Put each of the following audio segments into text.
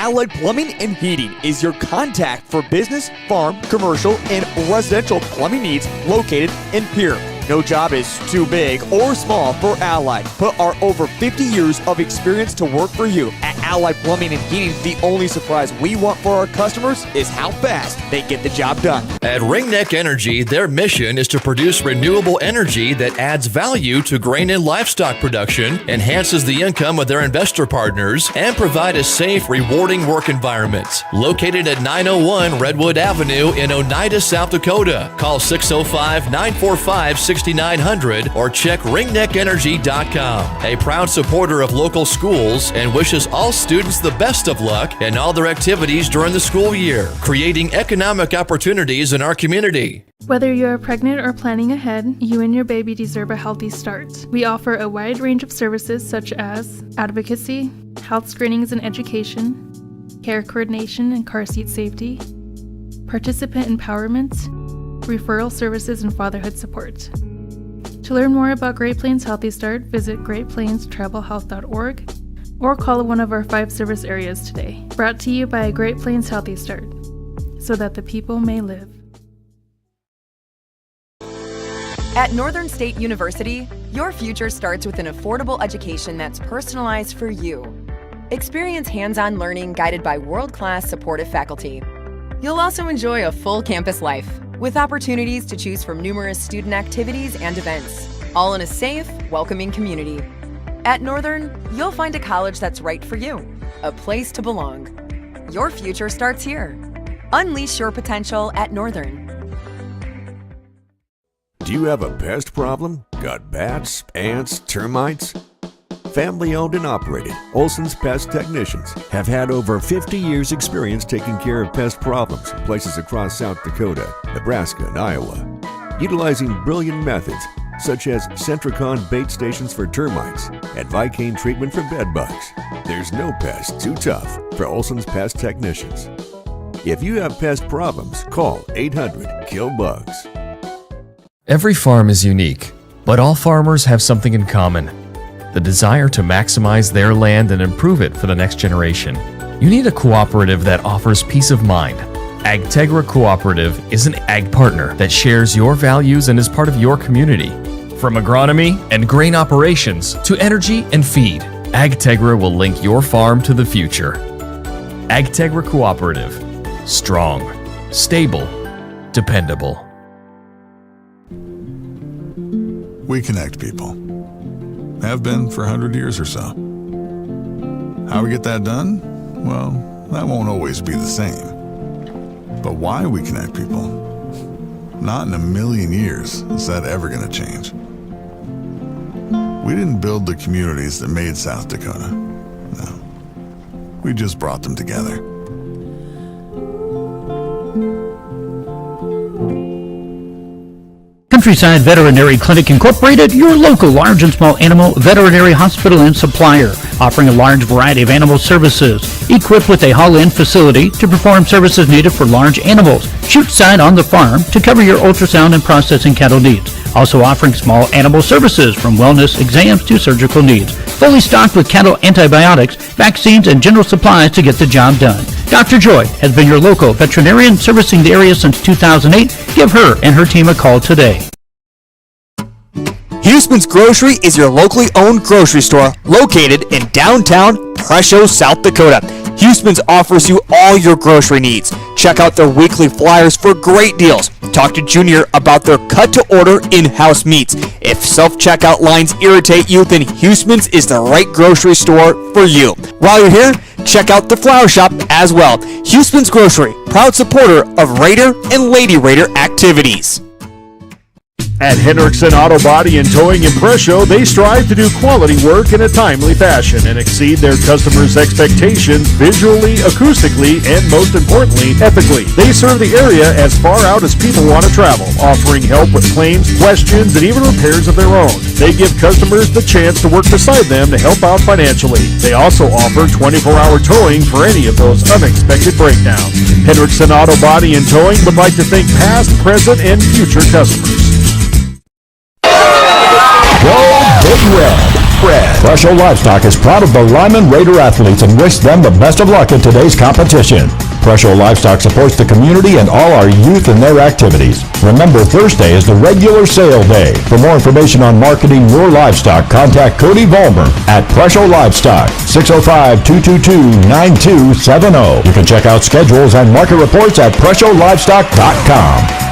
Allied Plumbing and Heating is your contact for business, farm, commercial, and residential plumbing needs located in Pierre. No job is too big or small for Allied. Put our over 50 years of experience to work for you. At Allied Plumbing and Heating, the only surprise we want for our customers is how fast they get the job done. At Ringneck Energy, their mission is to produce renewable energy that adds value to grain and livestock production, enhances the income of their investor partners, and provide a safe, rewarding work environment. Located at 901 Redwood Avenue in Oneida, South Dakota. Call 605-945-6900 or check ringneckenergy.com. A proud supporter of local schools and wishes all students the best of luck in all their activities during the school year, creating economic opportunities in our community. Whether you're pregnant or planning ahead, you and your baby deserve a healthy start. We offer a wide range of services such as advocacy, health screenings and education, care coordination and car seat safety, participant empowerment, referral services, and fatherhood support. To learn more about Great Plains Healthy Start, visit greatplainstravelhealth.org or call one of our 5 service areas today. Brought to you by Great Plains Healthy Start, so that the people may live. At Northern State University, your future starts with an affordable education that's personalized for you. Experience hands-on learning guided by world-class supportive faculty. You'll also enjoy a full campus life with opportunities to choose from numerous student activities and events, all in a safe, welcoming community. At Northern, you'll find a college that's right for you, a place to belong. Your future starts here. Unleash your potential at Northern. Do you have a pest problem? Got bats, ants, termites? Family owned and operated, Olson's Pest Technicians have had over 50 years experience taking care of pest problems in places across South Dakota, Nebraska, and Iowa. Utilizing brilliant methods such as Centricon bait stations for termites and Vicane treatment for bed bugs, there's no pest too tough for Olson's Pest Technicians. If you have pest problems, call 800-KILL-BUGS. Every farm is unique, but all farmers have something in common: the desire to maximize their land and improve it for the next generation. You need a cooperative that offers peace of mind. AgTegra Cooperative is an ag partner that shares your values and is part of your community. From agronomy and grain operations to energy and feed, AgTegra will link your farm to the future. AgTegra Cooperative. Strong, stable, dependable. We connect people. Have been for 100 years or so. How we get that done? Well, that won't always be the same. But why we connect people? Not in a million years is that ever going to change. We didn't build the communities that made South Dakota. No. We just brought them together. Countryside Veterinary Clinic Incorporated, your local large and small animal veterinary hospital and supplier, offering a large variety of animal services, equipped with a haul-in facility to perform services needed for large animals, chute side on the farm to cover your ultrasound and processing cattle needs, also offering small animal services from wellness exams to surgical needs, fully stocked with cattle antibiotics, vaccines, and general supplies to get the job done. Dr. Joy has been your local veterinarian servicing the area since 2008. Give her and her team a call today. Huseman's Grocery is your locally owned grocery store located in downtown Presho, South Dakota. Huseman's offers you all your grocery needs. Check out their weekly flyers for great deals. Talk to Junior about their cut-to-order in-house meats. If self-checkout lines irritate you, then Huseman's is the right grocery store for you. While you're here, check out the flower shop as well. Huseman's Grocery, proud supporter of Raider and Lady Raider activities. At Hendrickson Auto Body and Towing in Presho, they strive to do quality work in a timely fashion and exceed their customers' expectations visually, acoustically, and most importantly, ethically. They serve the area as far out as people want to travel, offering help with claims, questions, and even repairs of their own. They give customers the chance to work beside them to help out financially. They also offer 24-hour towing for any of those unexpected breakdowns. Hendrickson Auto Body and Towing would like to thank past, present, and future customers. Go Big Red. Fred. Presho Livestock is proud of the Lyman Raider athletes and wish them the best of luck in today's competition. Presho Livestock supports the community and all our youth in their activities. Remember, Thursday is the regular sale day. For more information on marketing your livestock, contact Cody Vollmer at Presho Livestock, 605-222-9270. You can check out schedules and market reports at PreshoLivestock.com.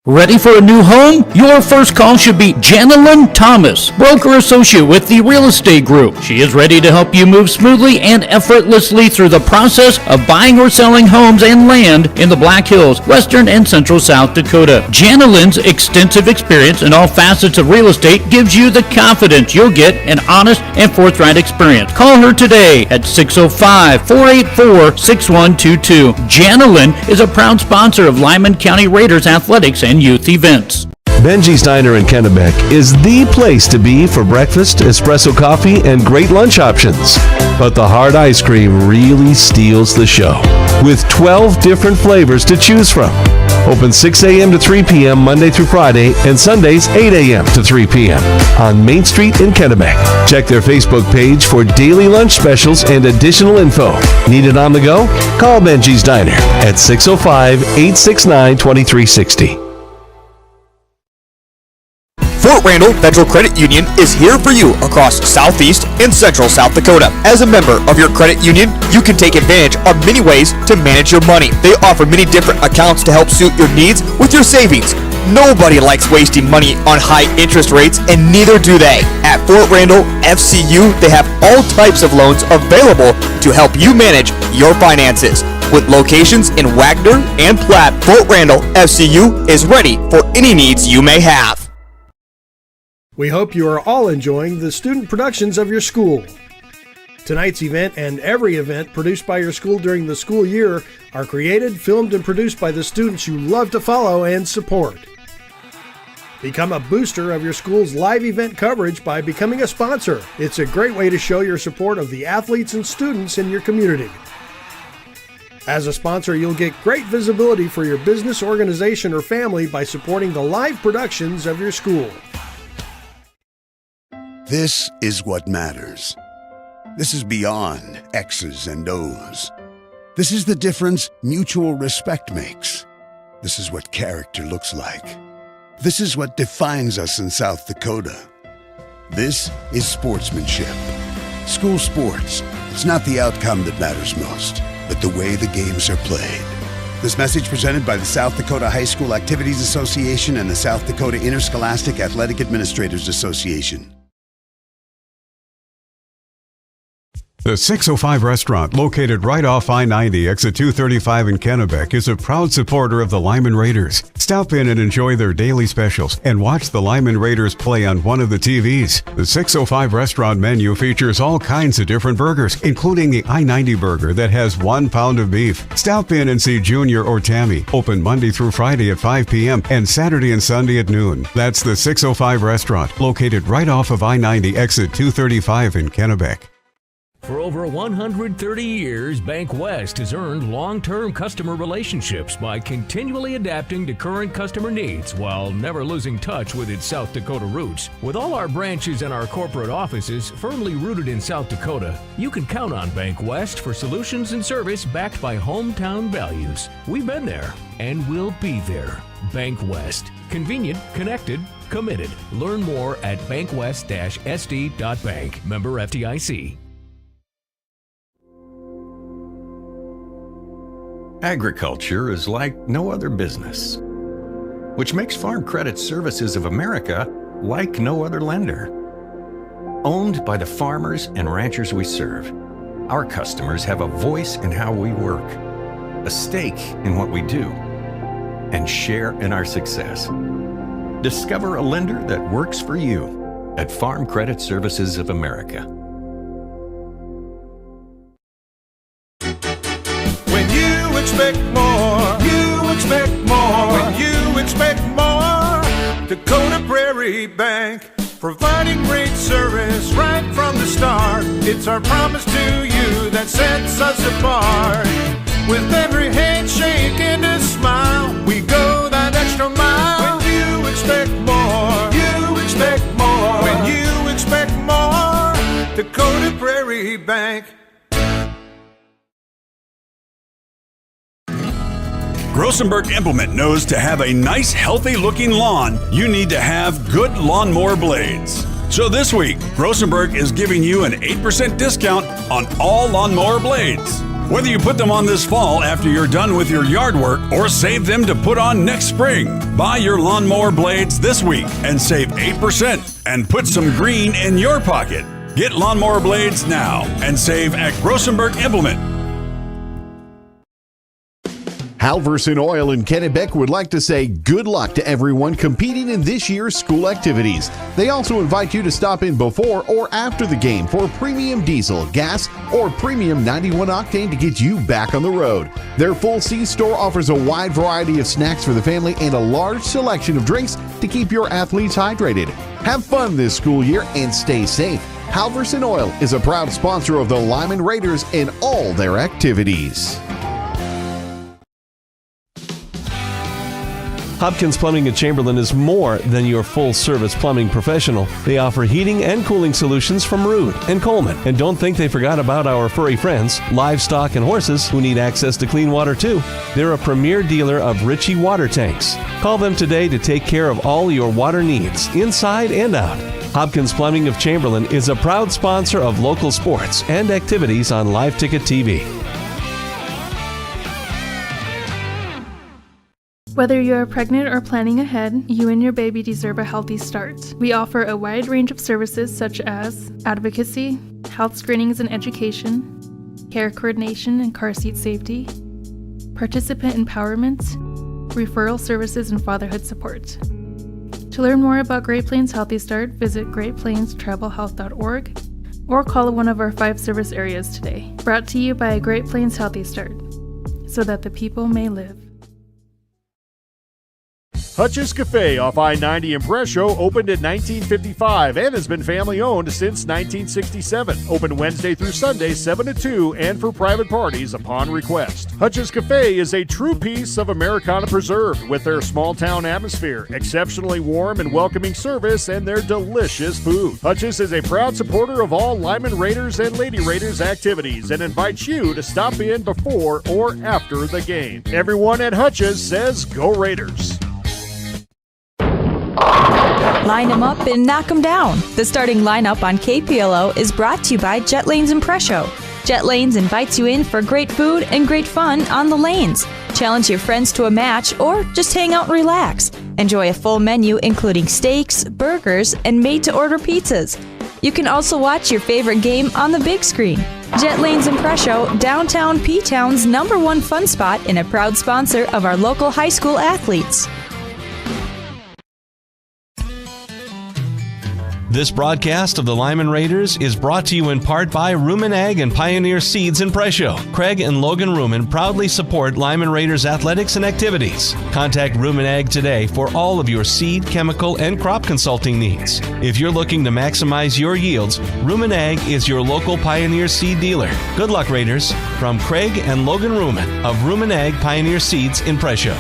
Ready for a new home? Your first call should be Janelyn Thomas, broker associate with the Real Estate Group. She is ready to help you move smoothly and effortlessly through the process of buying or selling homes and land in the Black Hills, Western and Central South Dakota. Janelyn's extensive experience in all facets of real estate gives you the confidence you'll get an honest and forthright experience. Call her today at 605-484-6122. Janelyn is a proud sponsor of Lyman County Raiders athletics and youth events. Benji's Diner in Kennebec is the place to be for breakfast, espresso coffee, and great lunch options. But the hard ice cream really steals the show, with 12 different flavors to choose from. Open 6 a.m. to 3 p.m. Monday through Friday, and Sundays 8 a.m. to 3 p.m. on Main Street in Kennebec. Check their Facebook page for daily lunch specials and additional info. Need it on the go? Call Benji's Diner at 605-869-2360. Fort Randall Federal Credit Union is here for you across Southeast and Central South Dakota. As a member of your credit union, you can take advantage of many ways to manage your money. They offer many different accounts to help suit your needs with your savings. Nobody likes wasting money on high interest rates, and neither do they. At Fort Randall FCU, they have all types of loans available to help you manage your finances. With locations in Wagner and Platte, Fort Randall FCU is ready for any needs you may have. We hope you are all enjoying the student productions of your school. Tonight's event and every event produced by your school during the school year are created, filmed, and produced by the students you love to follow and support. Become a booster of your school's live event coverage by becoming a sponsor. It's a great way to show your support of the athletes and students in your community. As a sponsor, you'll get great visibility for your business, organization, or family by supporting the live productions of your school. This is what matters. This is beyond X's and O's. This is the difference mutual respect makes. This is what character looks like. This is what defines us in South Dakota. This is sportsmanship. School sports. It's not the outcome that matters most, but the way the games are played. This message presented by the South Dakota High School Activities Association and the South Dakota Interscholastic Athletic Administrators Association. The 605 Restaurant, located right off I-90, exit 235 in Kennebec, is a proud supporter of the Lyman Raiders. Stop in and enjoy their daily specials and watch the Lyman Raiders play on one of the TVs. The 605 Restaurant menu features all kinds of different burgers, including the I-90 burger that has 1 pound of beef. Stop in and see Junior or Tammy, open Monday through Friday at 5 p.m. and Saturday and Sunday at noon. That's the 605 Restaurant, located right off of I-90, exit 235 in Kennebec. For over 130 years, Bank West has earned long-term customer relationships by continually adapting to current customer needs while never losing touch with its South Dakota roots. With all our branches and our corporate offices firmly rooted in South Dakota, you can count on Bank West for solutions and service backed by hometown values. We've been there and we'll be there. Bank West. Convenient, connected, committed. Learn more at bankwest-sd.bank. Member FDIC. Agriculture is like no other business, which makes Farm Credit Services of America like no other lender. Owned by the farmers and ranchers we serve, our customers have a voice in how we work, a stake in what we do, and share in our success. Discover a lender that works for you at Farm Credit Services of America. Expect more, you expect more. When you expect more, Dakota Prairie Bank, providing great service right from the start. It's our promise to you that sets us apart. With every handshake and a smile, we go that extra mile. When you expect more, you expect more. Dakota Prairie Bank. Grossenberg Implement knows to have a nice, healthy-looking lawn, you need to have good lawnmower blades. So this week, Grossenberg is giving you an 8% discount on all lawnmower blades. Whether you put them on this fall after you're done with your yard work or save them to put on next spring, buy your lawnmower blades this week and save 8% and put some green in your pocket. Get lawnmower blades now and save at Grossenberg Implement. Halverson Oil in Kennebec would like to say good luck to everyone competing in this year's school activities. They also invite you to stop in before or after the game for premium diesel, gas, or premium 91 octane to get you back on the road. Their full C store offers a wide variety of snacks for the family and a large selection of drinks to keep your athletes hydrated. Have fun this school year and stay safe. Halverson Oil is a proud sponsor of the Lyman Raiders in all their activities. Hopkins Plumbing of Chamberlain is more than your full-service plumbing professional. They offer heating and cooling solutions from Rood and Coleman. And don't think they forgot about our furry friends, livestock and horses who need access to clean water too. They're a premier dealer of Ritchie water tanks. Call them today to take care of all your water needs, inside and out. Hopkins Plumbing of Chamberlain is a proud sponsor of local sports and activities on Live Ticket TV. Whether you are pregnant or planning ahead, you and your baby deserve a healthy start. We offer a wide range of services such as advocacy, health screenings and education, care coordination and car seat safety, participant empowerment, referral services, and fatherhood support. To learn more about Great Plains Healthy Start, visit greatplainstravelhealth.org or call one of our 5 service areas today. Brought to you by Great Plains Healthy Start, so that the people may live. Hutch's Cafe off I-90 in Presho opened in 1955 and has been family-owned since 1967. Open Wednesday through Sunday, 7 to 2, and for private parties upon request. Hutch's Cafe is a true piece of Americana preserved with their small-town atmosphere, exceptionally warm and welcoming service, and their delicious food. Hutch's is a proud supporter of all Lyman Raiders and Lady Raiders activities and invites you to stop in before or after the game. Everyone at Hutch's says, "Go Raiders!" Line them up and knock them down. The starting lineup on KPLO is brought to you by Jet Lanes in Presho. Jet Lanes invites you in for great food and great fun on the lanes. Challenge your friends to a match or just hang out and relax. Enjoy a full menu including steaks, burgers, and made-to-order pizzas. You can also watch your favorite game on the big screen. Jet Lanes in Presho, downtown P-Town's #1 fun spot and a proud sponsor of our local high school athletes. This broadcast of the Lyman Raiders is brought to you in part by Rumen Ag and Pioneer Seeds in Presho. Craig and Logan Rumen proudly support Lyman Raiders athletics and activities. Contact Rumen Ag today for all of your seed, chemical, and crop consulting needs. If you're looking to maximize your yields, Rumen Ag is your local Pioneer Seed dealer. Good luck, Raiders. From Craig and Logan Rumen of Rumen Ag Pioneer Seeds in Presho.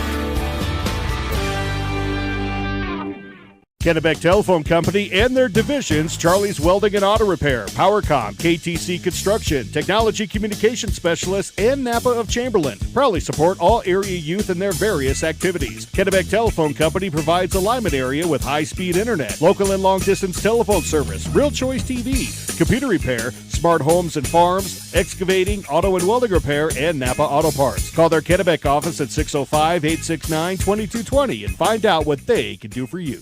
Kennebec Telephone Company and their divisions, Charlie's Welding and Auto Repair, PowerCom, KTC Construction, Technology Communication Specialists, and Napa of Chamberlain proudly support all area youth in their various activities. Kennebec Telephone Company provides the Lyman area with high-speed internet, local and long-distance telephone service, Real Choice TV, computer repair, smart homes and farms, excavating, auto and welding repair, and Napa Auto Parts. Call their Kennebec office at 605-869-2220 and find out what they can do for you.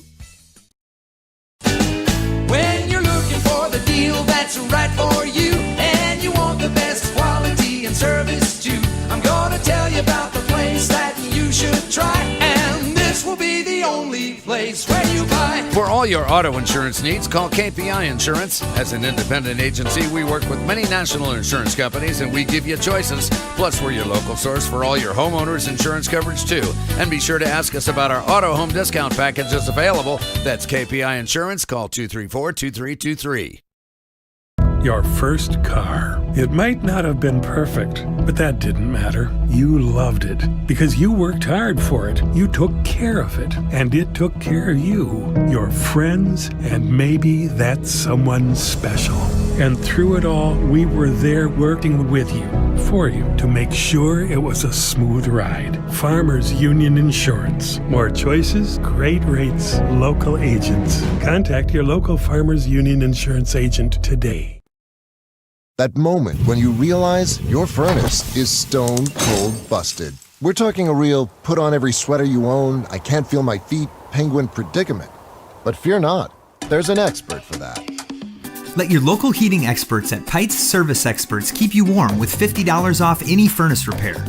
When you're looking for the deal that's right for you, and you want the best quality and service too, I'm gonna tell you about the place that you should try, and this will be the only place where you buy. For all your auto insurance needs, call KPI Insurance. As an independent agency, we work with many national insurance companies, and we give you choices. Plus, we're your local source for all your homeowners insurance coverage too. And be sure to ask us about our auto home discount packages available. That's KPI Insurance. Call 234-2323. Your first car. It might not have been perfect, but that didn't matter. You loved it because you worked hard for it. You took care of it, and it took care of you, your friends, and maybe that someone special. And through it all, we were there working with you, for you, to make sure it was a smooth ride. Farmers Union Insurance. More choices, great rates, local agents. Contact your local Farmers Union Insurance agent today. That moment when you realize your furnace is stone cold busted. We're talking a real put on every sweater you own, I can't feel my feet, penguin predicament. But fear not, there's an expert for that. Let your local heating experts at Pites Service Experts keep you warm with $50 off any furnace repair.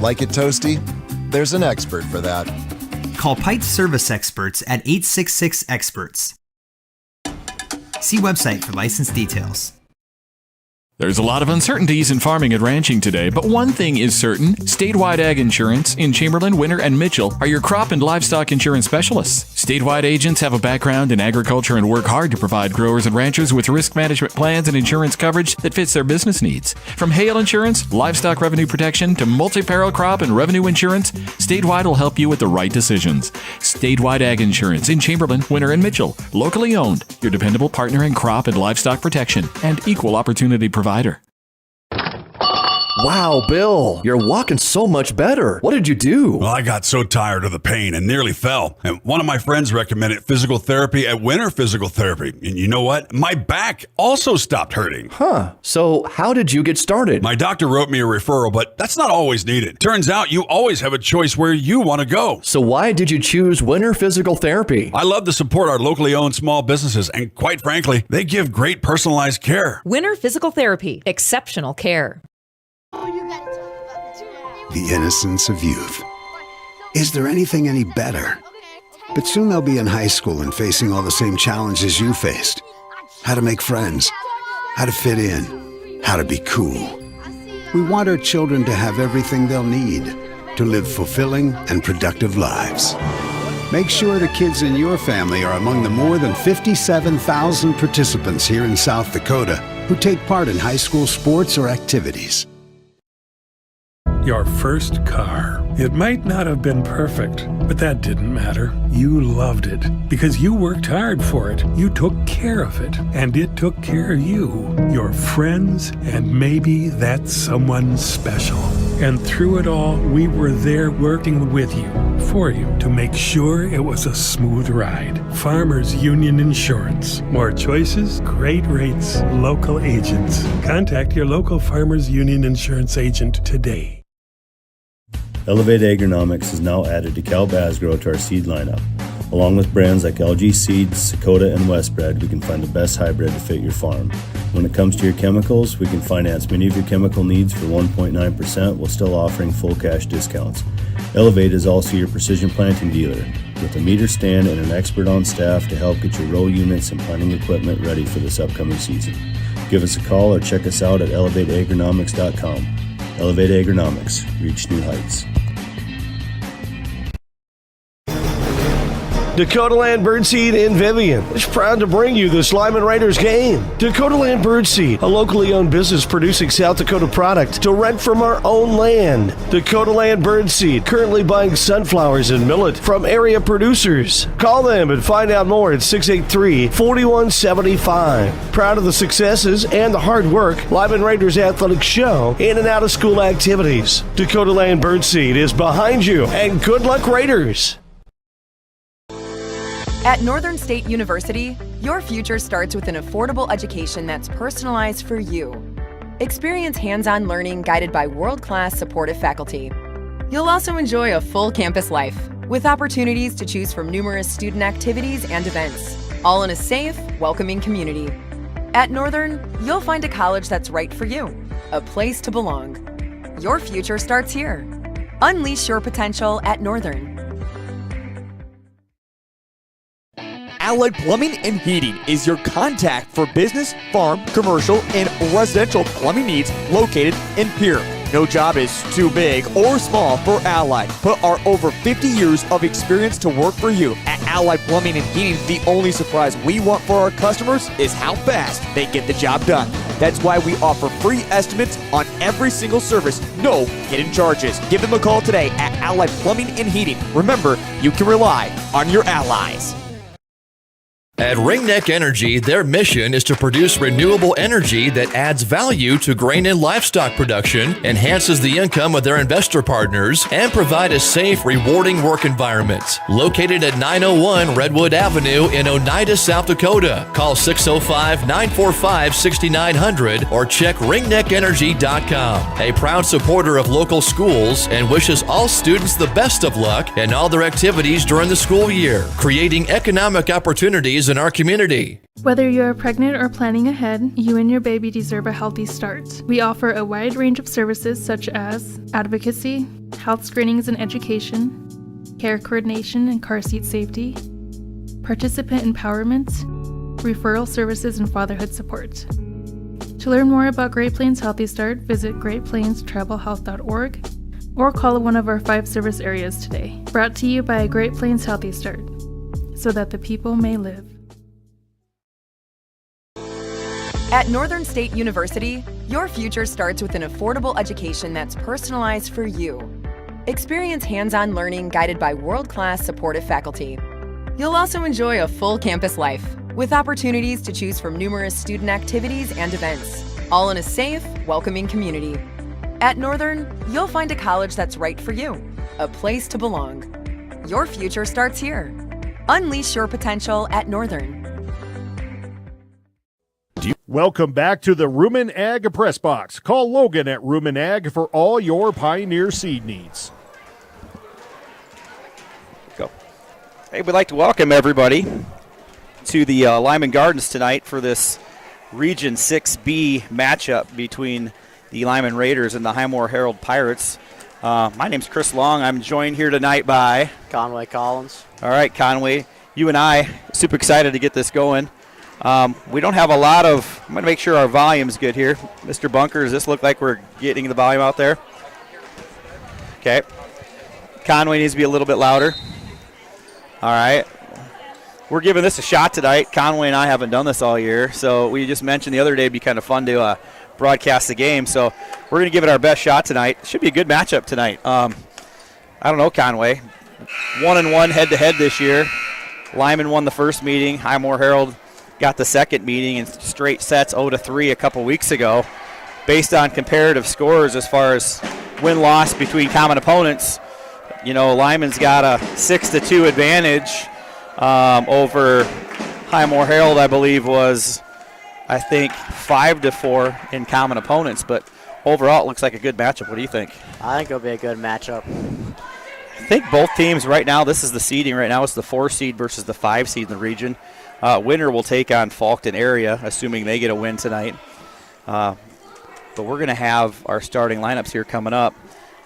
Like it toasty? There's an expert for that. Call Pites Service Experts at 866-EXPERTS. See website for license details. There's a lot of uncertainties in farming and ranching today, but one thing is certain. Statewide Ag Insurance in Chamberlain, Winter, and Mitchell are your crop and livestock insurance specialists. Statewide agents have a background in agriculture and work hard to provide growers and ranchers with risk management plans and insurance coverage that fits their business needs. From hail insurance, livestock revenue protection, to multi-peril crop and revenue insurance, Statewide will help you with the right decisions. Statewide Ag Insurance in Chamberlain, Winter, and Mitchell. Locally owned, your dependable partner in crop and livestock protection and equal opportunity provider. Wow, Bill, you're walking so much better. What did you do? Well, I got so tired of the pain and nearly fell. And one of my friends recommended physical therapy at Winter Physical Therapy. And you know what? My back also stopped hurting. Huh. So how did you get started? My doctor wrote me a referral, but that's not always needed. Turns out you always have a choice where you want to go. So why did you choose Winter Physical Therapy? I love to support our locally owned small businesses, and quite frankly, they give great personalized care. Winter Physical Therapy. Exceptional care. The innocence of youth. Is there anything any better? But soon they'll be in high school and facing all the same challenges you faced. How to make friends, how to fit in, how to be cool. We want our children to have everything they'll need to live fulfilling and productive lives. Make sure the kids in your family are among the more than 57,000 participants here in South Dakota who take part in high school sports or activities. Your first car. It might not have been perfect, but that didn't matter. You loved it because you worked hard for it. You took care of it, and it took care of you, your friends, and maybe that someone special. And through it all, we were there working with you, for you, to make sure it was a smooth ride. Farmers Union Insurance. More choices, great rates, local agents. Contact your local Farmers Union Insurance agent today. Elevate Agronomics is now added to Cal Basgrow to our seed lineup. Along with brands like LG Seeds, Sakota, and Westbred, we can find the best hybrid to fit your farm. When it comes to your chemicals, we can finance many of your chemical needs for 1.9% while still offering full cash discounts. Elevate is also your precision planting dealer, with a meter stand and an expert on staff to help get your row units and planting equipment ready for this upcoming season. Give us a call or check us out at elevateagronomics.com. Elevate Agronomics. Reach new heights. Dakota Land Birdseed in Vivian is proud to bring you this Lyman Raiders game. Dakota Land Birdseed, a locally owned business producing South Dakota product to rent from our own land. Dakota Land Birdseed, currently buying sunflowers and millet from area producers. Call them and find out more at 683-4175. Proud of the successes and the hard work, Lyman Raiders Athletic Show in and out of school activities. Dakota Land Birdseed is behind you, and good luck, Raiders! At Northern State University, your future starts with an affordable education that's personalized for you. Experience hands-on learning guided by world-class supportive faculty. You'll also enjoy a full campus life with opportunities to choose from numerous student activities and events, all in a safe, welcoming community. At Northern, you'll find a college that's right for you, a place to belong. Your future starts here. Unleash your potential at Northern. Allied Plumbing and Heating is your contact for business, farm, commercial, and residential plumbing needs located in Pierre. No job is too big or small for Allied. Put our over 50 years of experience to work for you. At Allied Plumbing and Heating, the only surprise we want for our customers is how fast they get the job done. That's why we offer free estimates on every single service, no hidden charges. Give them a call today at Allied Plumbing and Heating. Remember, you can rely on your allies. At Ringneck Energy, their mission is to produce renewable energy that adds value to grain and livestock production, enhances the income of their investor partners, and provide a safe, rewarding work environment. Located at 901 Redwood Avenue in Oneida, South Dakota. Call 605-945-6900 or check ringneckenergy.com. A proud supporter of local schools and wishes all students the best of luck in all their activities during the school year, creating economic opportunities in our community. Whether you are pregnant or planning ahead, you and your baby deserve a healthy start. We offer a wide range of services such as advocacy, health screenings and education, care coordination and car seat safety, participant empowerment, referral services, and fatherhood support. To learn more about Great Plains Healthy Start, visit greatplainstravelhealth.org or call one of our 5 service areas today. Brought to you by Great Plains Healthy Start, so that the people may live. At Northern State University, your future starts with an affordable education that's personalized for you. Experience hands-on learning guided by world-class supportive faculty. You'll also enjoy a full campus life with opportunities to choose from numerous student activities and events, all in a safe, welcoming community. At Northern, you'll find a college that's right for you, a place to belong. Your future starts here. Unleash your potential at Northern. Welcome back to the Rumen Ag Press Box. Call Logan at Rumen Ag for all your Pioneer seed needs. Go. Hey, we'd like to welcome everybody to the Lyman Gardens tonight for this Region 6B matchup between the Lyman Raiders and the Highmore-Harrold Pirates. My name's Chris Long. I'm joined here tonight by Conway Collins. All right, Conway, you and I super excited to get this going. We don't have a lot of, I'm going to make sure our volume's good here. Mr. Bunker, does this look like we're getting the volume out there? Okay. Conway needs to be a little bit louder. All right. We're giving this a shot tonight. Conway and I haven't done this all year, so we just mentioned the other day it'd be kind of fun to broadcast the game. So we're going to give it our best shot tonight. Should be a good matchup tonight. I don't know, Conway. 1-1 head-to-head this year. Lyman won the first meeting. Highmore-Harrold got the second meeting in straight sets 0-3 a couple weeks ago. Based on comparative scores as far as win-loss between common opponents, you know, Lyman's got a 6-2 advantage over Highmore-Harrold, I believe, was, I think, 5-4 in common opponents. But overall, it looks like a good matchup. What do you think? I think it'll be a good matchup. I think both teams right now, this is the seeding right now, it's the 4 seed versus the 5 seed in the region. Winner will take on Faulkton area, assuming they get a win tonight. But we're going to have our starting lineups here coming up.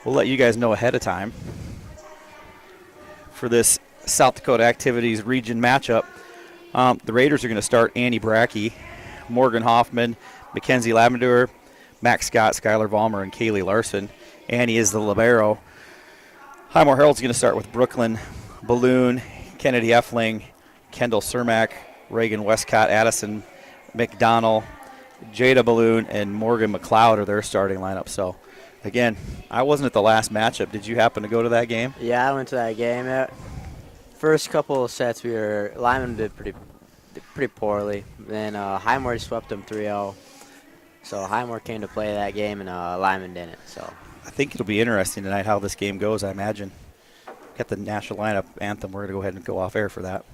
We'll let you guys know ahead of time for this South Dakota Activities region matchup. The Raiders are going to start Andy Brackey, Morgan Hoffman, Mackenzie Lavender, Max Scott, Skylar Vollmer, and Kaylee Larson. Annie is the libero. Highmore-Harrold's going to start with Brooklyn Balloon, Kennedy Effling, Kendall Cermak, Reagan Westcott, Addison McDonald, Jada Balloon, and Morgan McLeod are their starting lineup. So, again, I wasn't at the last matchup. Did you happen to go to that game? Yeah, I went to that game. First couple of sets, Lyman did pretty poorly. Then Highmore swept them 3-0. So Highmore came to play that game, and Lyman didn't. So I think it'll be interesting tonight how this game goes, I imagine. Got the national lineup anthem. We're going to go ahead and go off air for that.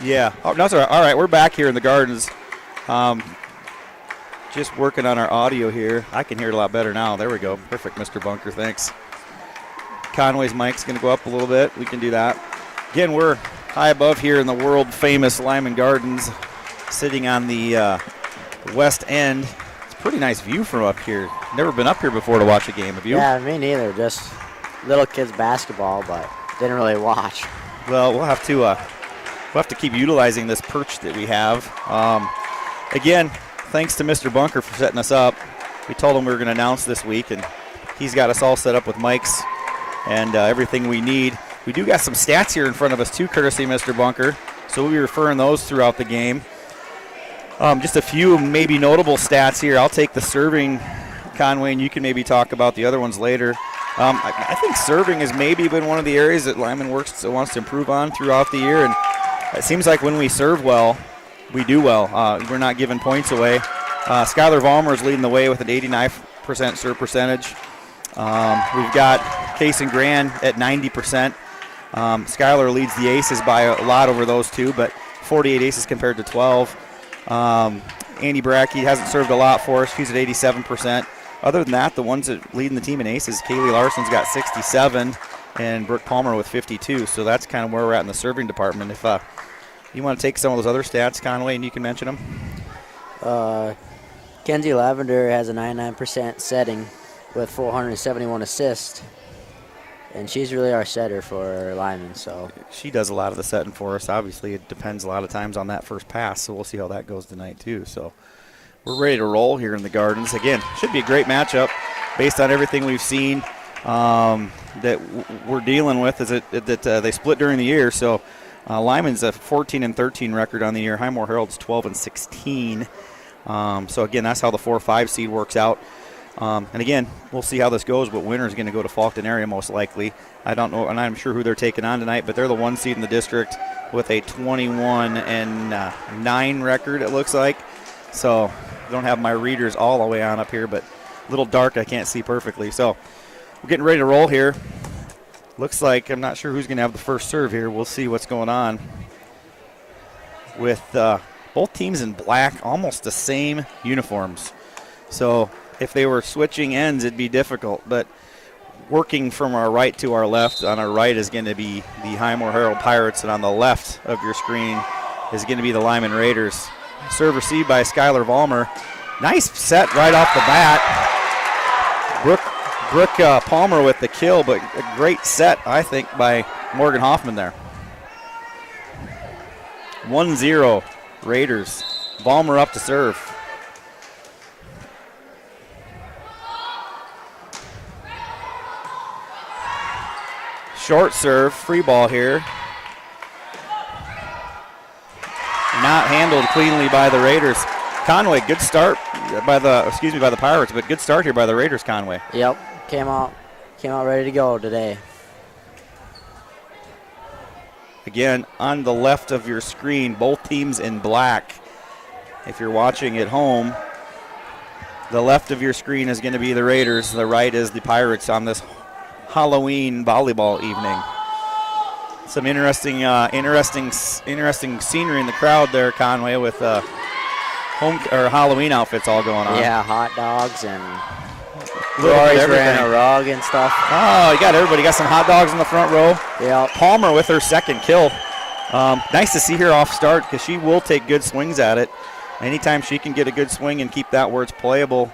Yeah. Oh, no, sorry. All right, we're back here in the Gardens. Just working on our audio here. I can hear it a lot better now. There we go. Perfect, Mr. Bunker. Thanks. Conway's mic's going to go up a little bit. We can do that. Again, we're high above here in the world-famous Lyman Gardens, sitting on the west end. It's a pretty nice view from up here. Never been up here before to watch a game. Have you? Yeah, me neither. Just little kids basketball, but didn't really watch. Well, we'll have to keep utilizing this perch that we have. Again, thanks to Mr. Bunker for setting us up. We told him we were going to announce this week, and he's got us all set up with mics and everything we need. We do got some stats here in front of us too, courtesy Mr. Bunker, so we'll be referring those throughout the game. Just a few maybe notable stats here. I'll take the serving, Conway, and you can maybe talk about the other ones later. I think serving has maybe been one of the areas that Lyman wants to improve on throughout the year, and it seems like when we serve well, we do well. We're not giving points away. Skylar Vollmer is leading the way with an 89% serve percentage. We've got Case and Grand at 90%. Skylar leads the aces by a lot over those two, but 48 aces compared to 12. Andy Brackey hasn't served a lot for us. He's at 87%. Other than that, the ones that leading the team in aces, Kaylee Larson's got 67 and Brooke Palmer with 52. So that's kind of where we're at in the serving department. If you want to take some of those other stats, Conway, and you can mention them. Kenzie Lavender has a 99% setting with 471 assists. And she's really our setter for Lyman. So she does a lot of the setting for us. Obviously, it depends a lot of times on that first pass, so we'll see how that goes tonight too. So we're ready to roll here in the Gardens. Again, should be a great matchup based on everything we've seen that we're dealing with. Is it that they split during the year? So Lyman's a 14-13 record on the year. Highmore-Harrold's 12-16. So again, that's how the 4-5 seed works out. And again, we'll see how this goes, but winner's going to go to Faulkton area most likely. I don't know, and I'm sure who they're taking on tonight, but they're the 1 seed in the district with a 21-9 record, it looks like. So I don't have my readers all the way on up here, but a little dark, I can't see perfectly. So we're getting ready to roll here. Looks like I'm not sure who's going to have the first serve here. We'll see what's going on with both teams in black, almost the same uniforms. So if they were switching ends, it'd be difficult. But working from our right to our left, on our right is going to be the Highmore-Harrold Pirates, and on the left of your screen is going to be the Lyman Raiders. Serve received by Skylar Vollmer. Nice set right off the bat. Brooke Palmer with the kill, but a great set, I think, by Morgan Hoffman there. 1-0 Raiders. Vollmer up to serve. Short serve, free ball here. Not handled cleanly by the Raiders. Conway, good start by the Pirates, but good start here by the Raiders, Conway. Yep, came out ready to go today. Again, on the left of your screen, both teams in black. If you're watching at home, the left of your screen is going to be the Raiders. The right is the Pirates on this Halloween volleyball evening. Some interesting scenery in the crowd there, Conway, with Halloween outfits all going on. Yeah, hot dogs and Rory's wearing a rug and stuff. Oh, you got everybody. Got some hot dogs in the front row. Yeah. Palmer with her second kill. Nice to see her off start because she will take good swings at it. Anytime she can get a good swing and keep that where it's playable,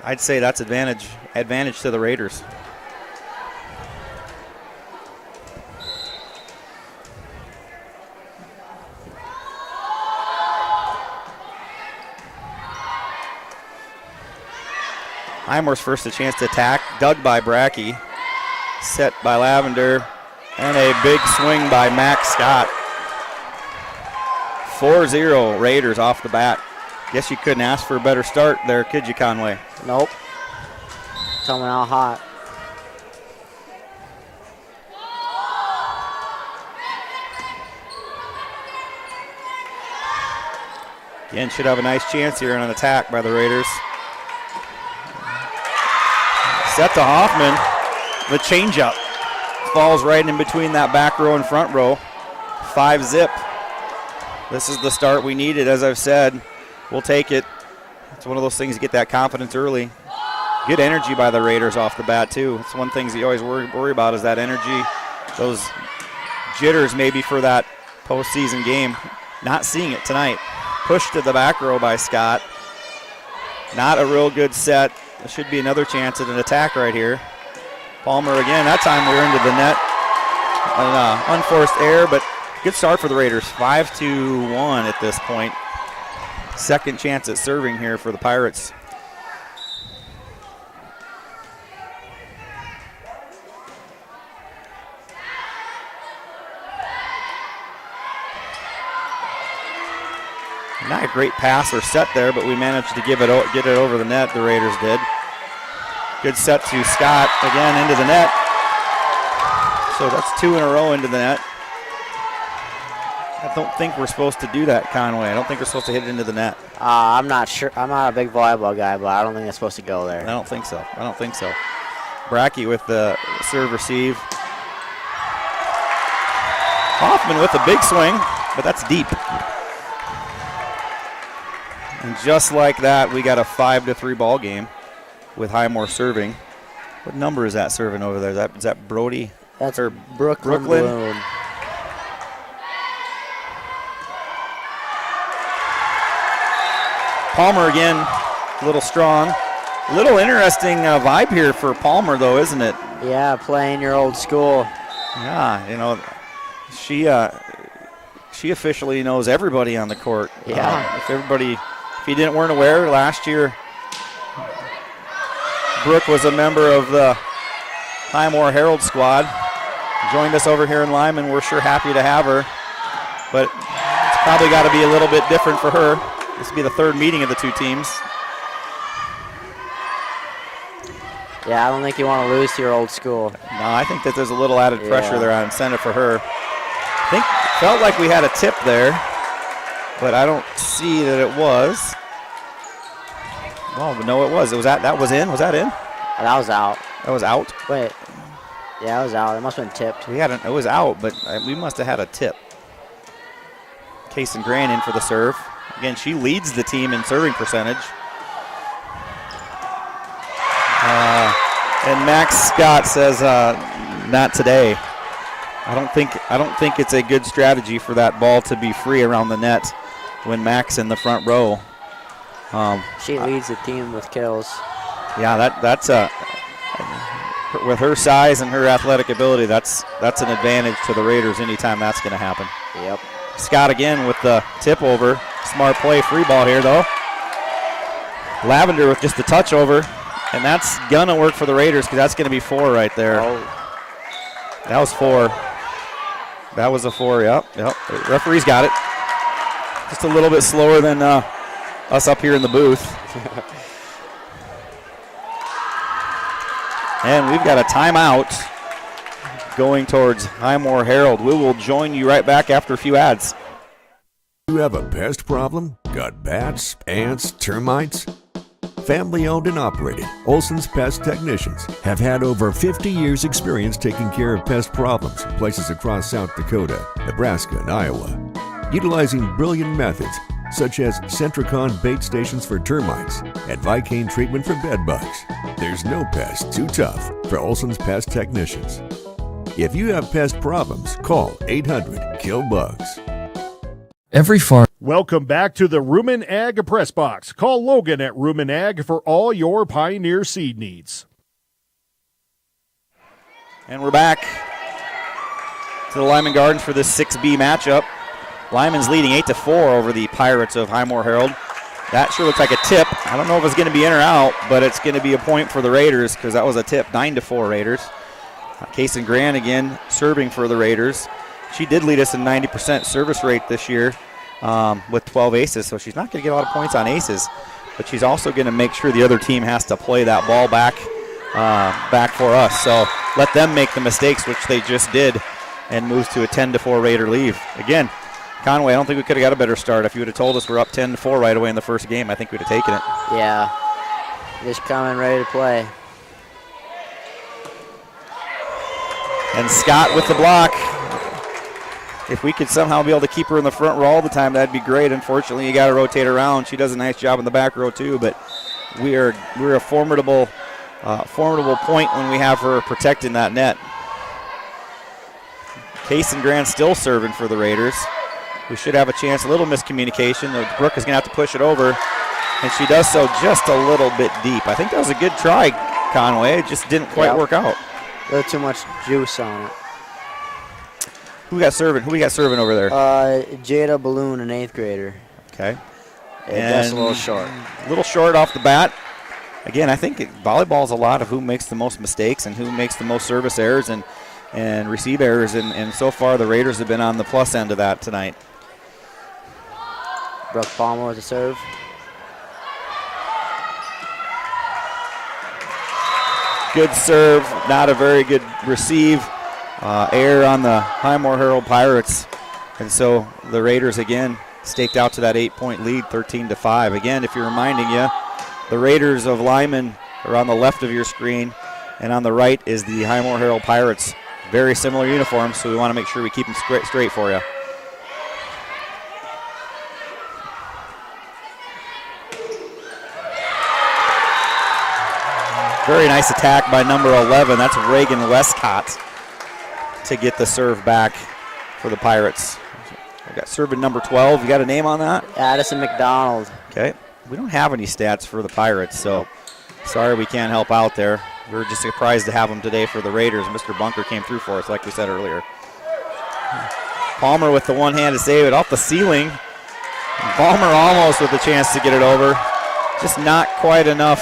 I'd say that's advantage to the Raiders. Highmore's first a chance to attack, dug by Brackey, set by Lavender, and a big swing by Max Scott. 4-0 Raiders off the bat. Guess you couldn't ask for a better start there, could you, Conway? Nope. Coming out hot. Again, should have a nice chance here on an attack by the Raiders. Set to Hoffman. The changeup falls right in between that back row and front row. 5-zip This is the start we needed, as I've said. We'll take it. It's one of those things, you get that confidence early. Good energy by the Raiders off the bat, too. It's one thing you always worry about is that energy, those jitters maybe for that postseason game. Not seeing it tonight. Pushed to the back row by Scott. Not a real good set. There should be another chance at an attack right here. Palmer again. That time we were into the net. An unforced error, but good start for the Raiders. 5-1 at this point. Second chance at serving here for the Pirates. Not a great pass or set there, but we managed to get it over the net, the Raiders did. Good set to Scott, again into the net. So that's 2 in a row into the net. I don't think we're supposed to do that, Conway. I don't think we're supposed to hit it into the net. I'm not sure. I'm not a big volleyball guy, but I don't think it's supposed to go there. I don't think so. Brackey with the serve receive. Hoffman with a big swing, but that's deep. And just like that, we got a 5-3 ball game with Highmore serving. What number is that serving over there? Is that Brody? That's Brooklyn. Bloom. Palmer again, a little strong. A little interesting vibe here for Palmer, though, isn't it? Yeah, playing your old school. Yeah, you know, she officially knows everybody on the court. Yeah. If you weren't aware, last year Brooke was a member of the Highmore-Harrold squad. Joined us over here in Lyman. We're sure happy to have her. But it's probably got to be a little bit different for her. This will be the third meeting of the two teams. Yeah, I don't think you want to lose to your old school. No, I think that there's a little added pressure there on incentive for her. Felt like we had a tip there, but I don't see that it was. Well, no, it was. That was in. Was that in? That was out. That was out? Wait. Yeah, it was out. It must have been tipped. It was out, but we must have had a tip. Kaysen Grant in for the serve. Again, she leads the team in serving percentage. And Max Scott says, not today. I don't think it's a good strategy for that ball to be free around the net when Max in the front row. She leads the team with kills. Yeah, that's with her size and her athletic ability, that's an advantage to the Raiders anytime that's going to happen. Yep. Scott again with the tip over. Smart play, free ball here though. Lavender with just the touch over, and that's going to work for the Raiders because that's going to be 4 right there. Oh. That was 4. That was a 4, yep. The referee's got it. Just a little bit slower than us up here in the booth. And we've got a timeout going towards Highmore-Harrold. We will join you right back after a few ads. You have a pest problem? Got bats, ants, termites? Family owned and operated, Olson's Pest Technicians have had over 50 years experience taking care of pest problems in places across South Dakota, Nebraska, and Iowa. Utilizing brilliant methods such as Centricon bait stations for termites and Vicane treatment for bed bugs. There's no pest too tough for Olson's Pest Technicians. If you have pest problems, call 800-KILL-BUGS. Every farm. Welcome back to the Rumen Ag Press Box. Call Logan at Rumen Ag for all your Pioneer seed needs. And we're back to the Lyman Gardens for this 6B matchup. Lyman's leading 8-4 over the Pirates of Highmore-Harrold. That sure looks like a tip. I don't know if it's going to be in or out, but it's going to be a point for the Raiders because that was a tip. 9-4 Raiders. Kaysen Grant again serving for the Raiders. She did lead us in 90% service rate this year with 12 aces, so she's not going to get a lot of points on aces, but she's also going to make sure the other team has to play that ball back for us. So let them make the mistakes, which they just did, and moves to a 10-4 Raider lead. Again, Conway, I don't think we could have got a better start. If you would have told us we're up 10-4 right away in the first game, I think we'd have taken it. Yeah, just coming ready to play. And Scott with the block. if we could somehow be able to keep her in the front row all the time, that'd be great. Unfortunately, you got to rotate her around. She does a nice job in the back row too, but we're a formidable point when we have her protecting that net. Case and Grant still serving for the Raiders. We should have a chance. A little miscommunication. Brooke is going to have to push it over, and she does so just a little bit deep. I think that was a good try, Conway. It just didn't quite work out. A little too much juice on it. Who we got serving over there? Jada Balloon, an 8th grader. Okay. And that's a little short. A little short off the bat. Again, I think volleyball is a lot of who makes the most mistakes and who makes the most service errors and receive errors, and so far the Raiders have been on the plus end of that tonight. Brooke Palmer with the serve. Good serve, not a very good receive. Error on the Highmore-Harrold Pirates, and so the Raiders again staked out to that 8-point lead, 13-5. Again, if you're reminding you, the Raiders of Lyman are on the left of your screen, and on the right is the Highmore-Harrold Pirates. Very similar uniforms, so we want to make sure we keep them straight for you. Very nice attack by number 11. That's Reagan Westcott to get the serve back for the Pirates. We got serving number 12. You got a name on that? Addison McDonald. Okay. We don't have any stats for the Pirates, so sorry we can't help out there. We're just surprised to have them today for the Raiders. Mr. Bunker came through for us, like we said earlier. Palmer with the one-handed save, it off the ceiling. Palmer almost with a chance to get it over. Just not quite enough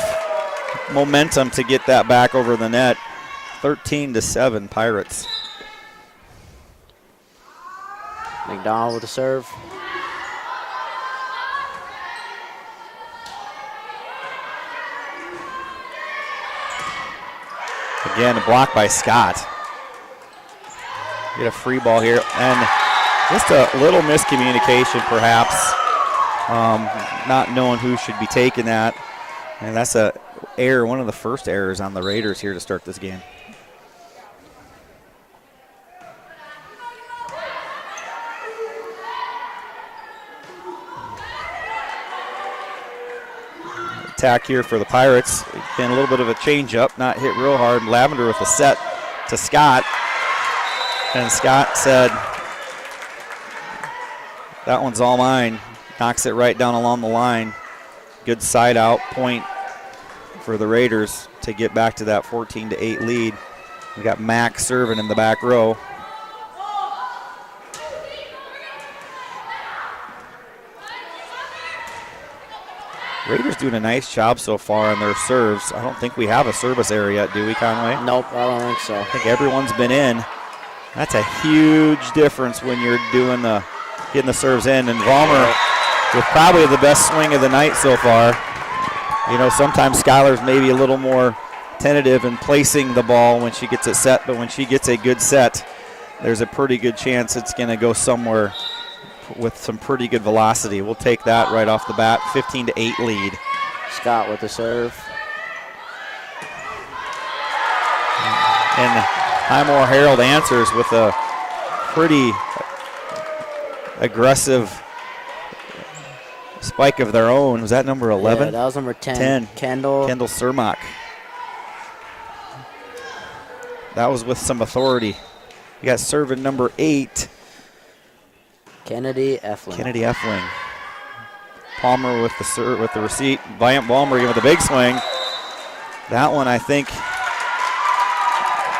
momentum to get that back over the net. 13-7 Pirates. McDonald with the serve. Again, a block by Scott. Get a free ball here, and just a little miscommunication perhaps. Not knowing who should be taking that. And that's a error, one of the first errors on the Raiders here to start this game. Attack here for the Pirates. Been a little bit of a change up, not hit real hard. Lavender with a set to Scott. And Scott said, that one's all mine. Knocks it right down along the line. Good side out point for the Raiders to get back to that 14-8 lead. We got Mack serving in the back row. Raiders doing a nice job so far on their serves. I don't think we have a service area yet, do we, Conway? Nope, I don't think so. I think everyone's been in. That's a huge difference when you're doing getting the serves in. And Valmer with probably the best swing of the night so far. You know, sometimes Skylar's maybe a little more tentative in placing the ball when she gets it set, but when she gets a good set, there's a pretty good chance it's going to go somewhere with some pretty good velocity. We'll take that right off the bat. 15-8 lead. Scott with the serve. And Highmore-Harrold answers with a pretty aggressive spike of their own. Was that number 11? Yeah, that was number 10. Kendall Cermak. That was with some authority. You got serving number 8. Kennedy Effling. Palmer with the receipt. Valiant Balmer with a big swing. That one, I think.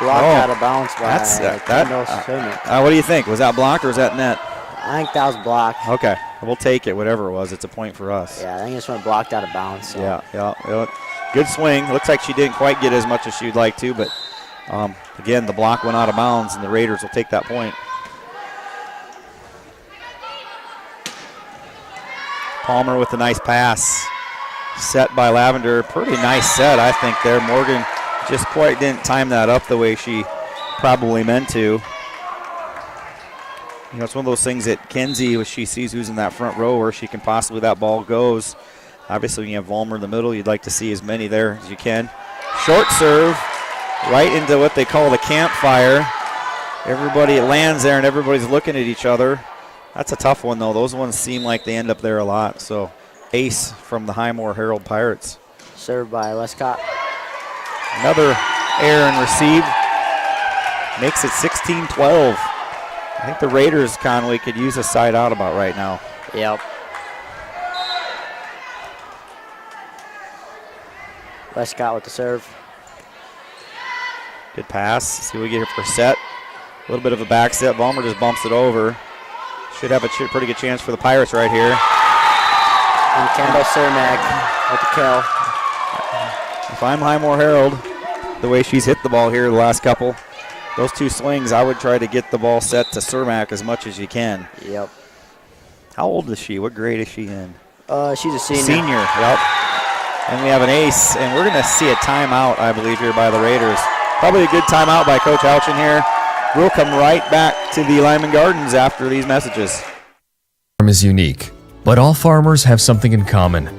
Blocked out of bounds by Kendall Cermak. What do you think? Was that blocked or was that net? I think that was blocked. Okay, we'll take it. Whatever it was, it's a point for us. Yeah, I think it just went blocked out of bounds. So. Yeah. Good swing. Looks like she didn't quite get as much as she'd like to, but again, the block went out of bounds, and the Raiders will take that point. Palmer with a nice pass. Set by Lavender. Pretty nice set, I think, there. Morgan just quite didn't time that up the way she probably meant to. You know, it's one of those things that Kenzie, when she sees who's in that front row, where she can possibly that ball goes. Obviously, when you have Vollmer in the middle, you'd like to see as many there as you can. Short serve right into what they call the campfire. Everybody lands there and everybody's looking at each other. That's a tough one, though. Those ones seem like they end up there a lot. So ace from the Highmore-Harrold Pirates. Served by Westcott. Another error and receive. Makes it 16-12. I think the Raiders, Conway, could use a side out about right now. Yep. Westcott with the serve. Good pass. See what we get here for a set. A little bit of a back set. Vollmer just bumps it over. Should have a pretty good chance for the Pirates right here. And Kendall Cermak with the kill. If I'm Highmore-Harrold, the way she's hit the ball here the last couple, those two swings, I would try to get the ball set to Cermak as much as you can. Yep. How old is she? What grade is she in? She's a senior. Senior, yep. And we have an ace, and we're going to see a timeout, I believe, here by the Raiders. Probably a good timeout by Coach Houchin here. We'll come right back to the Lyman Gardens after these messages. Farm is unique, but all farmers have something in common: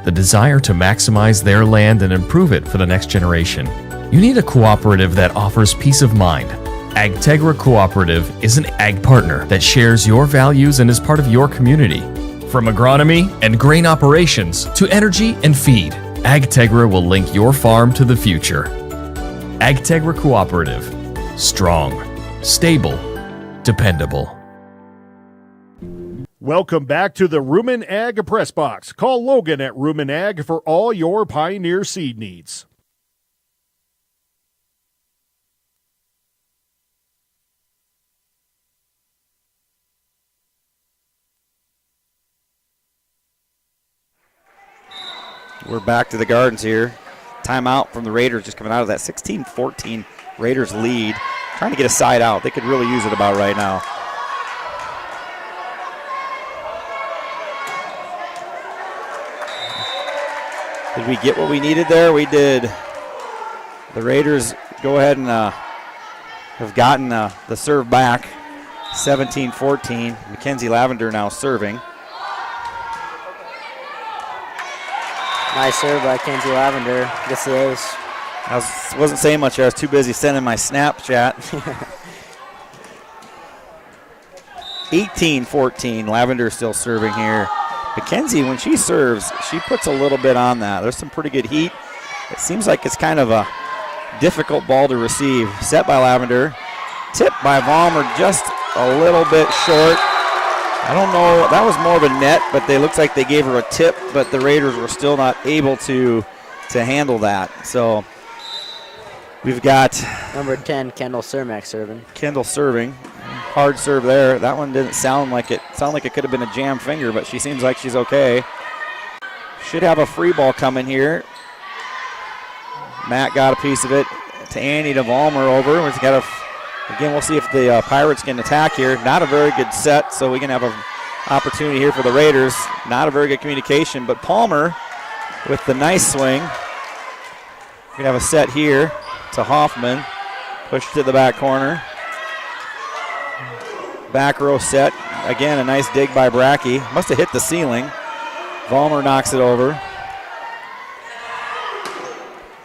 the desire to maximize their land and improve it for the next generation. You need a cooperative that offers peace of mind. AgTegra Cooperative is an ag partner that shares your values and is part of your community. From agronomy and grain operations to energy and feed, AgTegra will link your farm to the future. AgTegra Cooperative. Strong, stable, dependable. Welcome back to the Rumen Ag Press Box. Call Logan at Rumen Ag for all your Pioneer seed needs. We're back to the Gardens here. Timeout from the Raiders just coming out of that 16-14 Raiders lead. Trying to get a side out. They could really use it about right now. Did we get what we needed there? We did. The Raiders go ahead and have gotten the serve back. 17-14. Mackenzie Lavender now serving. Nice serve by Kenzie Lavender. Gets the ace. I wasn't saying much. I was too busy sending my Snapchat. 18-14. Lavender still serving here. Mackenzie, when she serves, she puts a little bit on that. There's some pretty good heat. It seems like it's kind of a difficult ball to receive. Set by Lavender. Tipped by Vollmer, just a little bit short. I don't know. That was more of a net, but they looked like they gave her a tip, but the Raiders were still not able to handle that. So we've got number 10, Kendall Cermak serving. Kendall serving. Hard serve there. That one didn't sound like it. Sounded like it could have been a jam finger, but she seems like she's okay. Should have a free ball coming here. Matt got a piece of it to Annie to Vollmer over. We've got a. Again, we'll see if the Pirates can attack here. Not a very good set, so we can have an opportunity here for the Raiders. Not a very good communication, but Palmer with the nice swing. We can have a set here to Hoffman. Push to the back corner. Back row set. Again, a nice dig by Brackey. Must have hit the ceiling. Vollmer knocks it over.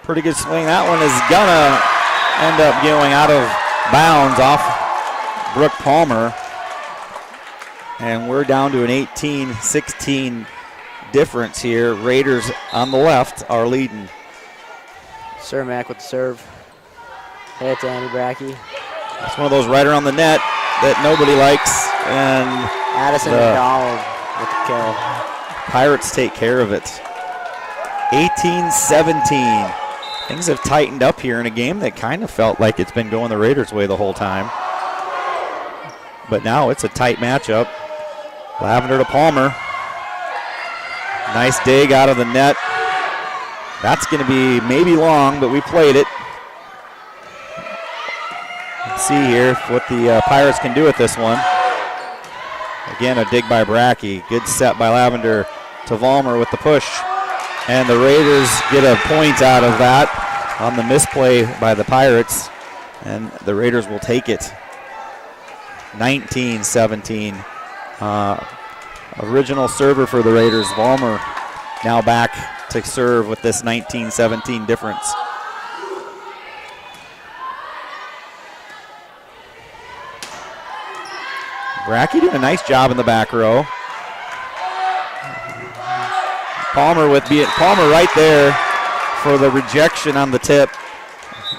Pretty good swing. That one is gonna end up going out of bounds off Brooke Palmer. And we're down to an 18-16 difference here. Raiders on the left are leading. Cermak with the serve. Hit to Andy Brackey. It's one of those right around the net that nobody likes. And Addison McDonald with the kill. Pirates take care of it. 18-17. Things have tightened up here in a game that kind of felt like it's been going the Raiders' way the whole time. But now it's a tight matchup. Lavender to Palmer. Nice dig out of the net. That's going to be maybe long, but we played it. Let's see here what the Pirates can do with this one. Again, a dig by Brackey. Good set by Lavender to Vollmer with the push. And the Raiders get a point out of that on the misplay by the Pirates. And the Raiders will take it. 19-17. Original server for the Raiders, Vollmer, now back to serve with this 19-17 difference. Brackey doing a nice job in the back row. Palmer right there for the rejection on the tip.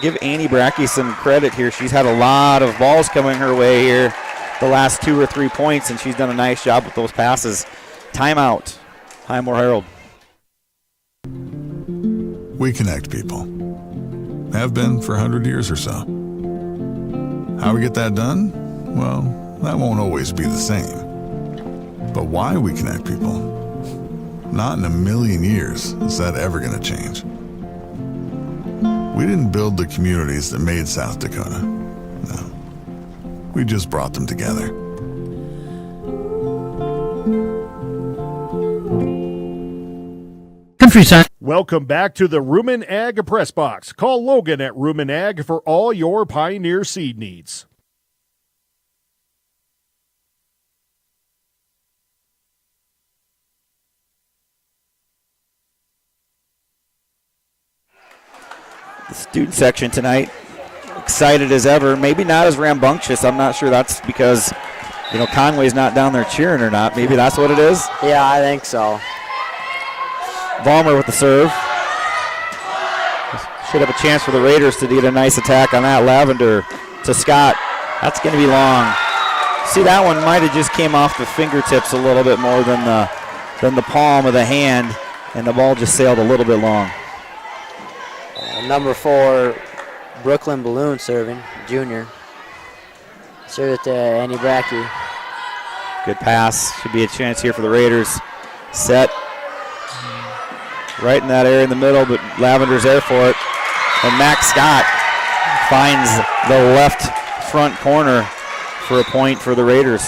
Give Annie Brackey some credit here. She's had a lot of balls coming her way here the last 2 or 3 points, and she's done a nice job with those passes. Timeout, Highmore-Harrold. We connect people. Have been for 100 years or so. How we get that done? Well, that won't always be the same. But why we connect people? Not in a million years is that ever going to change. We didn't build the communities that made South Dakota. No. We just brought them together. Countryside. Welcome back to the Rumen Ag Press Box. Call Logan at Rumen Ag for all your Pioneer seed needs. The student section tonight, excited as ever. Maybe not as rambunctious. I'm not sure that's because, Conway's not down there cheering or not. Maybe that's what it is. Yeah, I think so. Vollmer with the serve. Should have a chance for the Raiders to get a nice attack on that. Lavender to Scott. That's going to be long. See, that one might have just came off the fingertips a little bit more than the palm of the hand, and the ball just sailed a little bit long. Number 4, Brooklyn Balloon serving, junior. Serve it to Annie Brackey. Good pass. Should be a chance here for the Raiders. Set. Right in that area in the middle, but Lavender's there for it. And Max Scott finds the left front corner for a point for the Raiders.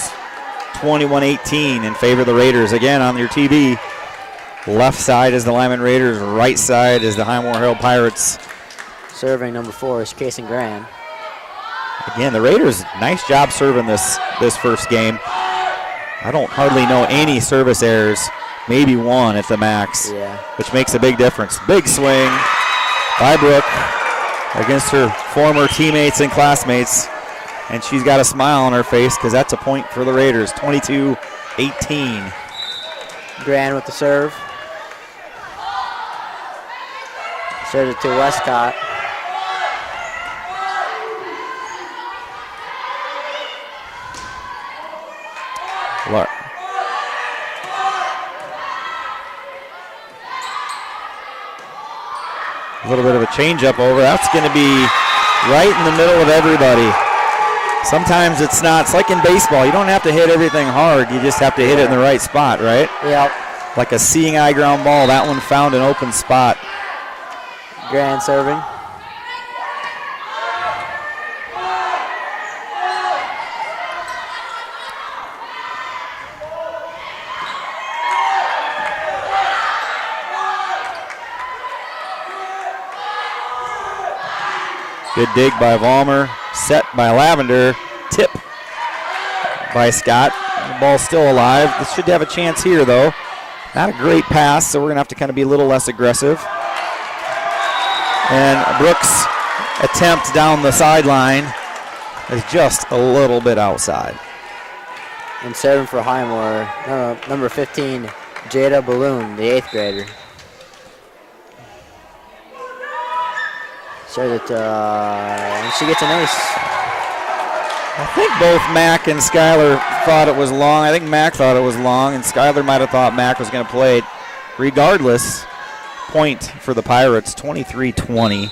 21-18 in favor of the Raiders. Again, on your TV, left side is the Lyman Raiders, right side is the Highmore-Harrold Pirates. Serving number 4 is Kason Grand. Again, the Raiders, nice job serving this first game. I don't hardly know any service errors. Maybe one at the max, which makes a big difference. Big swing by Brooke against her former teammates and classmates, and she's got a smile on her face because that's a point for the Raiders, 22-18. Grand with the serve. Serves it to Westcott. A little bit of a change-up over. That's going to be right in the middle of everybody. Sometimes it's not. It's like in baseball. You don't have to hit everything hard. You just have to hit it in the right spot, right? Yep. Like a seeing eye ground ball. That one found an open spot. Grand serving. Good dig by Vollmer, set by Lavender, tip by Scott. The ball's still alive. This should have a chance here, though. Not a great pass, so we're going to have to kind of be a little less aggressive. And Brooks' attempt down the sideline is just a little bit outside. And serving for Highmore, number 15, Jada Balloon, the 8th grader. Serves it, and she gets an ace. I think both Mac and Skylar thought it was long. I think Mac thought it was long, and Skylar might have thought Mac was going to play it. Regardless, point for the Pirates, 23-20.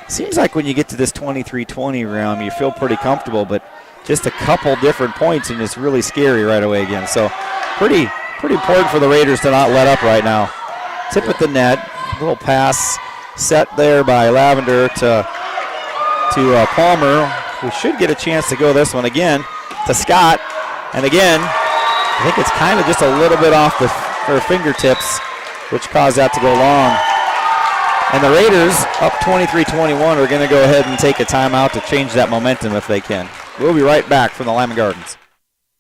Seems like when you get to this 23-20 realm, you feel pretty comfortable, but just a couple different points, and it's really scary right away again. So pretty important for the Raiders to not let up right now. Tip at the net, little pass. Set there by Lavender to Palmer. We should get a chance to go this one again to Scott. And again, I think it's kind of just a little bit off her fingertips, which caused that to go long. And the Raiders, up 23-21, are going to go ahead and take a timeout to change that momentum if they can. We'll be right back from the Lyman Gardens.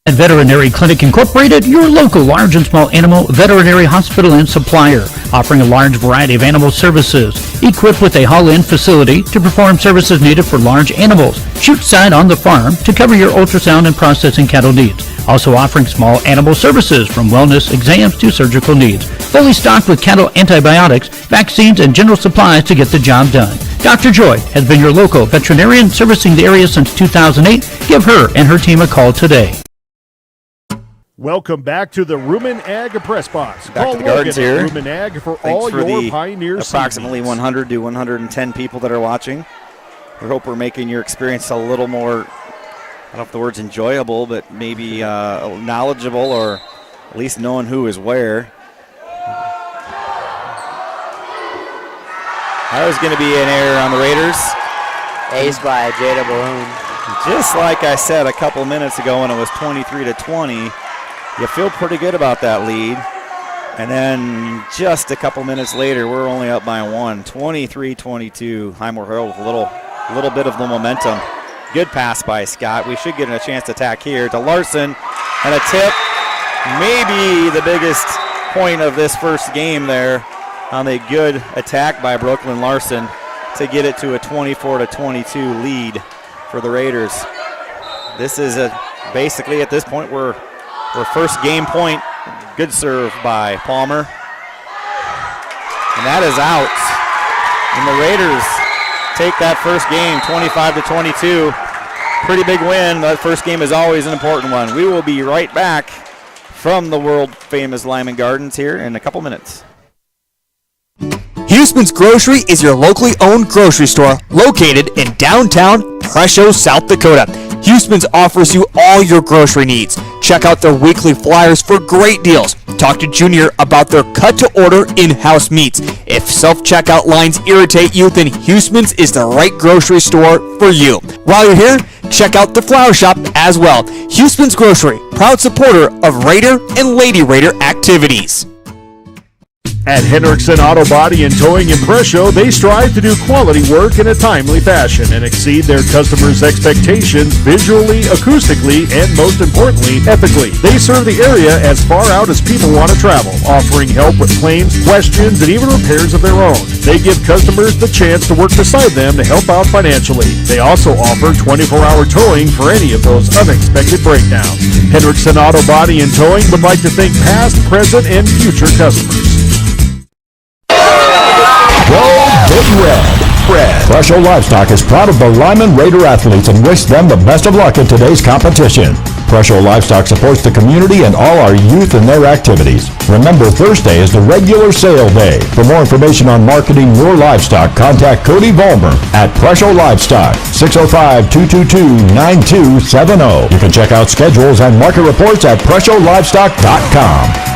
At Veterinary Clinic Incorporated, your local large and small animal veterinary hospital and supplier, offering a large variety of animal services, equipped with a haul-in facility to perform services needed for large animals, chute side on the farm to cover your ultrasound and processing cattle needs. Also offering small animal services from wellness exams to surgical needs. Fully stocked with cattle antibiotics, vaccines, and general supplies to get the job done. Dr. Joy has been your local veterinarian servicing the area since 2008. Give her and her team a call today. Welcome back to the Rumen Ag Press Box. Back Call to the Gardens Logan here. at Rumen Ag for Thanks all for your the Pioneer approximately seeds. 100 to 110 people that are watching. We hope we're making your experience a little more, I don't know if the word's enjoyable, but maybe knowledgeable, or at least knowing who is where. That was going to be an error on the Raiders. Ace by Jada Balloon. Just like I said a couple minutes ago when it was 23-20, you feel pretty good about that lead. And then just a couple minutes later, we're only up by one. 23-22. Highmore-Harrold with a little bit of the momentum. Good pass by Scott. We should get a chance to attack here to Larson. And a tip. Maybe the biggest point of this first game there on a good attack by Brooklyn Larson to get it to a 24-22 lead for the Raiders. This is basically at this point we're first game point. Good serve by Palmer. And that is out. And the Raiders take that first game 25-22. Pretty big win. That first game is always an important one. We will be right back from the world famous Lyman Gardens here in a couple minutes. Huseman's Grocery is your locally owned grocery store located in downtown Presho, South Dakota. Huseman's offers you all your grocery needs. Check out their weekly flyers for great deals. Talk to Junior about their cut-to-order in-house meats. If self-checkout lines irritate you, then Huseman's is the right grocery store for you. While you're here, check out the flower shop as well. Huseman's Grocery, proud supporter of Raider and Lady Raider activities. At Hendrickson Auto Body and Towing in Presho, they strive to do quality work in a timely fashion and exceed their customers' expectations visually, acoustically, and most importantly, ethically. They serve the area as far out as people want to travel, offering help with claims, questions, and even repairs of their own. They give customers the chance to work beside them to help out financially. They also offer 24-hour towing for any of those unexpected breakdowns. Hendrickson Auto Body and Towing would like to thank past, present, and future customers. Go Big Red. Presho Livestock is proud of the Lyman Raider athletes and wish them the best of luck in today's competition. Presho Livestock supports the community and all our youth in their activities. Remember, Thursday is the regular sale day. For more information on marketing your livestock, contact Cody Vollmer at Presho Livestock, 605-222-9270. You can check out schedules and market reports at PreshoLivestock.com.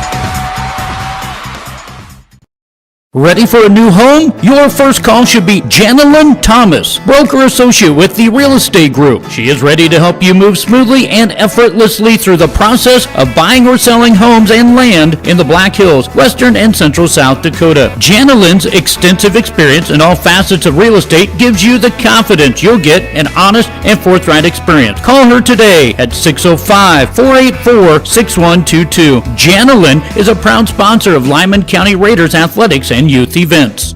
Ready for a new home? Your first call should be Janelyn Thomas, broker associate with the Real Estate Group. She is ready to help you move smoothly and effortlessly through the process of buying or selling homes and land in the Black Hills, Western and Central South Dakota. Janelyn's extensive experience in all facets of real estate gives you the confidence you'll get an honest and forthright experience. Call her today at 605-484-6122. Janelyn is a proud sponsor of Lyman County Raiders athletics and youth events.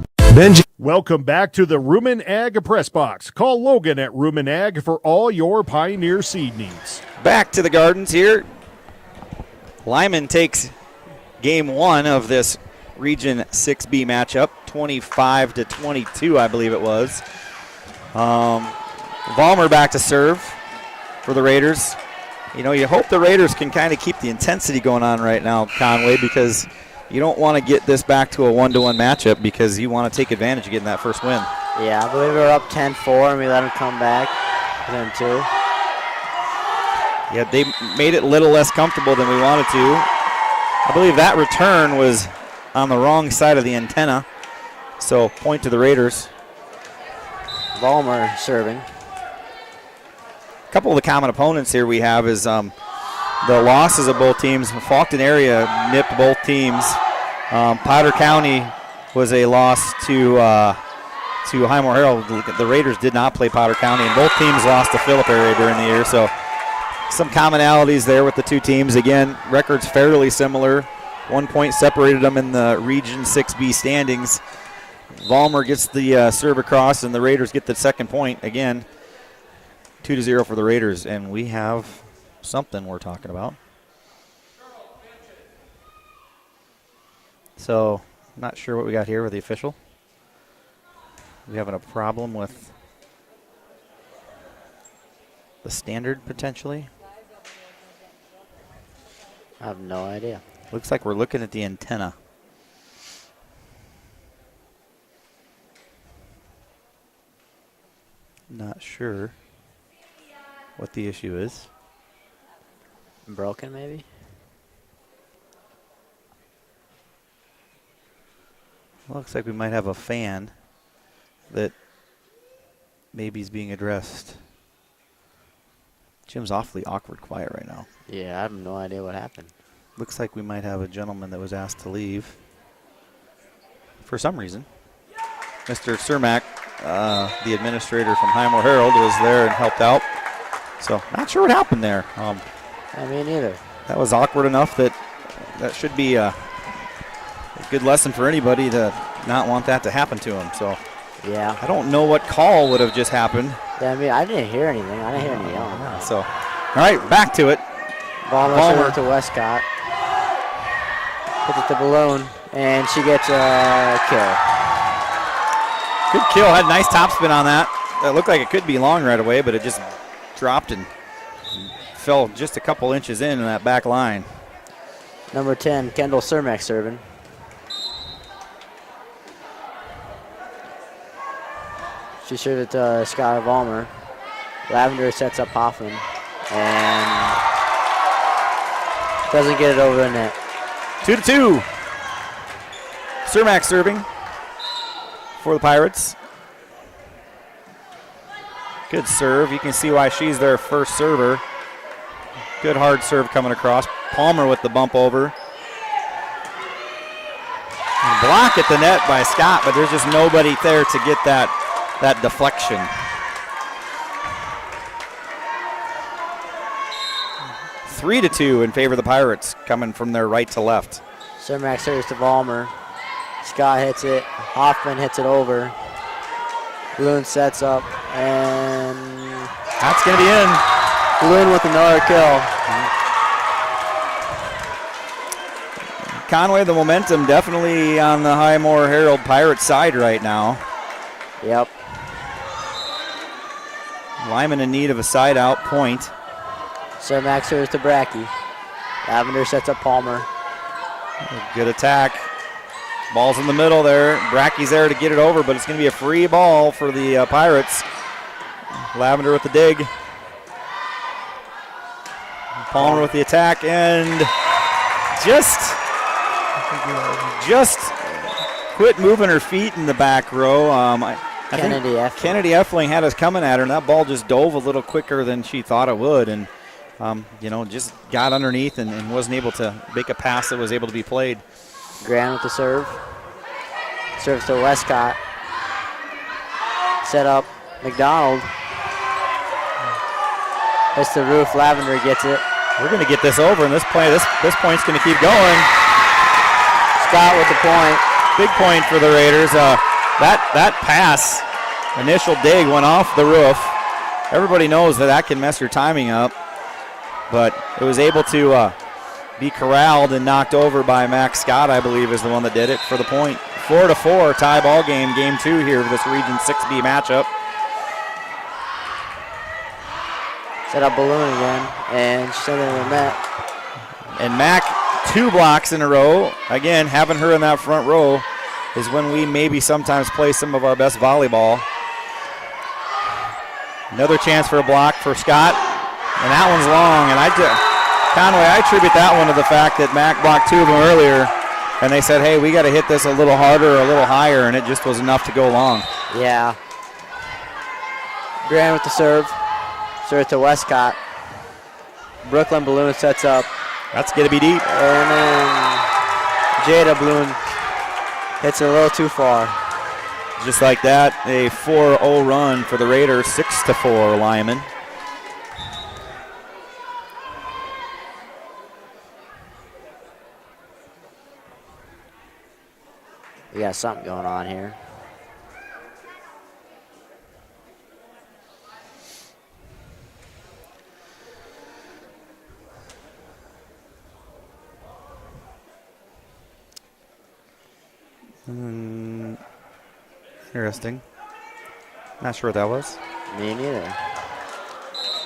Welcome back to the Rumen Ag Press Box. Call Logan at Rumen Ag for all your Pioneer seed needs. Back to the Gardens here. Lyman takes game one of this Region 6B matchup, 25-22, I believe it was. Vollmer back to serve for the Raiders. You know, you hope the Raiders can kind of keep the intensity going on right now, Conway, because you don't want to get this back to a 1-to-1 matchup because you want to take advantage of getting that first win. Yeah, I believe we were up 10-4 and we let them come back. Then 2. Yeah, they made it a little less comfortable than we wanted to. I believe that return was on the wrong side of the antenna. So point to the Raiders. Vollmer serving. A couple of the common opponents here we have is the losses of both teams. Faulkton area nipped both teams. Potter County was a loss to Highmore-Harrold. The Raiders did not play Potter County, and both teams lost to Phillip area during the year. So some commonalities there with the two teams. Again, records fairly similar. 1 point separated them in the Region 6B standings. Vollmer gets the serve across, and the Raiders get the second point. Again, 2-0 for the Raiders, and we have something we're talking about. So, not sure what we got here with the official. We having a problem with the standard potentially? I have no idea. Looks like we're looking at the antenna. Not sure what the issue is. Broken, maybe? Looks like we might have a fan that maybe is being addressed. Jim's awfully awkward quiet right now. Yeah, I have no idea what happened. Looks like we might have a gentleman that was asked to leave for some reason. Mr. Cermak, the administrator from Highmore-Harrold, was there and helped out. So, not sure what happened there. I mean, neither. That was awkward enough that should be a good lesson for anybody to not want that to happen to him. So, yeah. I don't know what call would have just happened. Yeah, I mean, I didn't hear anything. I didn't hear any yelling. So, all right, back to it. Balmer to Westcott. Hits it to Balloon, and she gets a kill. Good kill. Had a nice topspin on that. It looked like it could be long right away, but it just dropped and fell just a couple inches in that back line. Number 10, Kendall Cermak serving. She served it to Skylar Vollmer. Lavender sets up Hoffman and doesn't get it over the net. 2-2. Cermak serving for the Pirates. Good serve. You can see why she's their first server. Good hard serve coming across. Palmer with the bump over. And block at the net by Scott, but there's just nobody there to get that deflection. 3-2 in favor of the Pirates, coming from their right to left. Cermak serves to Vollmer. Scott hits it. Hoffman hits it over. Balloon sets up, and that's going to be in. Balloon with another kill. Conway, the momentum definitely on the Highmore-Harrold Pirates side right now. Yep. Lyman in need of a side out point. Cermak serves to Brackey. Lavender sets up Palmer. Good attack. Ball's in the middle there. Brackey's there to get it over, but it's going to be a free ball for the Pirates. Lavender with the dig. Palmer with the attack, and just quit moving her feet in the back row. I think Kennedy Effling had us coming at her, and that ball just dove a little quicker than she thought it would, and just got underneath and wasn't able to make a pass that was able to be played. Graham with the serve. Serves to Westcott. Set up McDonald. Hits the roof. Lavender gets it. We're going to get this over, and this point's going to keep going. Scott with the point. Big point for the Raiders. That pass, initial dig, went off the roof. Everybody knows that can mess your timing up, but it was able to be corralled and knocked over by Max Scott, I believe, is the one that did it for the point. 4-4 tie ball game, game 2 here for this Region 6B matchup. Set up Balloon again, and sent it in the net. And Mac, 2 blocks in a row. Again, having her in that front row is when we maybe sometimes play some of our best volleyball. Another chance for a block for Scott, and that one's long. And Conway, I attribute that one to the fact that Mac blocked 2 of them earlier, and they said, hey, we got to hit this a little harder or a little higher, and it just was enough to go long. Yeah. Graham with the serve. Serve to Westcott. Brooklyn Balloon sets up. That's going to be deep. And then Jada Balloon hits it a little too far. Just like that, a 4-0 run for the Raiders, 6-4 Lyman. We got something going on here. Interesting. Not sure what that was. Me neither.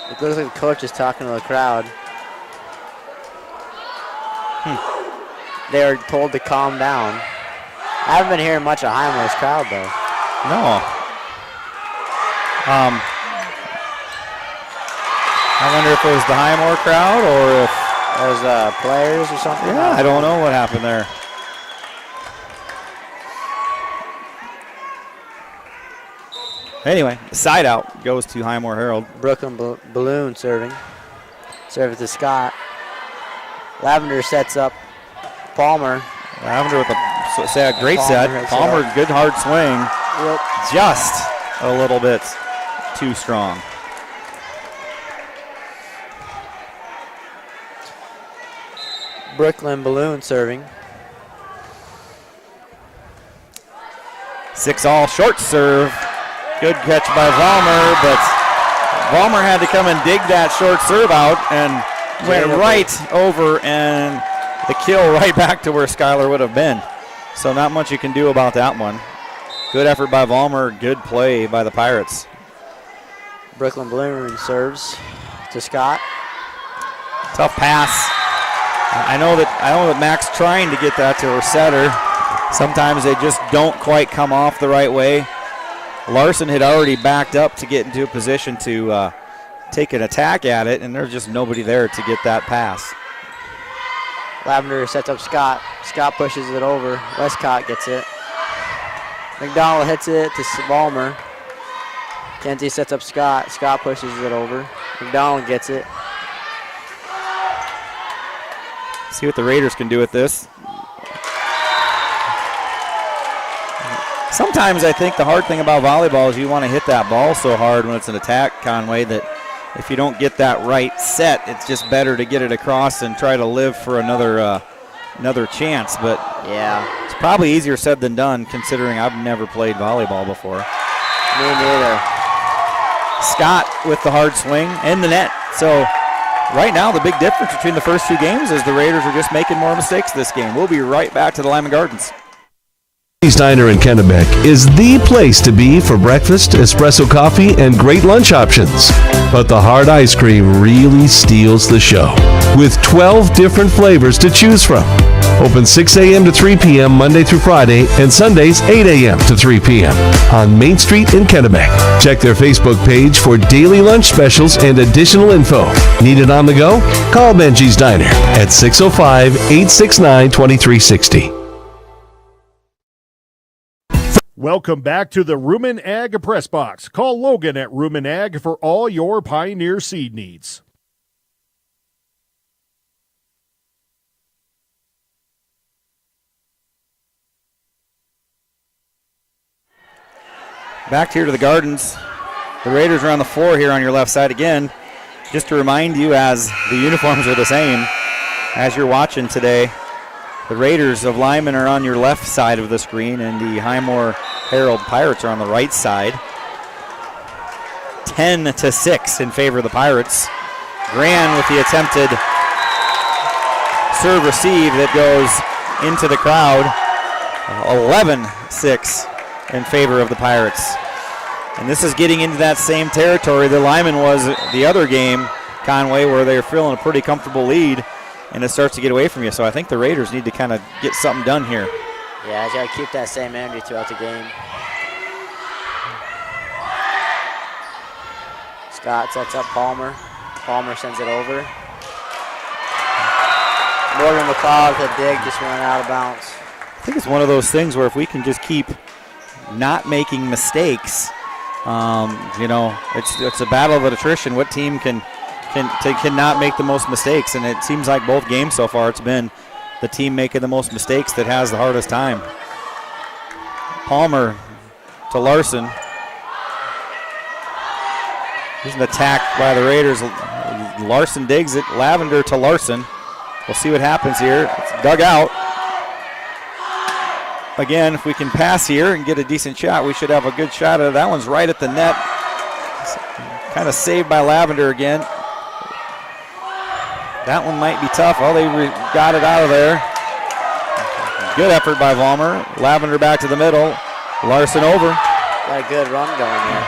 It looks like the coach is talking to the crowd. They are told to calm down. I haven't been hearing much of Highmore's crowd, though. No. I wonder if it was the Highmore crowd or if it was players or something. Yeah, I don't know what happened there. Anyway, side out goes to Highmore-Harrold. Brooklyn Balloon serving. Serve it to Scott. Lavender sets up Palmer. Lavender with a great set. Palmer, good hard swing. Yep. Just a little bit too strong. Brooklyn Balloon serving. 6-all short serve. Good catch by Valmer, but Valmer had to come and dig that short serve out and went right over and the kill right back to where Skylar would have been. So not much you can do about that one. Good effort by Valmer, good play by the Pirates. Brooklyn Balloon serves to Scott. Tough pass. I know that Mac's trying to get that to her setter. Sometimes they just don't quite come off the right way. Larson had already backed up to get into a position to take an attack at it, and there's just nobody there to get that pass. Lavender sets up Scott. Scott pushes it over. Westcott gets it. McDonald hits it to Valmer. Kenzie sets up Scott. Scott pushes it over. McDonald gets it. See what the Raiders can do with this. Sometimes I think the hard thing about volleyball is you want to hit that ball so hard when it's an attack, Conway, that if you don't get that right set, it's just better to get it across and try to live for another chance. But yeah, it's probably easier said than done considering I've never played volleyball before. Me neither. Scott with the hard swing and the net. So right now the big difference between the first two games is the Raiders are just making more mistakes this game. We'll be right back to the Lyman Gardens. Diner in Kennebec is the place to be for breakfast, espresso coffee, and great lunch options. But the hard ice cream really steals the show, with 12 different flavors to choose from. Open 6 a.m. to 3 p.m. Monday through Friday, and Sundays 8 a.m. to 3 p.m. on Main Street in Kennebec. Check their Facebook page for daily lunch specials and additional info. Need it on the go? Call Benji's Diner at 605-869-2360. Welcome back to the Rumen Ag Press Box. Call Logan at Rumen Ag for all your Pioneer seed needs. Back here to the Gardens. The Raiders are on the floor here on your left side again. Just to remind you, as the uniforms are the same as you're watching today, the Raiders of Lyman are on your left side of the screen, and the Highmore-Harrold Pirates are on the right side. 10-6 in favor of the Pirates. Gran with the attempted serve receive that goes into the crowd. 11-6 in favor of the Pirates. And this is getting into that same territory that Lyman was the other game, Conway, where they're feeling a pretty comfortable lead, and it starts to get away from you. So I think the Raiders need to kind of get something done here. Yeah, I got to keep that same energy throughout the game. Scott sets up Palmer. Palmer sends it over. Morgan McLeod with a dig, just went out of bounds. I think it's one of those things where if we can just keep not making mistakes, it's a battle of attrition. What team can not make the most mistakes? And it seems like both games so far it's been the team making the most mistakes that has the hardest time. Palmer to Larson. Here's an attack by the Raiders. Larson digs it. Lavender to Larson. We'll see what happens here. It's dug out. again, if we can pass here and get a decent shot, we should have a good shot at it. That one's right at the net. Kind of saved by Lavender again. That one might be tough. Oh, they got it out of there. Good effort by Vollmer. Lavender back to the middle. Larson over. Got a good run going there.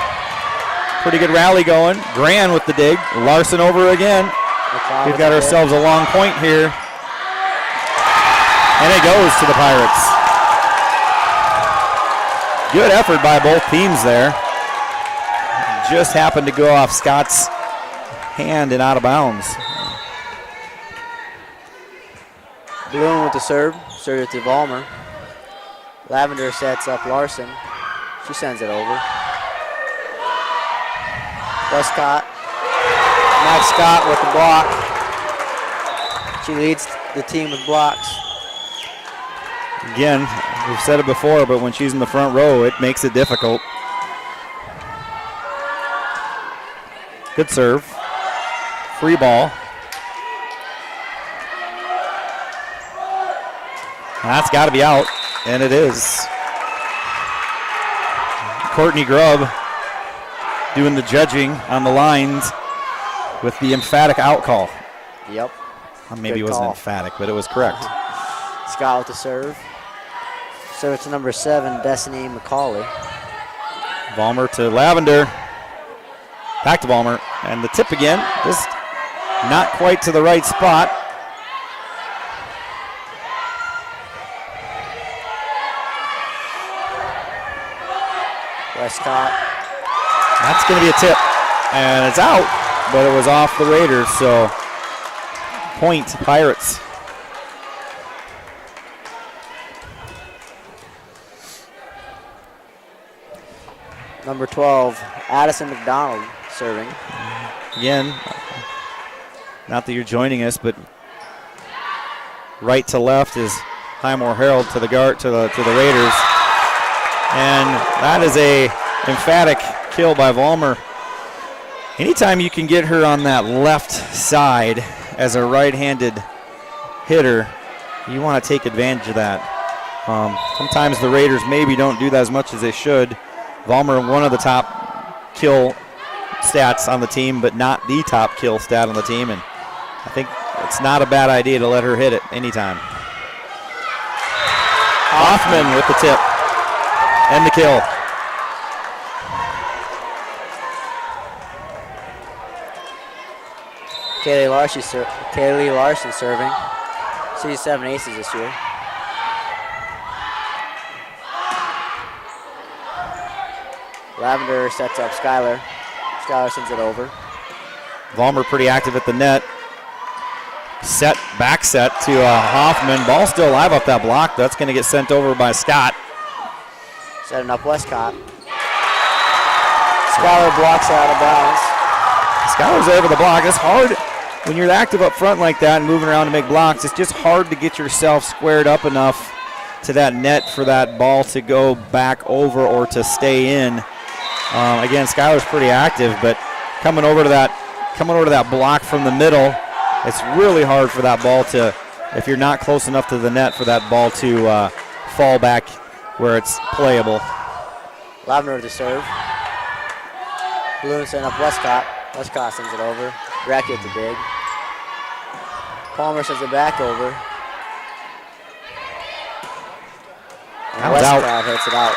Pretty good rally going. Gran with the dig. Larson over again. We've got ourselves a long point here. And it goes to the Pirates. Good effort by both teams there. Just happened to go off Scott's hand and out of bounds. Bloom with the serve. Serve it to Vollmer. Lavender sets up Larson. She sends it over. Westcott. Max Scott with the block. She leads the team with blocks. Again, we've said it before, but when she's in the front row, it makes it difficult. Good serve. Free ball. That's got to be out, and it is. Courtney Grubb doing the judging on the lines with the emphatic out call. Yep. Maybe it wasn't emphatic, but it was correct. Scott with the serve. Serve to number 7, Destiny McCauley. Vollmer to Lavender. Back to Vollmer. And the tip again. Just not quite to the right spot. Westcott. That's going to be a tip. And it's out, but it was off the Raiders, so point Pirates. Number 12, Addison McDonald serving. Again, not that you're joining us, but right to left is Highmore-Harrold to the guard to the Raiders. And that is a emphatic kill by Vollmer. Anytime you can get her on that left side as a right-handed hitter, you want to take advantage of that. Sometimes the Raiders maybe don't do that as much as they should. Vollmer, one of the top kill stats on the team, but not the top kill stat on the team. And I think it's not a bad idea to let her hit it anytime. Hoffman with the tip and the kill. Kaylee Larson serving. She's 7 aces this year. Lavender sets up Skylar. Skylar sends it over. Vollmer pretty active at the net. Back set to Hoffman. Ball still alive up that block. That's going to get sent over by Scott. Setting up Westcott. Skylar blocks out of bounds. Skylar's over the block. It's hard when you're active up front like that and moving around to make blocks. It's just hard to get yourself squared up enough to that net for that ball to go back over or to stay in. Again, Skylar's pretty active, but coming over to that block from the middle, it's really hard for that ball to, if you're not close enough to the net, for that ball to fall back where it's playable. Lavender with the serve. Bloom setting up Westcott. Westcott sends it over. Brackett with the dig. Palmer sends it back over. And Westcott hits it out.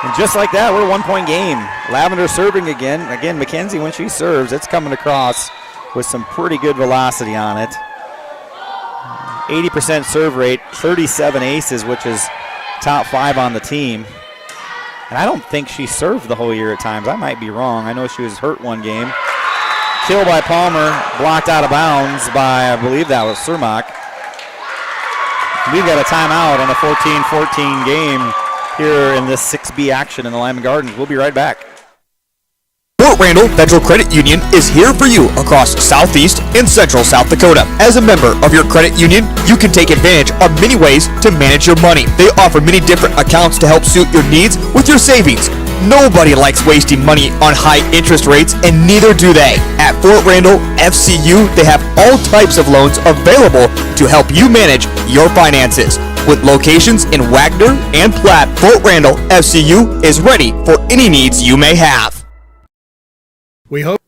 And just like that, we're a 1-point game. Lavender serving again. Again, Mackenzie, when she serves, it's coming across with some pretty good velocity on it. 80% serve rate, 37 aces, which is top 5 on the team. And I don't think she served the whole year at times. I might be wrong. I know she was hurt one game. Kill by Palmer, blocked out of bounds by, I believe that was Surmak. We've got a timeout on a 14-14 game here in this 6B action in the Lyman Gardens. We'll be right back. Fort Randall Federal Credit Union is here for you across Southeast and Central South Dakota. As a member of your credit union, you can take advantage of many ways to manage your money. They offer many different accounts to help suit your needs with your savings. Nobody likes wasting money on high interest rates, and neither do they. At Fort Randall FCU, they have all types of loans available to help you manage your finances. With locations in Wagner and Platte, Fort Randall FCU is ready for any needs you may have.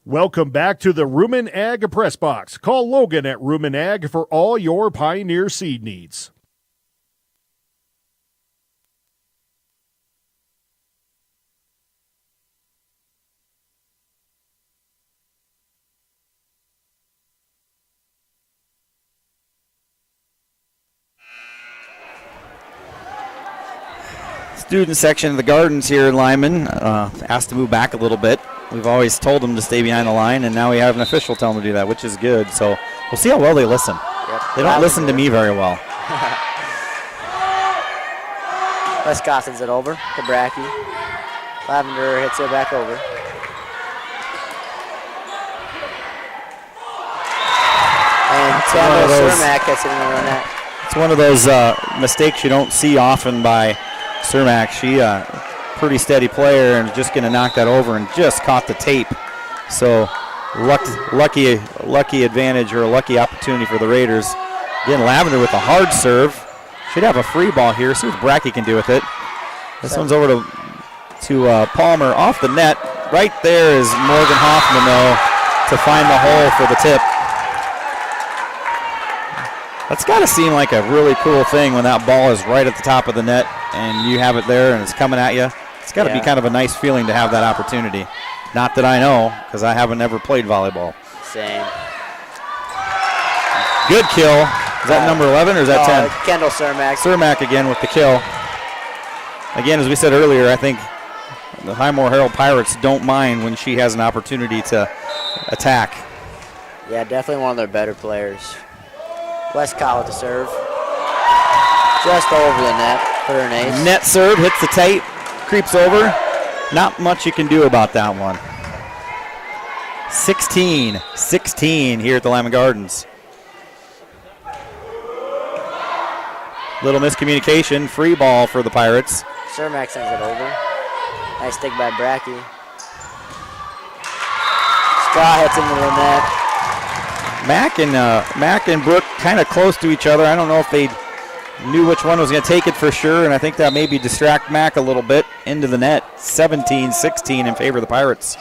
Welcome back to the Rumen Ag Press Box. Call Logan at Rumen Ag for all your Pioneer seed needs. Student section of the Gardens here in Lyman asked to move back a little bit. We've always told them to stay behind the line, and now we have an official tell them to do that, which is good. So we'll see how well they listen. Yep. They don't listen to me very well. Scott sends it over to Brackey. Lavender hits it back over. And Kendall Cermak hits it in the net. It's one of those mistakes you don't see often by Cermak. She pretty steady player and just going to knock that over and just caught the tape. So lucky advantage or a lucky opportunity for the Raiders. Again, Lavender with a hard serve. Should have a free ball here. See what Brackey can do with it. This one's over to Palmer off the net. Right there is Morgan Hoffman, though, to find the hole for the tip. That's got to seem like a really cool thing when that ball is right at the top of the net and you have it there and it's coming at you. It's got to be kind of a nice feeling to have that opportunity. Not that I know, because I haven't ever played volleyball. Same. Good kill. Is that number 11 or is that 10? Kendall Cermak. Cermak again with the kill. Again, as we said earlier, I think the Highmore-Harrold Pirates don't mind when she has an opportunity to attack. Yeah, definitely one of their better players. Westcott with the serve. Just over the net for an ace. Net serve, hits the tape, creeps over. Not much you can do about that one. 16 here at the Lyman Gardens. Little miscommunication, free ball for the Pirates. Cermak sends it over. Nice stick by Brackey. Scott hits into the net. Mack and Brooke kind of close to each other. I don't know if they knew which one was going to take it for sure, and I think that maybe distract Mack a little bit into the net. 17-16 in favor of the Pirates.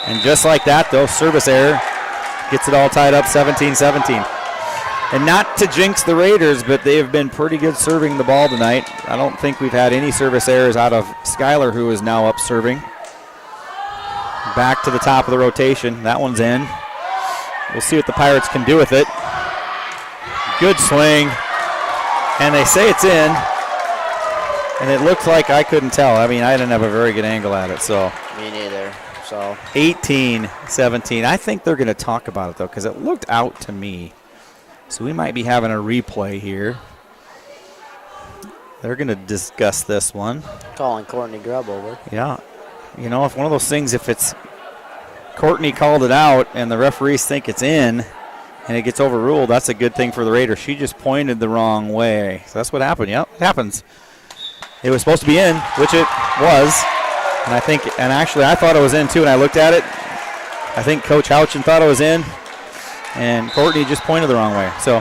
And just like that, though, service error gets it all tied up 17-17. And not to jinx the Raiders, but they have been pretty good serving the ball tonight. I don't think we've had any service errors out of Skylar, who is now up serving. Back to the top of the rotation. That one's in. We'll see what the Pirates can do with it. Good swing. And they say it's in. And it looks like I couldn't tell. I mean, I didn't have a very good angle at it, so. Me neither. So 18-17. I think they're going to talk about it, though, because it looked out to me. So we might be having a replay here. They're going to discuss this one. Calling Courtney Grubb over. Yeah. You know, if one of those things, if it's Courtney called it out and the referees think it's in and it gets overruled, that's a good thing for the Raiders. She just pointed the wrong way. So that's what happened. Yep, it happens. It was supposed to be in, which it was. And actually I thought it was in too, and I looked at it. I think Coach Houchin thought it was in, and Courtney just pointed the wrong way. So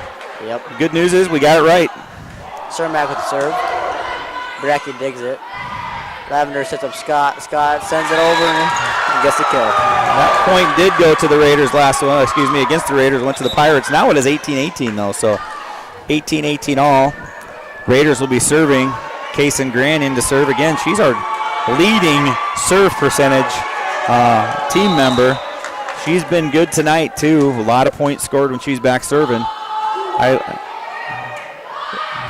good news is we got it right. Cermak with the serve. Brackey digs it. Lavender sets up Scott. Scott sends it over and gets the kill. That point did go to the Raiders against the Raiders, went to the Pirates. Now it is 18-18 though, so 18-18 all. Raiders will be serving. Kaysen Gran in to serve again. She's our leading serve percentage team member. She's been good tonight too. A lot of points scored when she's back serving. I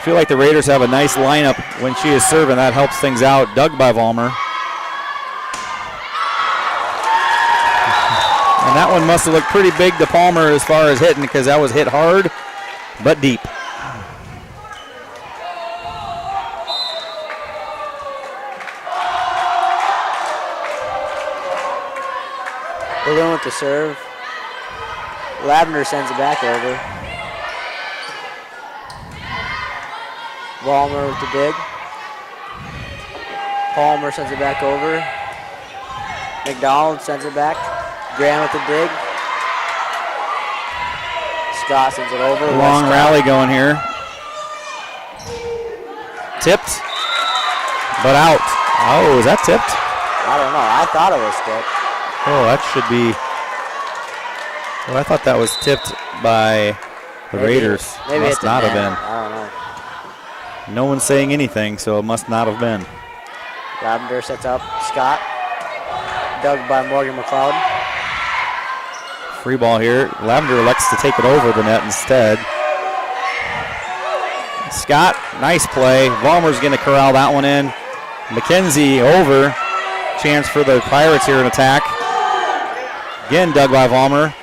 feel like the Raiders have a nice lineup when she is serving. That helps things out. Dug by Vollmer. And that one must have looked pretty big to Palmer as far as hitting, because that was hit hard but deep. Balloon with the serve. Lavender sends it back over. Vollmer with the dig. Palmer sends it back over. McDonald sends it back. Graham with the dig. Scott sends it over. Long rally going here. tipped, but out. Oh, is that tipped? I don't know. I thought it was tipped. Oh, that should be. Oh, I thought that was tipped by the Raiders. Maybe must not have been. I don't know. No one's saying anything, so it must not have been. Lavender sets up Scott. Dug by Morgan McLeod. Free ball here. Lavender elects to take it over the net instead. Scott, nice play. Vollmer's going to corral that one in. McKenzie over. Chance for the Pirates here in attack. Again, dug by Vollmer.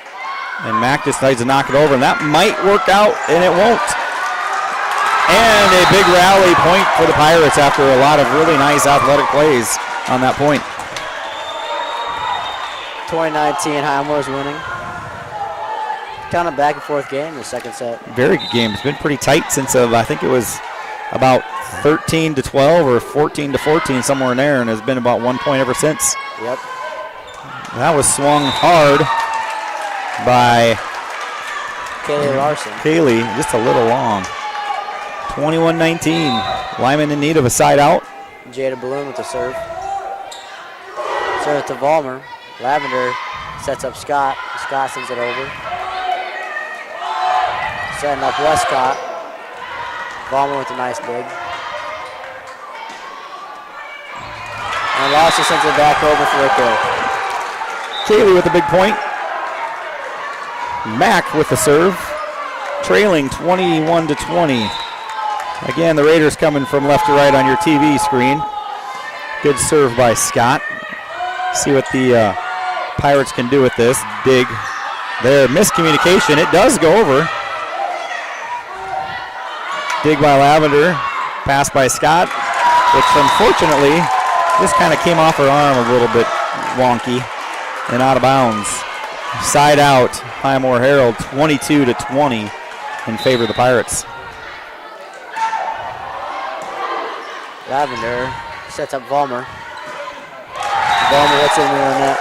And Mack decides to knock it over, and that might work out, and it won't. And a big rally point for the Pirates after a lot of really nice athletic plays on that point. 2019, Highmore's winning. Kind of back and forth game in the second set. Very good game. It's been pretty tight since I think it was about 13-12 or 14-14, somewhere in there, and has been about 1 point ever since. Yep. That was swung hard by Kaylee Larson. Kaylee, just a little long. 21-19. Lyman in need of a side out. Jada Balloon with the serve. Serve to Vollmer. Lavender sets up Scott. Scott sends it over. Setting up Westcott. Vollmer with a nice dig. And Larson sends it back over for a kill. Kaylee with a big point. Mack with the serve. Trailing 21-20. Again, the Raiders coming from left to right on your TV screen. Good serve by Scott. See what the Pirates can do with this. Dig there. Miscommunication. It does go over. Dig by Lavender. Pass by Scott, which unfortunately just kind of came off her arm a little bit wonky and out of bounds. Side out. Highmore-Harrold 22-20 in favor of the Pirates. Lavender sets up Vollmer. Vollmer gets in the net.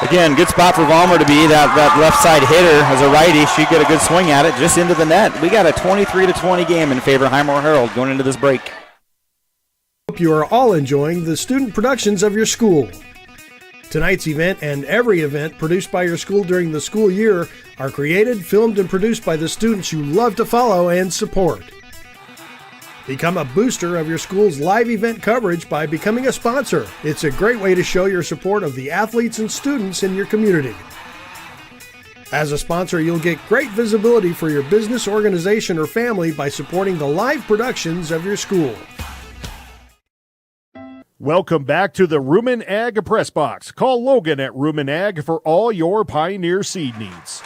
Again, good spot for Vollmer to be. That left side hitter as a righty. She'd get a good swing at it just into the net. We got a 23-20 game in favor of Highmore-Harrold going into this break. Hope you are all enjoying the student productions of your school. Tonight's event and every event produced by your school during the school year are created, filmed, and produced by the students you love to follow and support. Become a booster of your school's live event coverage by becoming a sponsor. It's a great way to show your support of the athletes and students in your community. As a sponsor, you'll get great visibility for your business, organization, or family by supporting the live productions of your school. Welcome back to the Rumen Ag Press Box. Call Logan at Rumen Ag for all your Pioneer seed needs.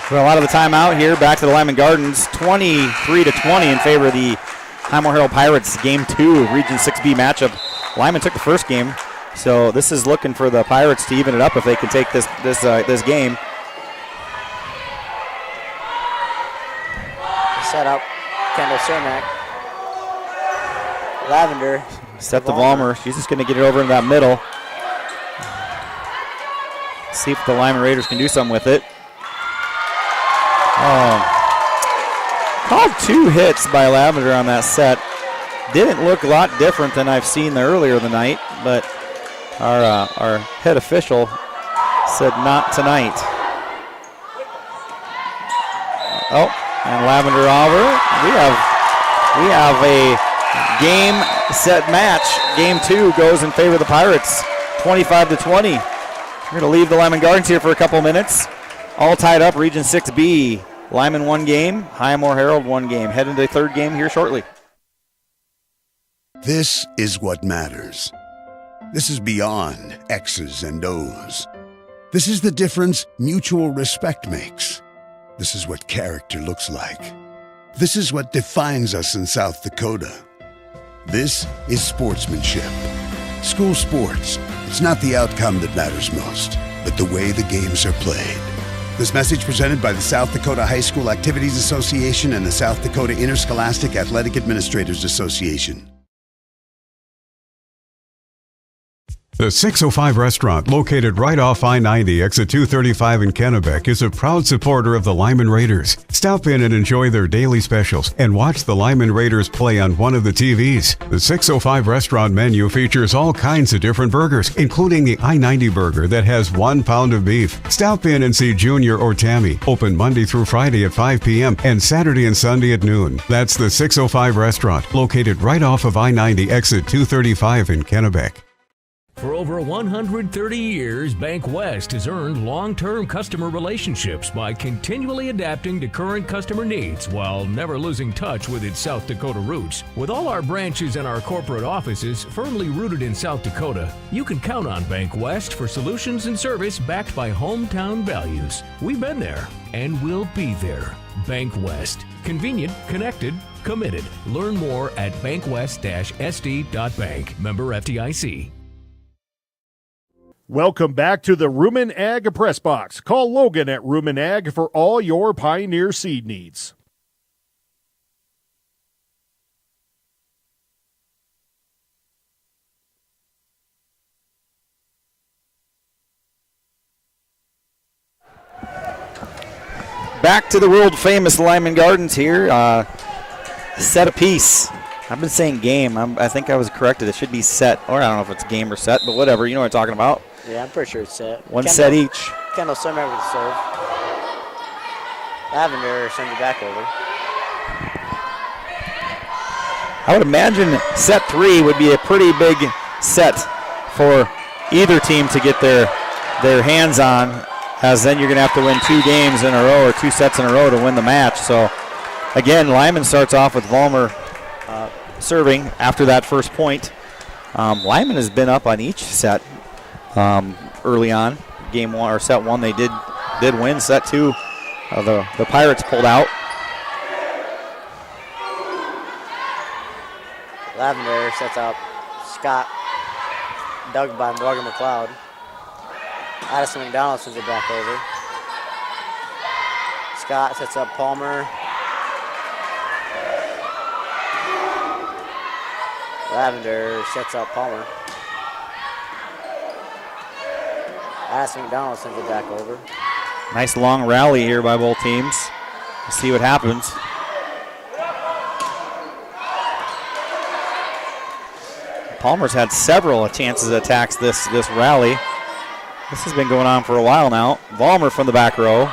Well, out of the timeout here, back to the Lyman Gardens, 23-20 in favor of the Highmore-Harrold Pirates, Game 2, Region 6B matchup. Lyman took the first game, so this is looking for the Pirates to even it up if they can take this game. Set up Kendall Cermak. Lavender. Set the Vollmer. She's just going to get it over in that middle. See if the Lyman Raiders can do something with it. Called 2 hits by Lavender on that set. Didn't look a lot different than I've seen earlier in the night, but our head official said not tonight. Oh, and Lavender over. We have a game set match. Game 2 goes in favor of the Pirates, 25-20. We're going to leave the Lyman Gardens here for a couple minutes. All tied up, Region 6B. Lyman 1 game, Highmore-Harrold 1 game. Head into the third game here shortly. This is what matters. This is beyond X's and O's. This is the difference mutual respect makes. This is what character looks like. This is what defines us in South Dakota. This is sportsmanship. School sports, it's not the outcome that matters most, but the way the games are played. This message presented by the South Dakota High School Activities Association and the South Dakota Interscholastic Athletic Administrators Association. The 605 Restaurant, located right off I-90, exit 235 in Kennebec, is a proud supporter of the Lyman Raiders. Stop in and enjoy their daily specials and watch the Lyman Raiders play on one of the TVs. The 605 Restaurant menu features all kinds of different burgers, including the I-90 burger that has 1 pound of beef. Stop in and see Junior or Tammy. Open Monday through Friday at 5 p.m. and Saturday and Sunday at noon. That's the 605 Restaurant, located right off of I-90, exit 235 in Kennebec. For over 130 years, Bank West has earned long-term customer relationships by continually adapting to current customer needs while never losing touch with its South Dakota roots. With all our branches and our corporate offices firmly rooted in South Dakota, you can count on Bank West for solutions and service backed by hometown values. We've been there and we'll be there. Bank West. Convenient, connected, committed. Learn more at bankwest-sd.bank. Member FDIC. Welcome back to the Rumen Ag Press Box. Call Logan at Rumen Ag for all your Pioneer seed needs. Back to the world-famous Lyman Gardens here. Set apiece. I've been saying game. I think I was corrected. It should be set. Or I don't know if it's game or set, but whatever. You know what I'm talking about. Yeah, I'm pretty sure it's set. One set each. Kendall Summer with the serve. Lavender sends it back over. I would imagine set 3 would be a pretty big set for either team to get their hands on, as then you're going to have to win 2 games in a row or 2 sets in a row to win the match. So, again, Lyman starts off with Vollmer serving after that first point. Lyman has been up on each set early on. Game 1 or set 1 they did win. Set 2 the Pirates pulled out. Lavender sets up Scott, dug by Morgan McLeod. Addison McDonald sends it back over. Scott sets up Palmer. Lavender sets up Palmer. Addison McDonald sends it back over. Nice long rally here by both teams. Let's see what happens. Palmer's had several chances at attacks this rally. This has been going on for a while now. Vollmer from the back row.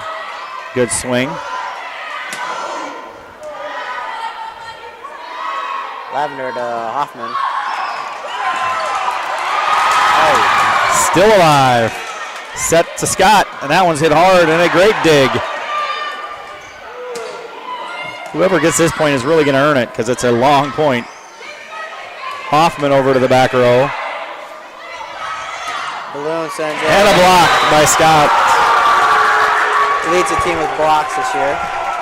Good swing. Lavender to Hoffman. Oh, still alive. Set to Scott, and that one's hit hard, and a great dig. Whoever gets this point is really going to earn it because it's a long point. Hoffman over to the back row. Balloon sends it. And a block by Scott. Leads the team with blocks this year.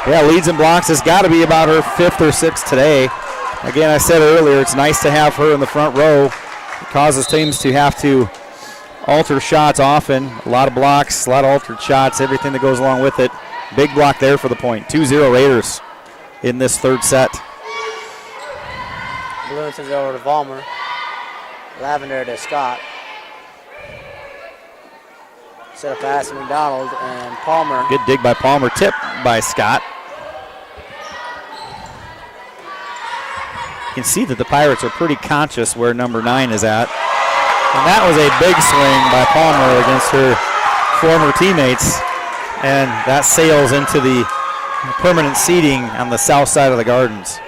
Yeah, leads in blocks. Has got to be about her 5th or 6th today. Again, I said earlier, it's nice to have her in the front row. It causes teams to have to alter shots often. A lot of blocks, a lot of altered shots, everything that goes along with it. Big block there for the point. 2-0 Raiders in this third set. Balloon sends it over to Vollmer. Lavender to Scott. Set up pass to McDonald and Palmer. Good dig by Palmer, tip by Scott. You can see that the Pirates are pretty conscious where number 9 is at. And that was a big swing by Palmer against her former teammates. And that sails into the permanent seating on the south side of the Gardens.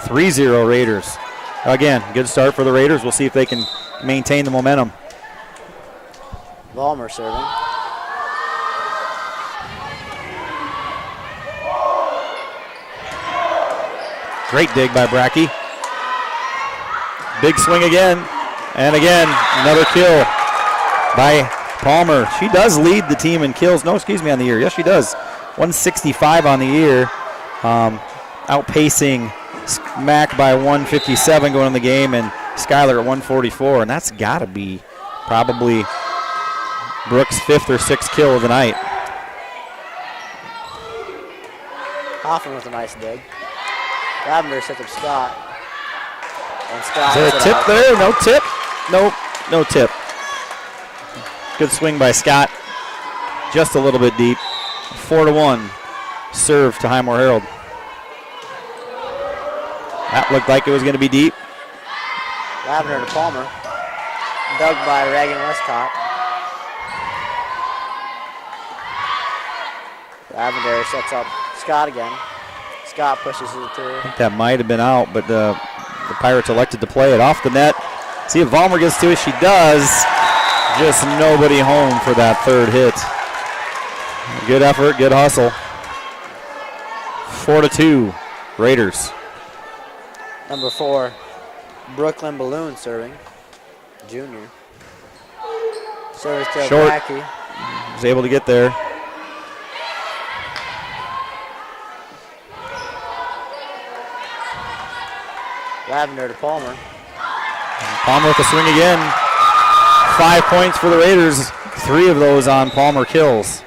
3-0 Raiders. Again, good start for the Raiders. We'll see if they can maintain the momentum. Vollmer serving. Great dig by Brackey. Big swing again. And again, another kill by Palmer. She does lead the team in kills. No, excuse me, on the year. Yes, she does. 165 on the year. Outpacing Mac by 157 going in the game, and Skylar at 144. And that's got to be probably Brooks' 5th or 6th kill of the night. Hoffman with a nice dig. Lavender sets up Scott. And Scott is there a tip there? No tip. Nope. no tip. Good swing by Scott. Just a little bit deep. 4-1 serve to Highmore-Harrold. That looked like it was going to be deep. Lavender to Palmer. Dug by Reagan Westcott. Lavender sets up Scott again. Scott pushes it through. I think that might have been out, but the Pirates elected to play it off the net. See if Vollmer gets to it. She does. Just nobody home for that third hit. Good effort, good hustle. 4-2, Raiders. Number 4, Brooklyn Balloon serving. Junior. Service to Short. Blackie. Was able to get there. Lavender to Palmer. Palmer with the swing again. 5 points for the Raiders. 3 of those on Palmer kills.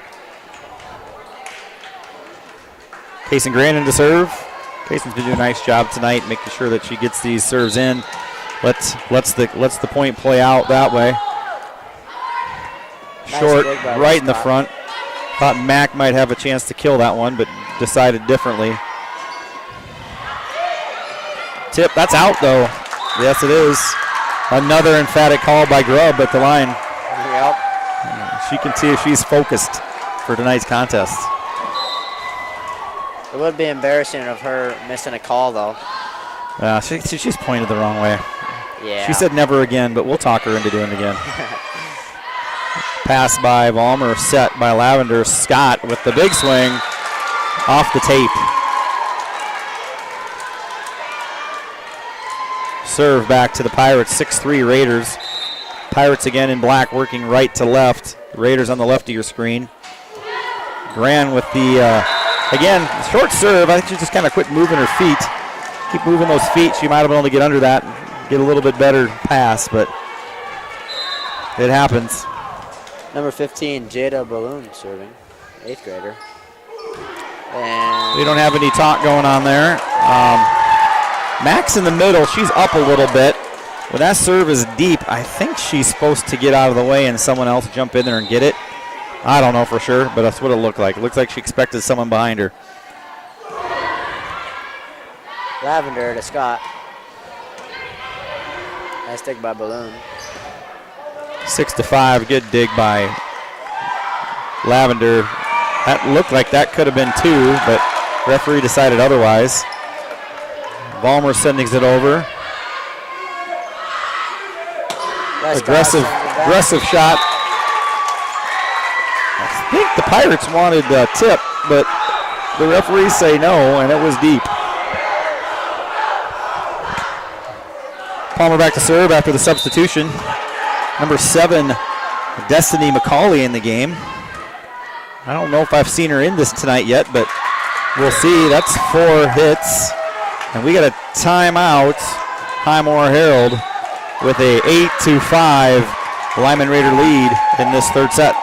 Kaysen Grandin to serve. Kaysen's been doing a nice job tonight, making sure that she gets these serves in. Lets the point play out that way. Short, right in the front. Thought Mack might have a chance to kill that one, but decided differently. Tip, that's out though. Yes, it is. Another emphatic call by Grubb at the line. Yep. She can see if she's focused for tonight's contest. It would be embarrassing of her missing a call, though. She's pointed the wrong way. Yeah. She said never again, but we'll talk her into doing it again. Pass by Vollmer, set by Lavender. Scott with the big swing off the tape. Serve back to the Pirates, 6-3 Raiders. Pirates again in black, working right to left. Raiders on the left of your screen. Gran with the, again, short serve. I think she just kind of quit moving her feet. Keep moving those feet. She might have been able to get under that and get a little bit better pass, but it happens. Number 15, Jada Balloon serving, 8th grader. And We don't have any talk going on there. Max in the middle, she's up a little bit. When that serve is deep, I think she's supposed to get out of the way and someone else jump in there and get it. I don't know for sure, but that's what it looked like. It looks like she expected someone behind her. Lavender to Scott. Nice dig by Balloon. 6-5, good dig by Lavender. That looked like that could have been 2, but referee decided otherwise. Vollmer sending it over. Aggressive shot. I think the Pirates wanted a tip, but the referees say no, and it was deep. Palmer back to serve after the substitution. Number 7, Destiny McCauley in the game. I don't know if I've seen her in this tonight yet, but we'll see. That's 4 hits. And we got a timeout. Highmore-Harrold with a 8-5 Lyman Raider lead in this third set.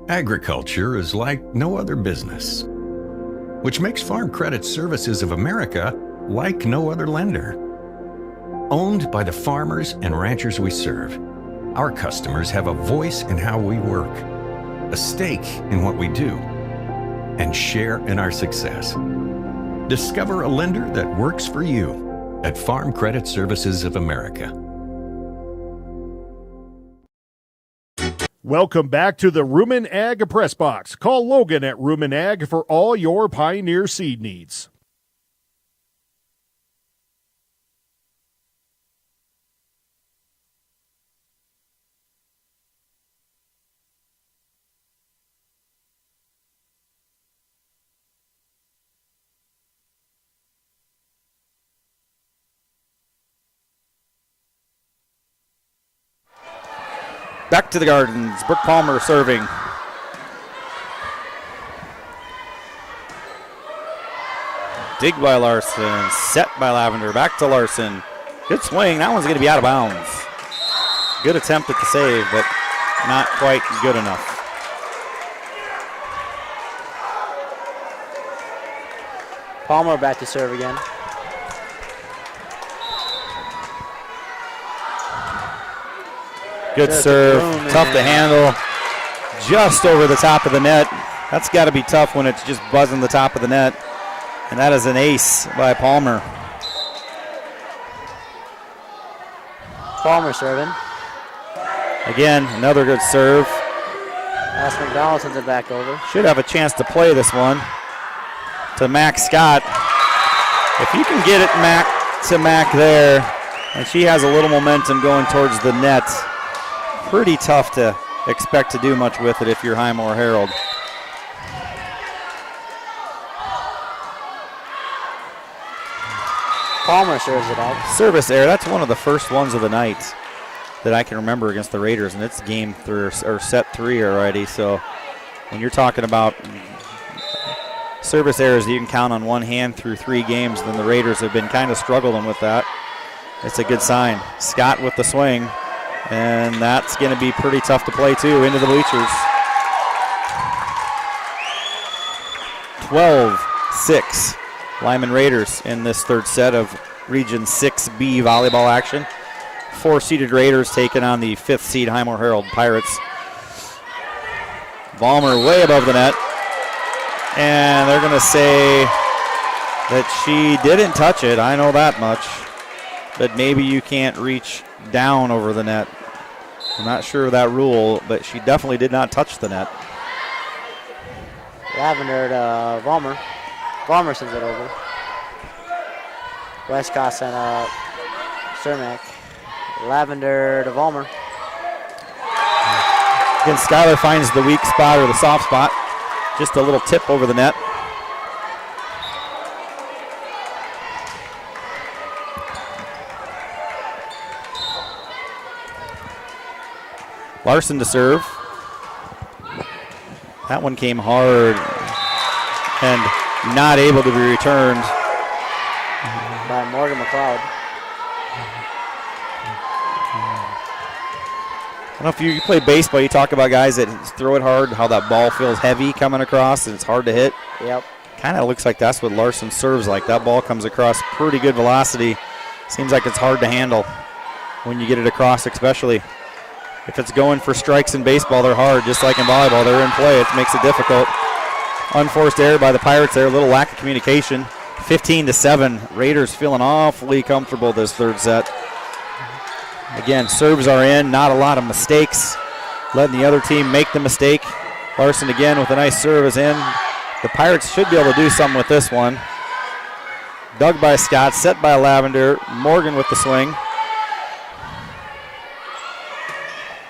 Agriculture is like no other business, which makes Farm Credit Services of America like no other lender. Owned by the farmers and ranchers we serve, our customers have a voice in how we work, a stake in what we do, and share in our success. Discover a lender that works for you at Farm Credit Services of America. Welcome back to the Rumen Ag Press Box. Call Logan at Rumen Ag for all your Pioneer seed needs. Back to the Gardens. Brooke Palmer serving. Dig by Larson. Set by Lavender. Back to Larson. Good swing. That one's going to be out of bounds. Good attempt at the save, but not quite good enough. Palmer back to serve again. Good serve, tough to handle. Just over the top of the net. That's got to be tough when it's just buzzing the top of the net. And that is an ace by Palmer. Palmer serving. Again, another good serve. That's McDonald sends it back over. Should have a chance to play this one to Mac Scott. If you can get it to Mac there, and she has a little momentum going towards the net, pretty tough to expect to do much with it if you're Highmore-Harrold. Palmer serves it out. Service error, that's one of the first ones of the night that I can remember against the Raiders, and it's game 3 or set 3 already. So when you're talking about service errors that you can count on one hand through 3 games, then the Raiders have been kind of struggling with that. It's a good sign. Scott with the swing, and that's going to be pretty tough to play too, into the bleachers. 12-6. Lyman Raiders in this third set of Region 6B volleyball action. 4-seeded Raiders taking on the 5th seed Highmore-Harrold Pirates. Ballmer way above the net. And they're going to say that she didn't touch it. I know that much. But maybe you can't reach down over the net. I'm not sure of that rule, but she definitely did not touch the net. Lavender to Ballmer. Ballmer sends it over. Westcott sent up Cermak. Lavender to Ballmer. Again, Skylar finds the weak spot or the soft spot. Just a little tip over the net. Larson to serve. That one came hard and not able to be returned by Morgan McLeod. I don't know if you play baseball, you talk about guys that throw it hard, how that ball feels heavy coming across and it's hard to hit. Yep. Kind of looks like that's what Larson serves like. That ball comes across pretty good velocity. Seems like it's hard to handle when you get it across, especially. If it's going for strikes in baseball, they're hard. Just like in volleyball, they're in play. It makes it difficult. Unforced error by the Pirates there. A little lack of communication. 15-7. Raiders feeling awfully comfortable this third set. Again, serves are in. Not a lot of mistakes. Letting the other team make the mistake. Larson again with a nice serve is in. The Pirates should be able to do something with this one. Dug by Scott. Set by Lavender. Morgan with the swing.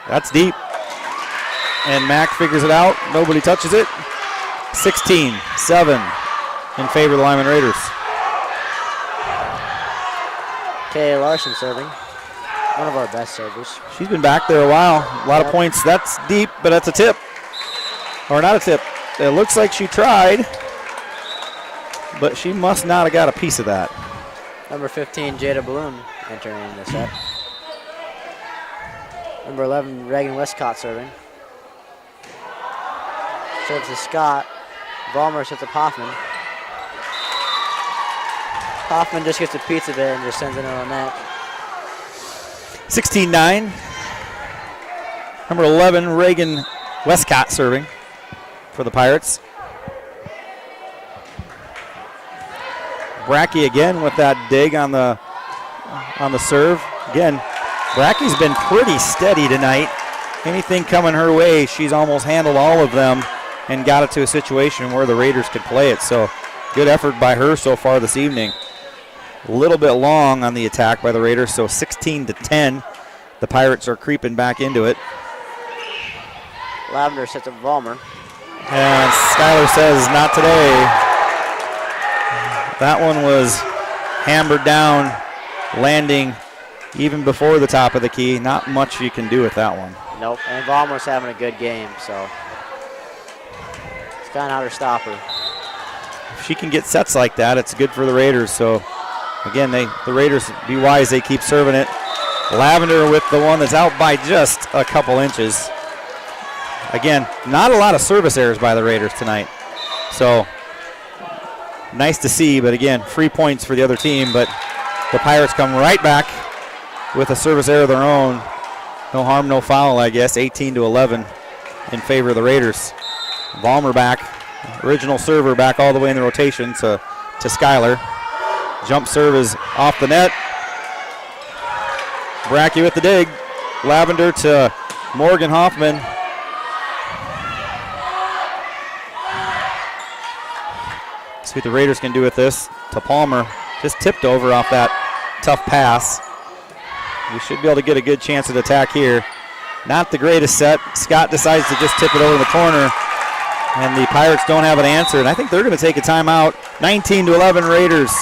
That's deep. And Mack figures it out. Nobody touches it. 16-7 in favor of the Lyman Raiders. Kay Larson serving. One of our best servers. She's been back there a while. A lot of points. That's deep, but that's a tip. Or not a tip. It looks like she tried, but she must not have got a piece of that. Number 15, Jada Balloon entering the set. Number 11, Reagan Westcott serving. Serves to Scott. Ballmer sets to Hoffman. Hoffman just gets a piece of it and just sends it on net. 16-9. Number 11, Reagan Westcott serving for the Pirates. Brackey again with that dig on the serve. Again, Bracky's been pretty steady tonight. Anything coming her way, she's almost handled all of them and got it to a situation where the Raiders could play it. So good effort by her so far this evening. A little bit long on the attack by the Raiders, so 16-10. The Pirates are creeping back into it. Lavender sets up Ballmer. And Skylar says, not today. That one was hammered down, landing even before the top of the key. Not much you can do with that one. Nope, and Ballmer's having a good game, so it's kind of how to stop her. If she can get sets like that, it's good for the Raiders. So, again, the Raiders, be wise, they keep serving it. Lavender with the one that's out by just a couple inches. Again, not a lot of service errors by the Raiders tonight. So, nice to see, but again, free points for the other team. But the Pirates come right back with a service error of their own. No harm, no foul, I guess. 18-11 in favor of the Raiders. Ballmer back, original server back all the way in the rotation to Skylar. Jump serve is off the net. Brackey with the dig. Lavender to Morgan Hoffman. See what the Raiders can do with this. To Palmer. Just tipped over off that tough pass. We should be able to get a good chance at attack here. Not the greatest set. Scott decides to just tip it over the corner. And the Pirates don't have an answer. And I think they're going to take a timeout. 19-11 Raiders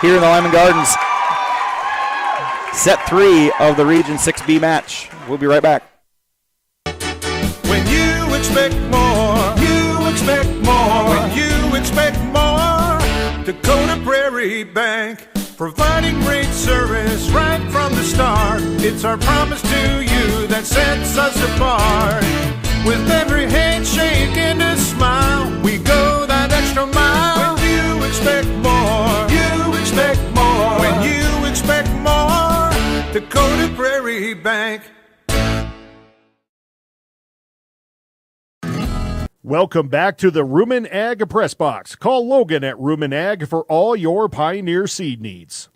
here in the Lyman Gardens. Set 3 of the Region 6B match. We'll be right back. When you expect more, you expect more. When you expect more, Dakota Prairie Bank, providing great service right from the start. It's our promise to you that sets us apart. With every handshake and a smile, we go that extra mile. When you expect more, you expect more. When you expect more, Dakota Prairie Bank. Welcome back to the Rumen Ag Press Box. Call Logan at Rumen Ag for all your Pioneer seed needs.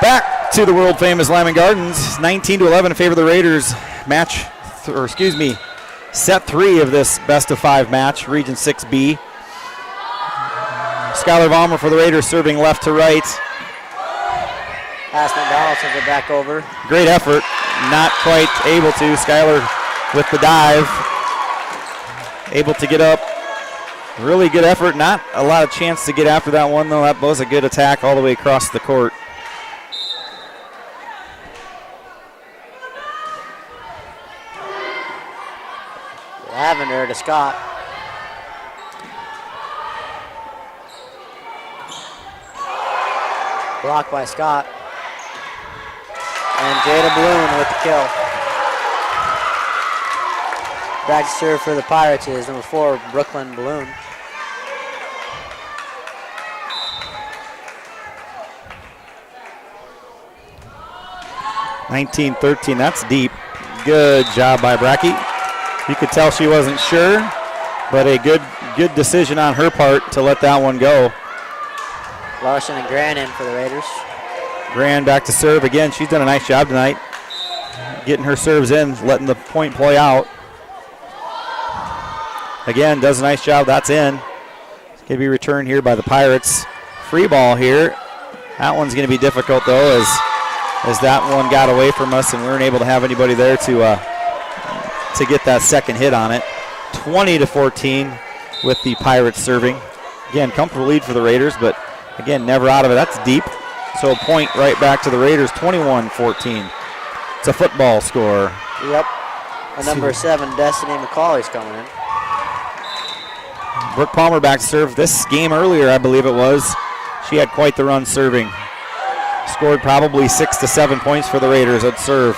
Back to the world famous Lyman Gardens. 19-11 in favor of the Raiders. Set 3 of this best of 5 match, Region 6B. Skylar Vollmer for the Raiders, serving left to right. Pass McDonald sends it back over. Great effort, not quite able to. Skylar with the dive, able to get up. Really good effort, not a lot of chance to get after that one though. That was a good attack all the way across the court. Lavender to Scott. Blocked by Scott. And Jada Balloon with the kill. Back to serve for the Pirates is number 4, Brooklyn Balloon. (19-13). That's deep. Good job by Brackey. You could tell she wasn't sure, but a good decision on her part to let that one go. Larson and Gran in for the Raiders. Gran back to serve again. She's done a nice job tonight, getting her serves in, letting the point play out. Again, does a nice job. That's in. It's going to be returned here by the Pirates. Free ball here. That one's going to be difficult though, as that one got away from us and we weren't able to have anybody there to get that second hit on it. 20-14 with the Pirates serving. Again, comfortable lead for the Raiders, but again, never out of it. That's deep. So a point right back to the Raiders, 21-14. It's a football score. Yep. And number 7, Destiny McCauley's coming in. Brooke Palmer back to serve. This game earlier, I believe it was, she had quite the run serving. Scored probably 6 to 7 points for the Raiders at serve.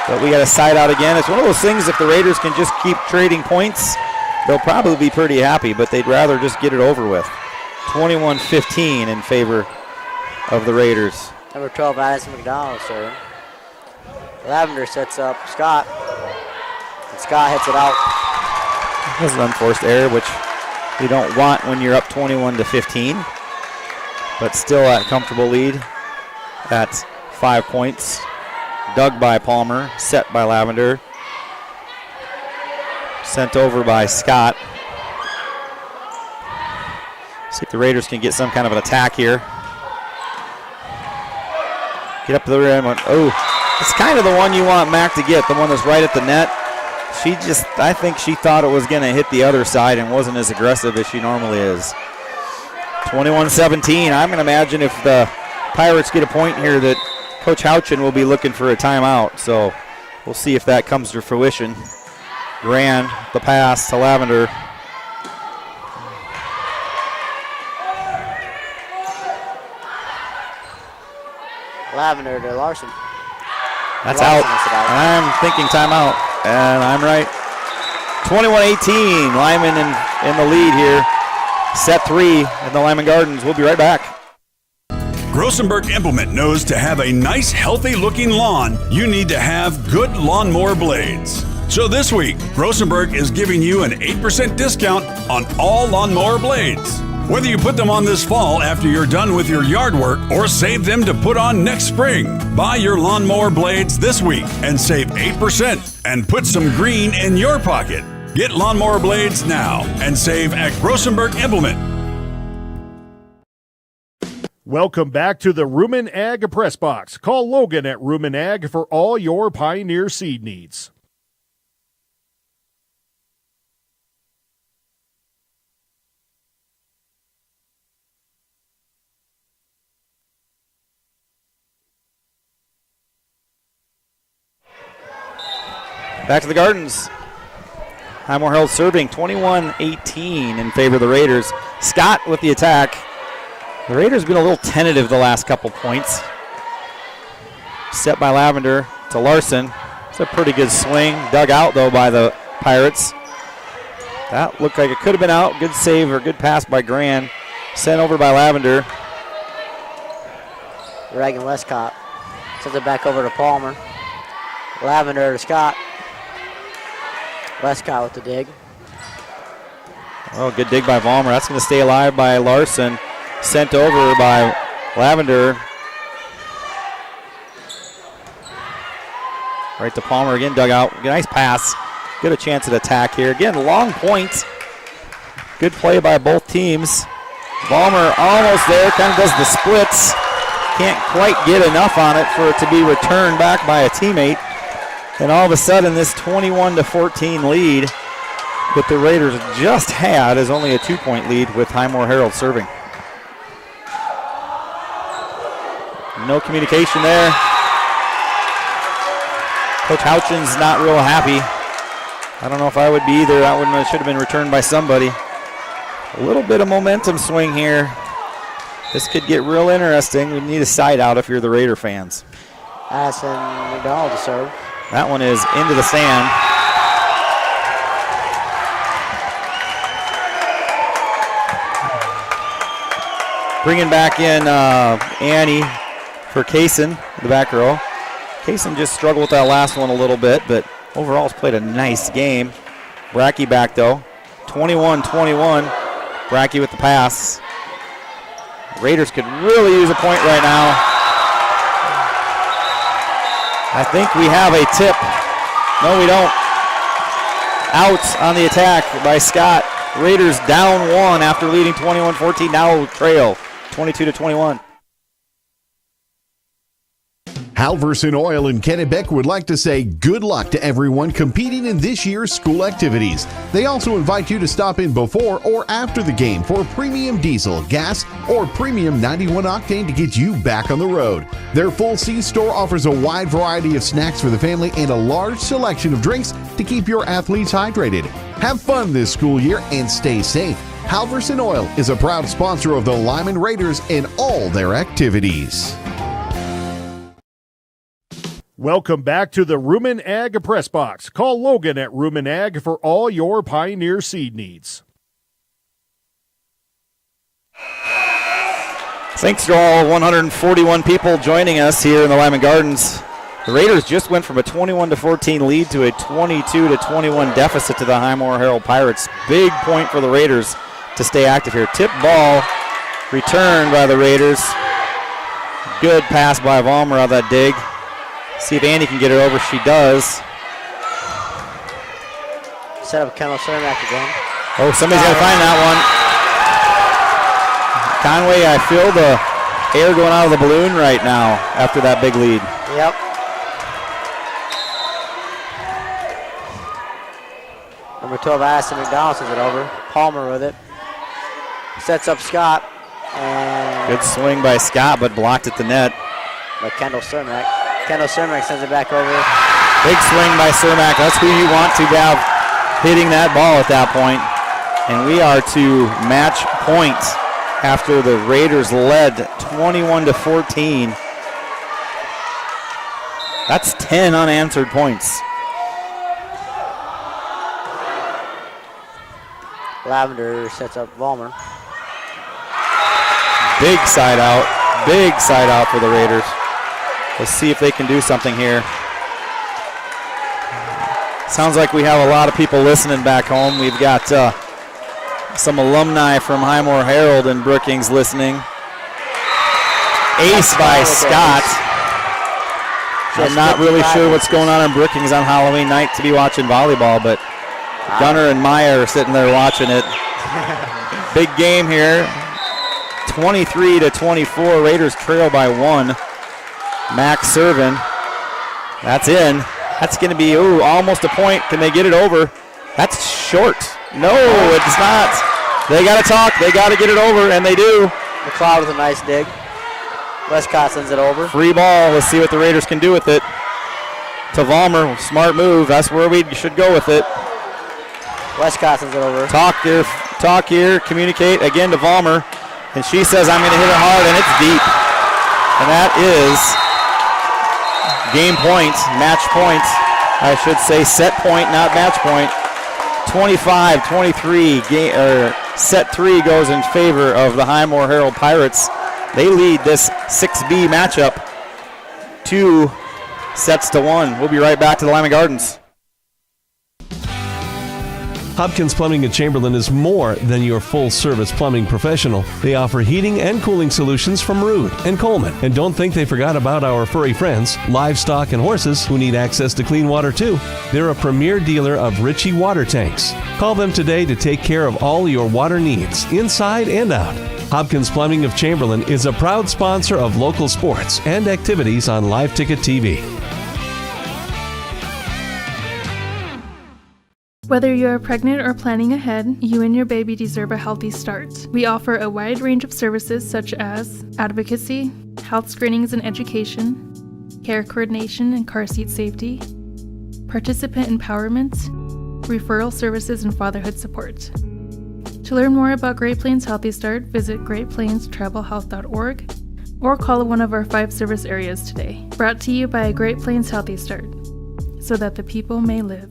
But we got a side out again. It's one of those things, if the Raiders can just keep trading points, they'll probably be pretty happy, but they'd rather just get it over with. 21-15 in favor of the Raiders. Number 12, Addison McDonald serving. Lavender sets up Scott. And Scott hits it out. That's an unforced error, which you don't want when you're up 21-15. But still at comfortable lead at 5 points. Dug by Palmer, set by Lavender. Sent over by Scott. See if the Raiders can get some kind of an attack here. Get up to the rim. Oh, it's kind of the one you want Mac to get, the one that's right at the net. I think she thought it was going to hit the other side and wasn't as aggressive as she normally is. 21-17. I'm going to imagine if the Pirates get a point here that Coach Houchin will be looking for a timeout. So we'll see if that comes to fruition. Grand, the pass to Lavender. Lavender to Larson. That's out. I'm thinking timeout, and I'm right. 21-18, Lyman in in the lead here. Set 3 in the Lyman Gardens. We'll be right back. Grossenberg Implement knows to have a nice, healthy-looking lawn, you need to have good lawnmower blades. So this week, Grossenberg is giving you an 8% discount on all lawnmower blades. Whether you put them on this fall after you're done with your yard work or save them to put on next spring, buy your lawnmower blades this week and save 8% and put some green in your pocket. Get lawnmower blades now and save at Grossenberg Implement. Welcome back to the Rumen Ag Press Box. Call Logan at Rumen Ag for all your Pioneer seed needs. Back to the Gardens. Highmore-Harrold serving 21-18 in favor of the Raiders. Scott with the attack. The Raiders have been a little tentative the last couple points. Set by Lavender to Larson. It's a pretty good swing. Dug out, though, by the Pirates. That looked like it could have been out. Good save or good pass by Grand. Sent over by Lavender. Reagan Westcott sends it back over to Palmer. Lavender to Scott. Westcott with the dig. Oh, good dig by Vollmer. That's going to stay alive by Larson. Sent over by Lavender. Right to Palmer again, dug out. Nice pass. Get a chance at attack here. Again, long point. Good play by both teams. Vollmer almost there, kind of does the splits. Can't quite get enough on it for it to be returned back by a teammate. And all of a sudden, this 21-14 lead that the Raiders just had is only a 2-point lead with Highmore-Harrold serving. No communication there. Coach Houchin's not real happy. I don't know if I would be either. That one should have been returned by somebody. A little bit of momentum swing here. This could get real interesting. We need a side out if you're the Raider fans. Addison McDonald to serve. That one is into the stand. Bringing back in Annie for Kaysen, the back row. Kaysen just struggled with that last one a little bit, but overall has played a nice game. Brackey back though. 21-21. Brackey with the pass. Raiders could really use a point right now. I think we have a tip. No, we don't. Out on the attack by Scott. Raiders down 1 after leading 21-14. Now trail 22-21. Halverson Oil in Kennebec would like to say good luck to everyone competing in this year's school activities. They also invite you to stop in before or after the game for premium diesel, gas, or premium 91 octane to get you back on the road. Their full C-store offers a wide variety of snacks for the family and a large selection of drinks to keep your athletes hydrated. Have fun this school year and stay safe. Halverson Oil is a proud sponsor of the Lyman Raiders in all their activities. Welcome back to the Rumen Ag Press Box. Call Logan at Rumen Ag for all your Pioneer seed needs. Thanks to all 141 people joining us here in the Lyman Gardens. The Raiders just went from a 21-14 lead to a 22-21 deficit to the Highmore-Harrold Pirates. Big point for the Raiders to stay active here. Tip ball returned by the Raiders. Good pass by Vollmer on that dig. See if Andy can get it over. She does. Set up Kendall Cermak again. Oh, somebody's got to find that one. Conway, I feel the air going out of the balloon right now after that big lead. Yep. Number 12, Addison McDonald sends it over. Palmer with it. Sets up Scott. And good swing by Scott, but blocked at the net. By Kendall Cermak. Kendall Cermak sends it back over. Big swing by Cermak. That's who you want to have hitting that ball at that point. And we are to match point after the Raiders led 21-14. That's 10 unanswered points. Lavender sets up Vollmer. Big side out for the Raiders. Let's see if they can do something here. Sounds like we have a lot of people listening back home. We've got some alumni from Highmore-Harrold and Brookings listening. Ace by Scott. I'm not really sure what's going on in Brookings on Halloween night to be watching volleyball, but Gunner and Meyer are sitting there watching it. Big game here. 23-24. Raiders trail by 1. Max serving. That's in. That's going to be, almost a point. Can they get it over? That's short. No, it's not. They got to talk. They got to get it over, and they do. McLeod with a nice dig. Westcott sends it over. Free ball. Let's see what the Raiders can do with it. To Vollmer. Smart move. That's where we should go with it. Westcott sends it over. Talk here. Communicate again to Vollmer. And she says, I'm going to hit it hard, and it's deep. And that is game point, match point. I should say set point, not match point. 25-23. Set 3 goes in favor of the Highmore-Harrold Pirates. They lead this 6B matchup 2 sets to 1. We'll be right back to the Lyman Gardens. Hopkins Plumbing in Chamberlain is more than your full-service plumbing professional. They offer heating and cooling solutions from Rude and Coleman. And don't think they forgot about our furry friends, livestock and horses, who need access to clean water too. They're a premier dealer of Ritchie water tanks. Call them today to take care of all your water needs, inside and out. Hopkins Plumbing of Chamberlain is a proud sponsor of local sports and activities on Live Ticket TV. Whether you are pregnant or planning ahead, you and your baby deserve a healthy start. We offer a wide range of services such as advocacy, health screenings and education, care coordination and car seat safety, participant empowerment, referral services, and fatherhood support. To learn more about Great Plains Healthy Start, visit greatplainstravelhealth.org or call one of our 5 service areas today. Brought to you by Great Plains Healthy Start, so that the people may live.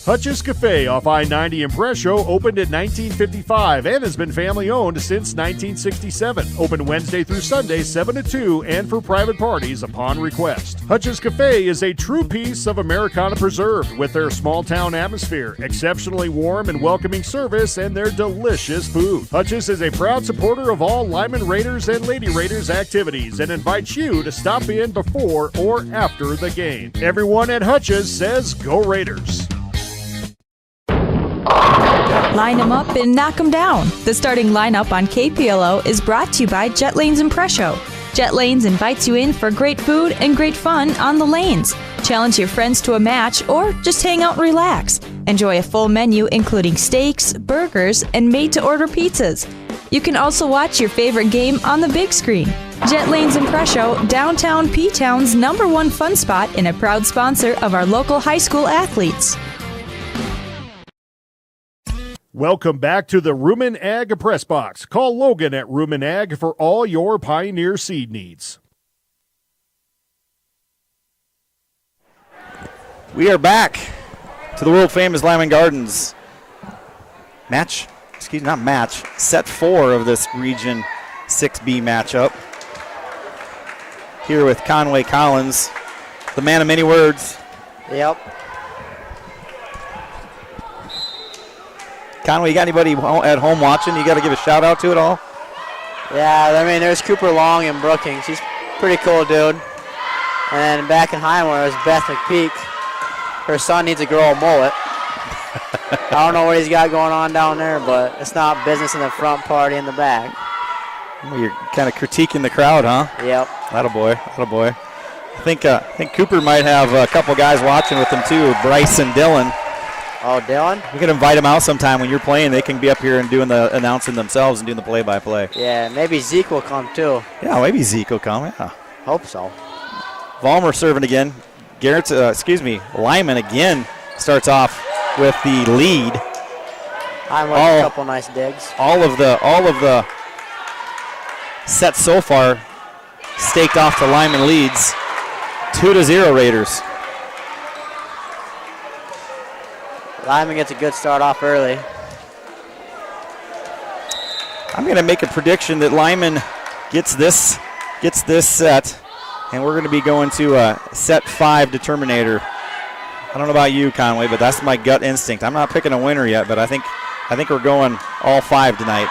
Hutch's Cafe off I-90 in Presho opened in 1955 and has been family-owned since 1967. Open Wednesday through Sunday, 7 to 2, and for private parties upon request. Hutch's Cafe is a true piece of Americana preserved with their small-town atmosphere, exceptionally warm and welcoming service, and their delicious food. Hutch's is a proud supporter of all Lyman Raiders and Lady Raiders activities and invites you to stop in before or after the game. Everyone at Hutch's says, Go Raiders! Line them up and knock them down. The starting lineup on KPLO is brought to you by Jet Lanes in Presho. Jet Lanes invites you in for great food and great fun on the lanes. Challenge your friends to a match or just hang out and relax. Enjoy a full menu including steaks, burgers, and made-to-order pizzas. You can also watch your favorite game on the big screen. Jet Lanes in Presho, downtown P-Town's #1 fun spot and a proud sponsor of our local high school athletes. Welcome back to the Rumen Ag Press Box. Call Logan at Rumen Ag for all your Pioneer seed needs. We are back to the world-famous Lyman Gardens set 4 of this Region 6B matchup. Here with Conway Collins, the man of many words. Yep. Conway, you got anybody at home watching? You got to give a shout out to it all? Yeah, I mean, there's Cooper Long in Brookings. He's a pretty cool dude. And back in Highmore, there's Beth McPeak. Her son needs to grow a mullet. I don't know what he's got going on down there, but it's not business in the front, party in the back. Well, you're kind of critiquing the crowd, huh? Yep. Attaboy. I think Cooper might have a couple guys watching with him too, Bryce and Dylan. Oh, Dylan? We could invite them out sometime when you're playing. They can be up here and doing the announcing themselves and doing the play-by-play. Yeah, maybe Zeke will come too. Yeah, maybe Zeke will come, yeah. Hope so. Vollmer serving again. Lyman again starts off with the lead. I'm with a couple nice digs. All of the sets so far staked off to Lyman leads. 2-0 Raiders. Lyman gets a good start off early. I'm going to make a prediction that Lyman gets this set, and we're going to be going to set 5 determinator. I don't know about you, Conway, but that's my gut instinct. I'm not picking a winner yet, but I think we're going all 5 tonight.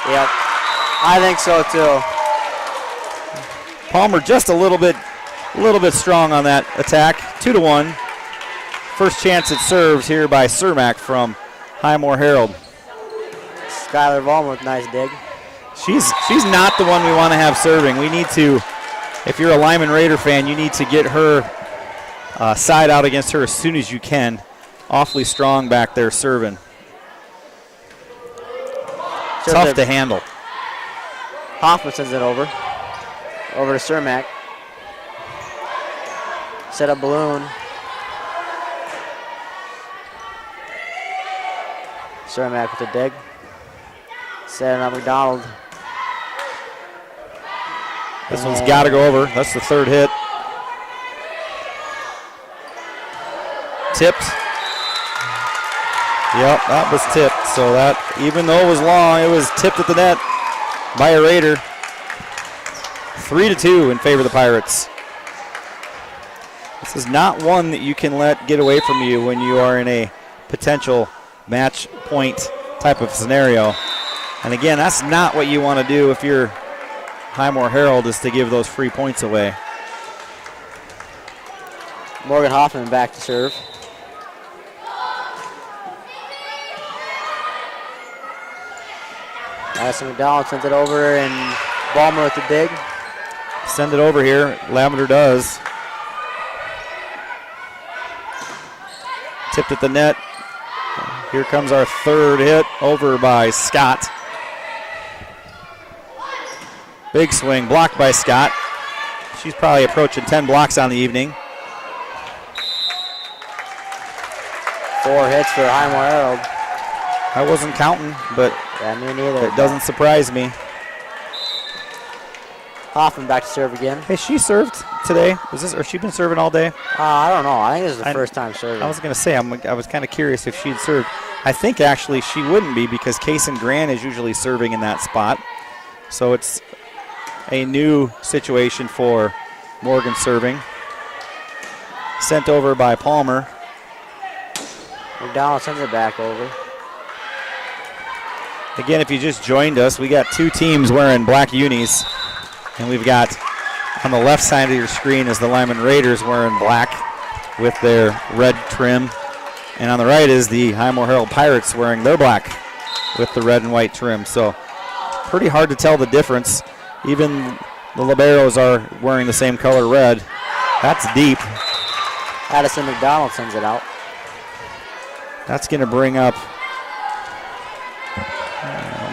Yep, I think so too. Palmer just a little bit strong on that attack. 2-1. First chance at serves here by Cermak from Highmore-Harrold. Skylar Vaughn with nice dig. She's not the one we want to have serving. We need to, if you're a Lyman Raider fan, you need to get her side out against her as soon as you can. Awfully strong back there serving. Tough to handle. Hoffman sends it over to Cermak. Set up balloon. Cermak with a dig. Set on McDonald. This one's got to go over. That's the third hit. Tipped. Yep, that was tipped. So that, even though it was long, it was tipped at the net by a Raider. 3-2 in favor of the Pirates. This is not one that you can let get away from you when you are in a potential match point type of scenario. And again, that's not what you want to do if you're Highmore-Harrold, is to give those free points away. Morgan Hoffman back to serve. Madison McDonald sends it over, and Balmer with the dig. Send it over here. Lavender does. Tipped at the net. Here comes our third hit, over by Scott. Big swing, blocked by Scott. She's probably approaching 10 blocks on the evening. 4 hits for Highmore-Harrold. I wasn't counting, but yeah, me neither. It doesn't surprise me. Hoffman back to serve again. Hey, she served today. Or she been serving all day? I don't know. I think this is the first time serving. I was going to say, I was kind of curious if she'd served. I think actually she wouldn't be, because Kaysen Grant is usually serving in that spot. So it's a new situation for Morgan serving. Sent over by Palmer. McDonald sends it back over. Again, if you just joined us, we got 2 teams wearing black unis. And we've got on the left side of your screen is the Lyman Raiders wearing black with their red trim. And on the right is the Highmore-Harrold Pirates wearing their black with the red and white trim. So pretty hard to tell the difference. Even the liberos are wearing the same color red. That's deep. Addison McDonald sends it out. That's going to bring up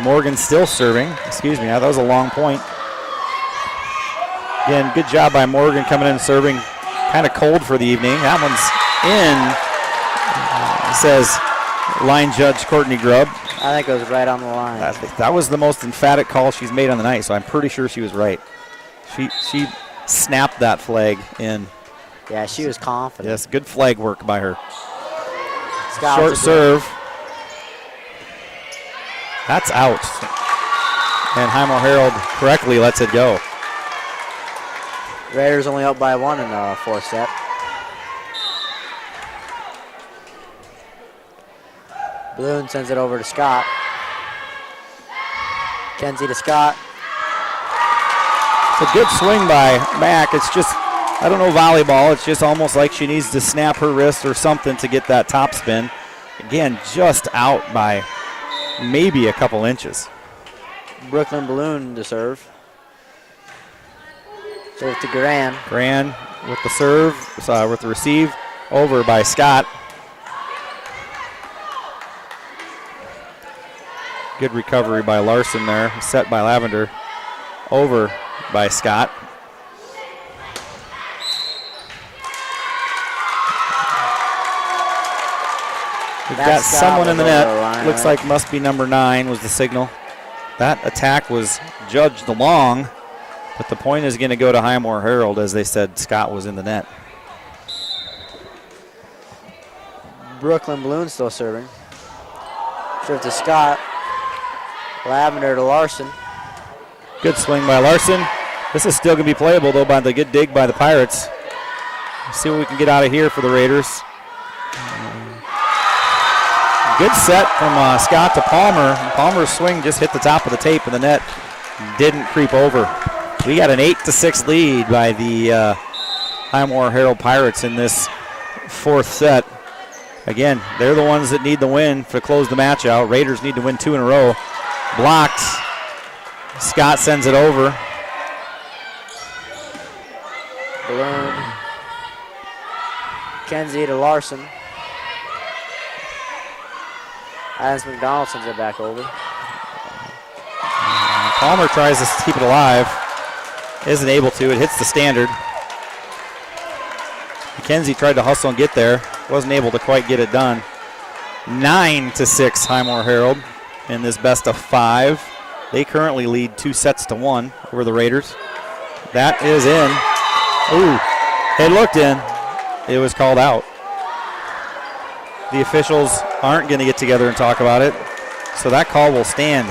Morgan still serving. Excuse me, that was a long point. Again, good job by Morgan coming in and serving. Kind of cold for the evening. That one's in, says line judge Courtney Grubb. I think it was right on the line. That was the most emphatic call she's made on the night, so I'm pretty sure she was right. She snapped that flag in. Yeah, she was confident. Yes, good flag work by her. Scott Short serve. That's out. And Highmore-Harrold correctly lets it go. Raiders only up by 1 in the 4th set. Balloon sends it over to Scott. Kenzie to Scott. It's a good swing by Mack. It's just, I don't know, volleyball. It's just almost like she needs to snap her wrist or something to get that top spin. Again, just out by maybe a couple inches. Brooklyn Balloon to serve. Serve to Gran. Gran with the serve, with the receive, over by Scott. Good recovery by Larson there, set by Lavender, over by Scott. We've got someone in the net. Looks like must be number 9 was the signal. That attack was judged long, but the point is going to go to Highmore-Harrold, as they said Scott was in the net. Brooklyn Balloons still serving. Serve to Scott. Lavender to Larson. Good swing by Larson. This is still going to be playable, though, by the good dig by the Pirates. Let's see what we can get out of here for the Raiders. Good set from Scott to Palmer. Palmer's swing just hit the top of the tape of the net. Didn't creep over. We got an 8-6 lead by the Highmore-Harrold Pirates in this fourth set. Again, they're the ones that need the win to close the match out. Raiders need to win 2 in a row. Blocked. Scott sends it over. Balloon. Kenzie to Larson. Adams McDonald sends it back over. Palmer tries to keep it alive. Isn't able to. It hits the standard. McKenzie tried to hustle and get there. Wasn't able to quite get it done. 9-6 Highmore-Harrold in this best of 5. They currently lead 2-1 over the Raiders. That is in. Ooh, it looked in. It was called out. The officials aren't going to get together and talk about it, so that call will stand.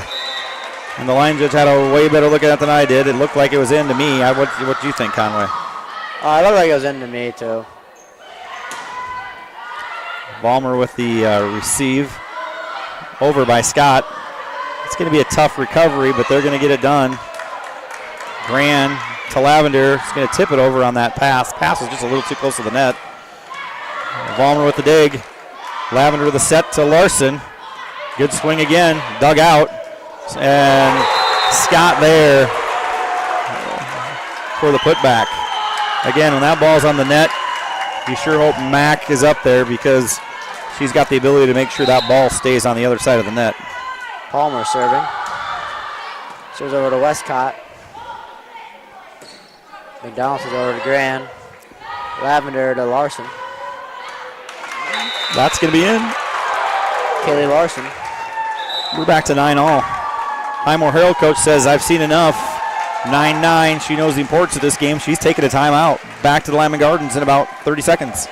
And the line judge had a way better look at it than I did. It looked like it was in to me. What do you think, Conway? It looked like it was in to me, too. Ballmer with the receive. Over by Scott. It's going to be a tough recovery, but they're going to get it done. Grand to Lavender. He's going to tip it over on that pass. Pass was just a little too close to the net. Ballmer with the dig. Lavender with the set to Larson. Good swing again. Dug out. And Scott there for the putback. Again, when that ball's on the net, you sure hope Mack is up there because she's got the ability to make sure that ball stays on the other side of the net. Palmer serving. Serves over to Westcott. McDonald serves over to Grand. Lavender to Larson. That's going to be in. Kaylee Larson. We're back to 9-all. Highmore-Harrold coach says, I've seen enough. 9-9. She knows the importance of this game. She's taking a timeout. Back to the Lyman Gardens in about 30 seconds.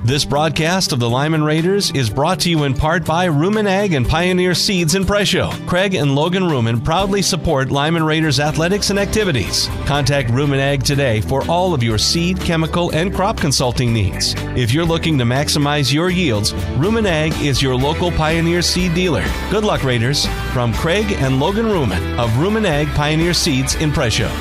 This broadcast of the Lyman Raiders is brought to you in part by Rumen Ag and Pioneer Seeds in Presho. Craig and Logan Rumen proudly support Lyman Raiders athletics and activities. Contact Rumen Ag today for all of your seed, chemical, and crop consulting needs. If you're looking to maximize your yields, Rumen Ag is your local Pioneer Seed dealer. Good luck, Raiders. From Craig and Logan Rumen of Rumen Ag Pioneer Seeds in Presho.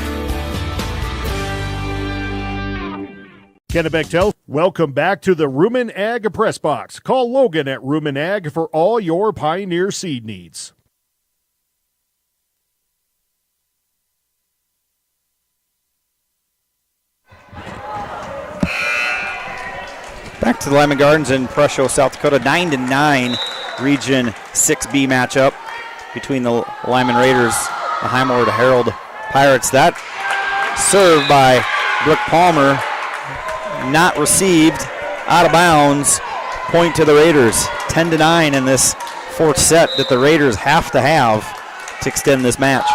Kennebec, welcome back to the Rumen Ag Press Box. Call Logan at Rumen Ag for all your Pioneer seed needs. Back to the Lyman Gardens in Presho, South Dakota. 9-9 Region 6B matchup between the Lyman Raiders, the Highmore-Harrold Pirates. That served by Brooke Palmer. Not received, out of bounds. Point to the Raiders. 10-9 in this fourth set that the Raiders have to extend this match.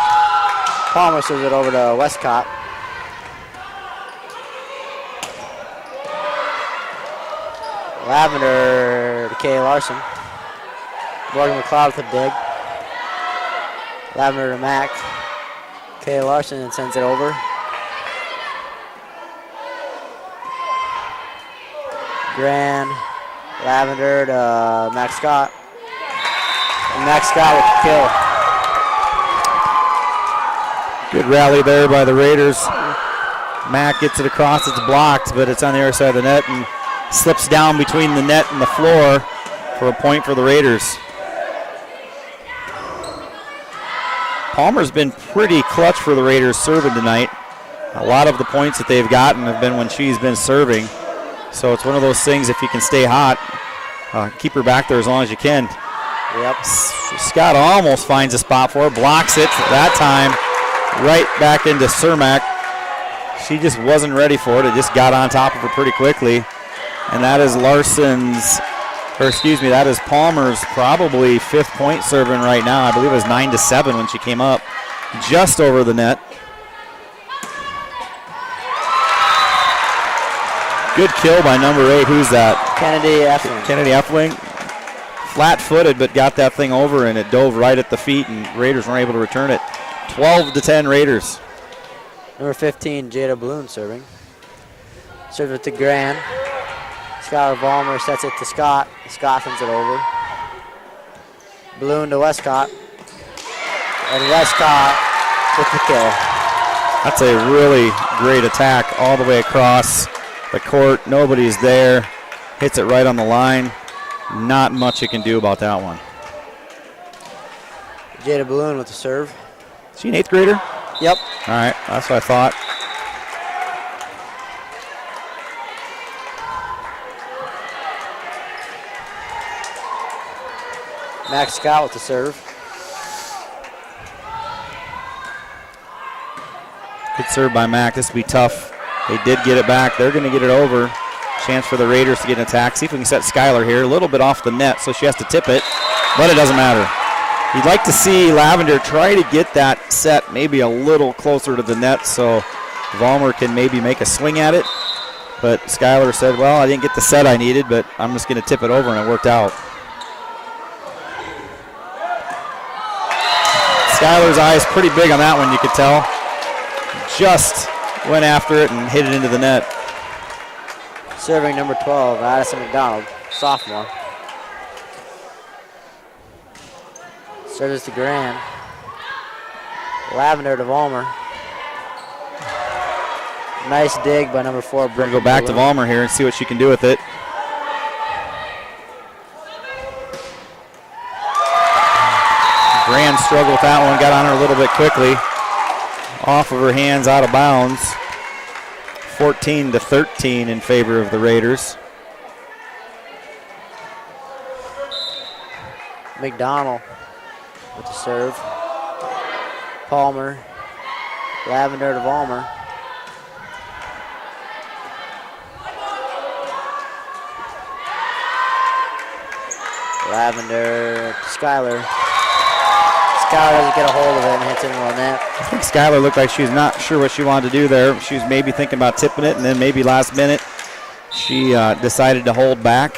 Palmer serves it over to Westcott. Lavender to Kay Larson. Morgan McLeod with a dig. Lavender to Mack. Kay Larson and sends it over. Grand, Lavender to Max Scott. And Max Scott with the kill. Good rally there by the Raiders. Mack gets it across, it's blocked, but it's on the other side of the net and slips down between the net and the floor for a point for the Raiders. Palmer's been pretty clutch for the Raiders serving tonight. A lot of the points that they've gotten have been when she's been serving. So it's one of those things, if you can stay hot, keep her back there as long as you can. Yep. Scott almost finds a spot for her, blocks it that time, right back into Cermak. She just wasn't ready for it. It just got on top of her pretty quickly. And that is that is Palmer's probably fifth point serving right now. I believe it was 9-7 when she came up, just over the net. Good kill by number 8. Who's that? Kennedy Effling. Kennedy Effling. Flat-footed, but got that thing over, and it dove right at the feet, and Raiders weren't able to return it. 12-10 Raiders. Number 15, Jada Balloon serving. Serves it to Gran. Skylar Vollmer sets it to Scott. Scott sends it over. Balloon to Westcott. And Westcott with the kill. That's a really great attack all the way across the court. Nobody's there. Hits it right on the line. Not much you can do about that one. Jada Balloon with the serve. Is she an 8th grader? Yep. All right, that's what I thought. Max Scott with the serve. Good serve by Mac. This will be tough. They did get it back. They're going to get it over. Chance for the Raiders to get an attack. See if we can set Skylar here. A little bit off the net, so she has to tip it, but it doesn't matter. You'd like to see Lavender try to get that set maybe a little closer to the net so Vollmer can maybe make a swing at it. But Skylar said, well, I didn't get the set I needed, but I'm just going to tip it over, and it worked out. Skylar's eye is pretty big on that one, you could tell. Just went after it and hit it into the net. Serving number 12, Addison McDonald, sophomore. Serves to Gran. Lavender to Vollmer. Nice dig by number 4. We're going to go back to Vollmer here and see what she can do with it. Gran struggled with that one, got on her a little bit quickly. Off of her hands, out of bounds. 14-13 in favor of the Raiders. McDonald with the serve. Palmer. Lavender to Vollmer. Lavender to Skylar. Skylar doesn't get a hold of it and hits it into the net. I think Skylar looked like she was not sure what she wanted to do there. She was maybe thinking about tipping it, and then maybe last minute she decided to hold back.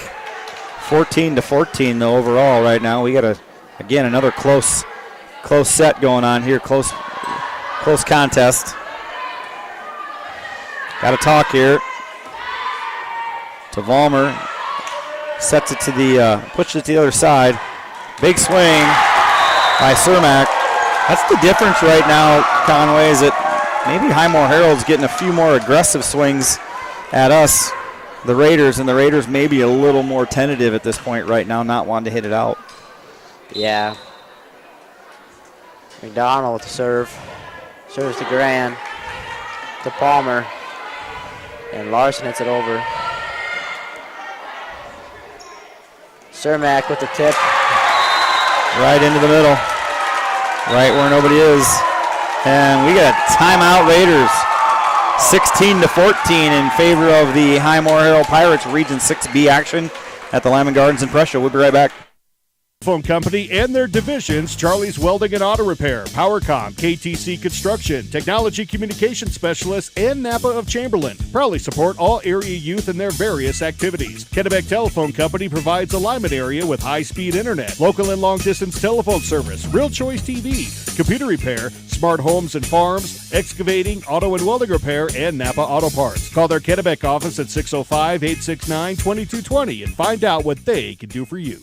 14-14 though overall right now. We got again another close set going on here. Close contest. Got to talk here to Vollmer. Sets it to the pushes it to the other side. Big swing by Cermak. That's the difference right now, Conway, is that maybe Highmore-Harrold's getting a few more aggressive swings at us, the Raiders, and the Raiders may be a little more tentative at this point right now, not wanting to hit it out. Yeah. McDonald with the serve. Serves to Gran. To Palmer. And Larson hits it over. Cermak with the tip. Right into the middle. Right where nobody is. And we got a timeout, Raiders. 16-14 in favor of the Highmore-Harrold Pirates. Region 6B action at the Lyman Gardens in Prussia. We'll be right back. Phone Company and their divisions, Charlie's Welding and Auto Repair, PowerCom, KTC Construction, Technology Communication Specialists, and Napa of Chamberlain proudly support all area youth in their various activities. Kennebec Telephone Company provides the Lyman area with high-speed internet, local and long-distance telephone service, Real Choice TV, computer repair, smart homes and farms, excavating, auto and welding repair, and Napa Auto Parts. Call their Kennebec office at 605-869-2220 and find out what they can do for you.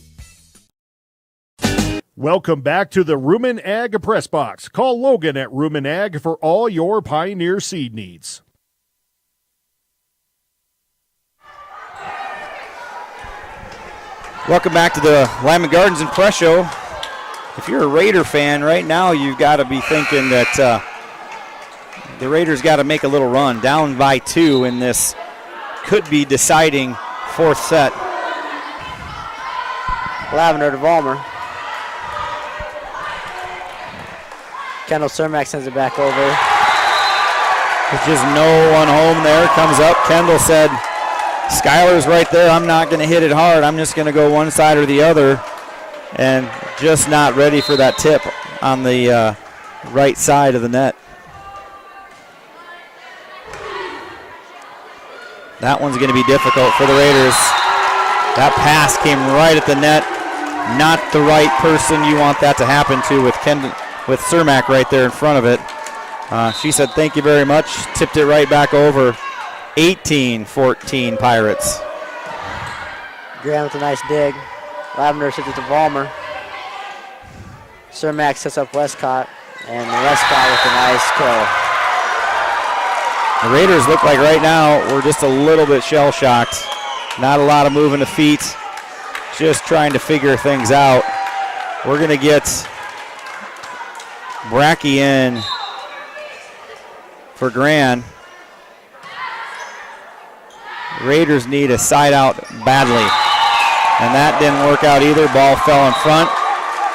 Welcome back to the Rumen Ag Press Box. Call Logan at Rumen Ag for all your Pioneer seed needs. Welcome back to the Lyman Gardens and Press Show. If you're a Raider fan right now, you've got to be thinking that the Raiders got to make a little run. Down by 2 in this could be deciding 4th set. Lavender to Vollmer. Kendall Cermak sends it back over. There's just no one home there. Comes up. Kendall said, Skylar's right there. I'm not going to hit it hard. I'm just going to go one side or the other. And just not ready for that tip on the right side of the net. That one's going to be difficult for the Raiders. That pass came right at the net. Not the right person you want that to happen to with Cermak right there in front of it. She said thank you very much. Tipped it right back over. 18-14 Pirates. Graham with a nice dig. Lavender sends it to Vollmer. Cermak sets up Westcott, and Westcott with a nice kill. The Raiders look like right now we're just a little bit shell-shocked. Not a lot of moving of feet. Just trying to figure things out. We're going to get Bracky in for Gran. Raiders need a side out badly. And that didn't work out either. Ball fell in front.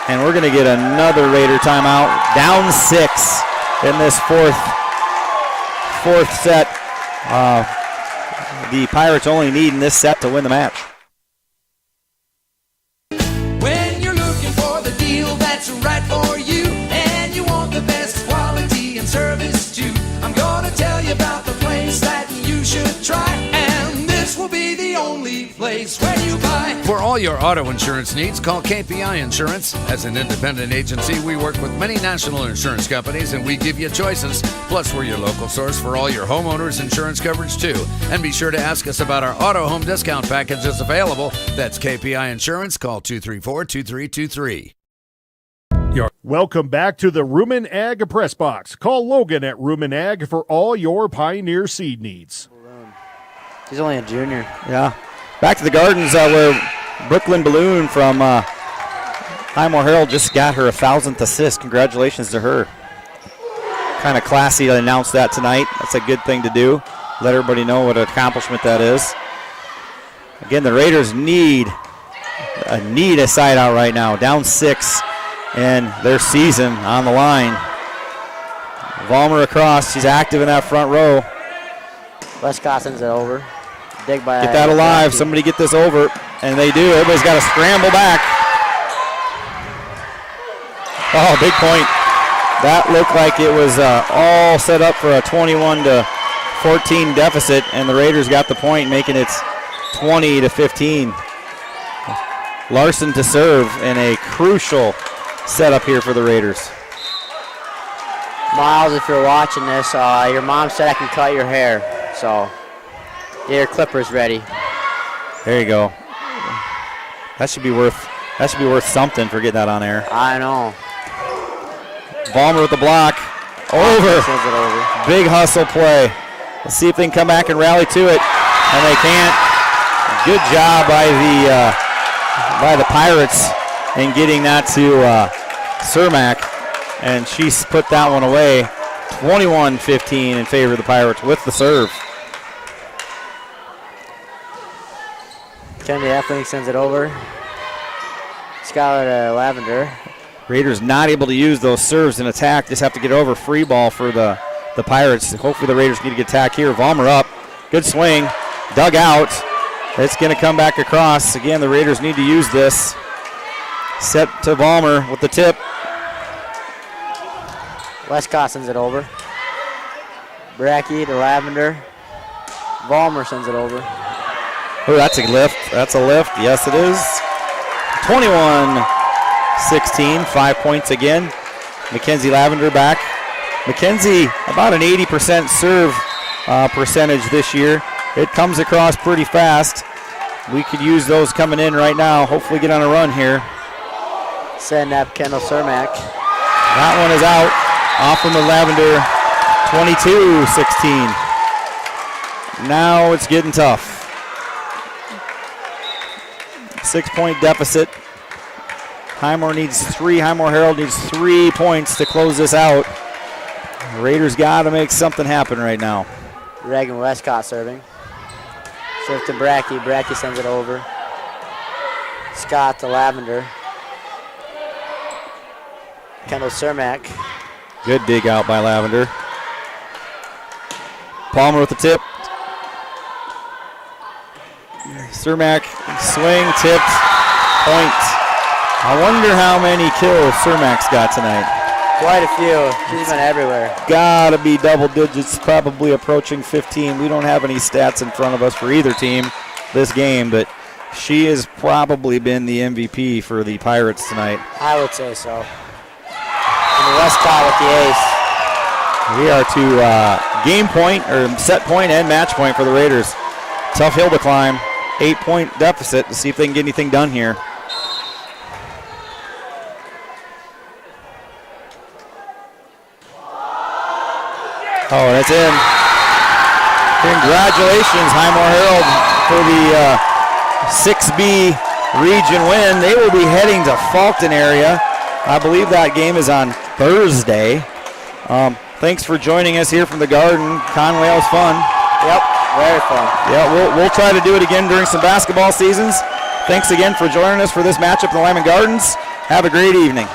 And we're going to get another Raider timeout. Down 6 in this fourth set. The Pirates only need in this set to win the match. When you're looking for the deal that's right for you, and you want the best quality and service too, I'm gonna tell you about the place that you should try, and this will be the only place where you buy. For all your auto insurance needs, call KPI Insurance. As an independent agency, we work with many national insurance companies, and we give you choices. Plus, we're your local source for all your homeowners insurance coverage too. And be sure to ask us about our auto home discount packages available. That's KPI Insurance. Call 234-2323. Welcome back to the Rumen Ag Press Box. Call Logan at Rumen Ag for all your Pioneer seed needs. He's only a junior. Yeah. Back to the Gardens where Brooklyn Balloon from Highmore-Harrold just got her 1,000th assist. Congratulations to her. Kind of classy to announce that tonight. That's a good thing to do. Let everybody know what an accomplishment that is. Again, the Raiders need a side out right now. Down 6 and their season on the line. Vollmer across. She's active in that front row. Westcott sends it over. Dig by Get that alive. Somebody get this over. And they do. Everybody's got to scramble back. Oh, big point. That looked like it was all set up for a 21-14 deficit, and the Raiders got the point, making it 20-15. Larson to serve in a crucial setup here for the Raiders. Miles, if you're watching this, your mom said I can cut your hair, so get your clippers ready. There you go. That should be worth something for getting that on air. I know. Vollmer with the block. Over. Big hustle play. Let's see if they can come back and rally to it. And they can't. Good job by the Pirates in getting that to Cermak. And she's put that one away. 21-15 in favor of the Pirates with the serve. Kennedy Effling sends it over. Skylar Lavender. Raiders not able to use those serves in attack. Just have to get over. Free ball for the Pirates. Hopefully the Raiders get a good attack here. Vollmer up. Good swing. Dug out. It's going to come back across. Again, the Raiders need to use this. Set to Vollmer with the tip. Westcott sends it over. Bracky to Lavender. Vollmer sends it over. Oh, that's a lift. That's a lift. Yes, it is. 21-16, 5 points again. Mackenzie Lavender back. Mackenzie, about an 80% serve percentage this year. It comes across pretty fast. We could use those coming in right now. Hopefully get on a run here. Send up Kendall Cermak. That one is out. Off from the Lavender. 22-16. Now it's getting tough. 6-point deficit. Highmore-Harrold needs 3 points to close this out. The Raiders got to make something happen right now. Reagan Westcott serving. Serve to Bracky. Bracky sends it over. Scott to Lavender. Kendall Cermak. Good dig out by Lavender. Palmer with the tip. Cermak, swing, tipped, point. I wonder how many kills Cermak's got tonight. Quite a few. She's been everywhere. Gotta be double digits, probably approaching 15. We don't have any stats in front of us for either team this game, but she has probably been the MVP for the Pirates tonight. I would say so. And the West caught with the ace. We are to game point, or set point and match point for the Raiders. Tough hill to climb. 8-point deficit to see if they can get anything done here. Oh, that's in. Congratulations, Highmore-Harrold, for the 6B region win. They will be heading to Fulton area. I believe that game is on Thursday. Thanks for joining us here from the Garden. Conway, that was fun. Yep, very fun. Yeah, we'll try to do it again during some basketball seasons. Thanks again for joining us for this matchup in the Lyman Gardens. Have a great evening.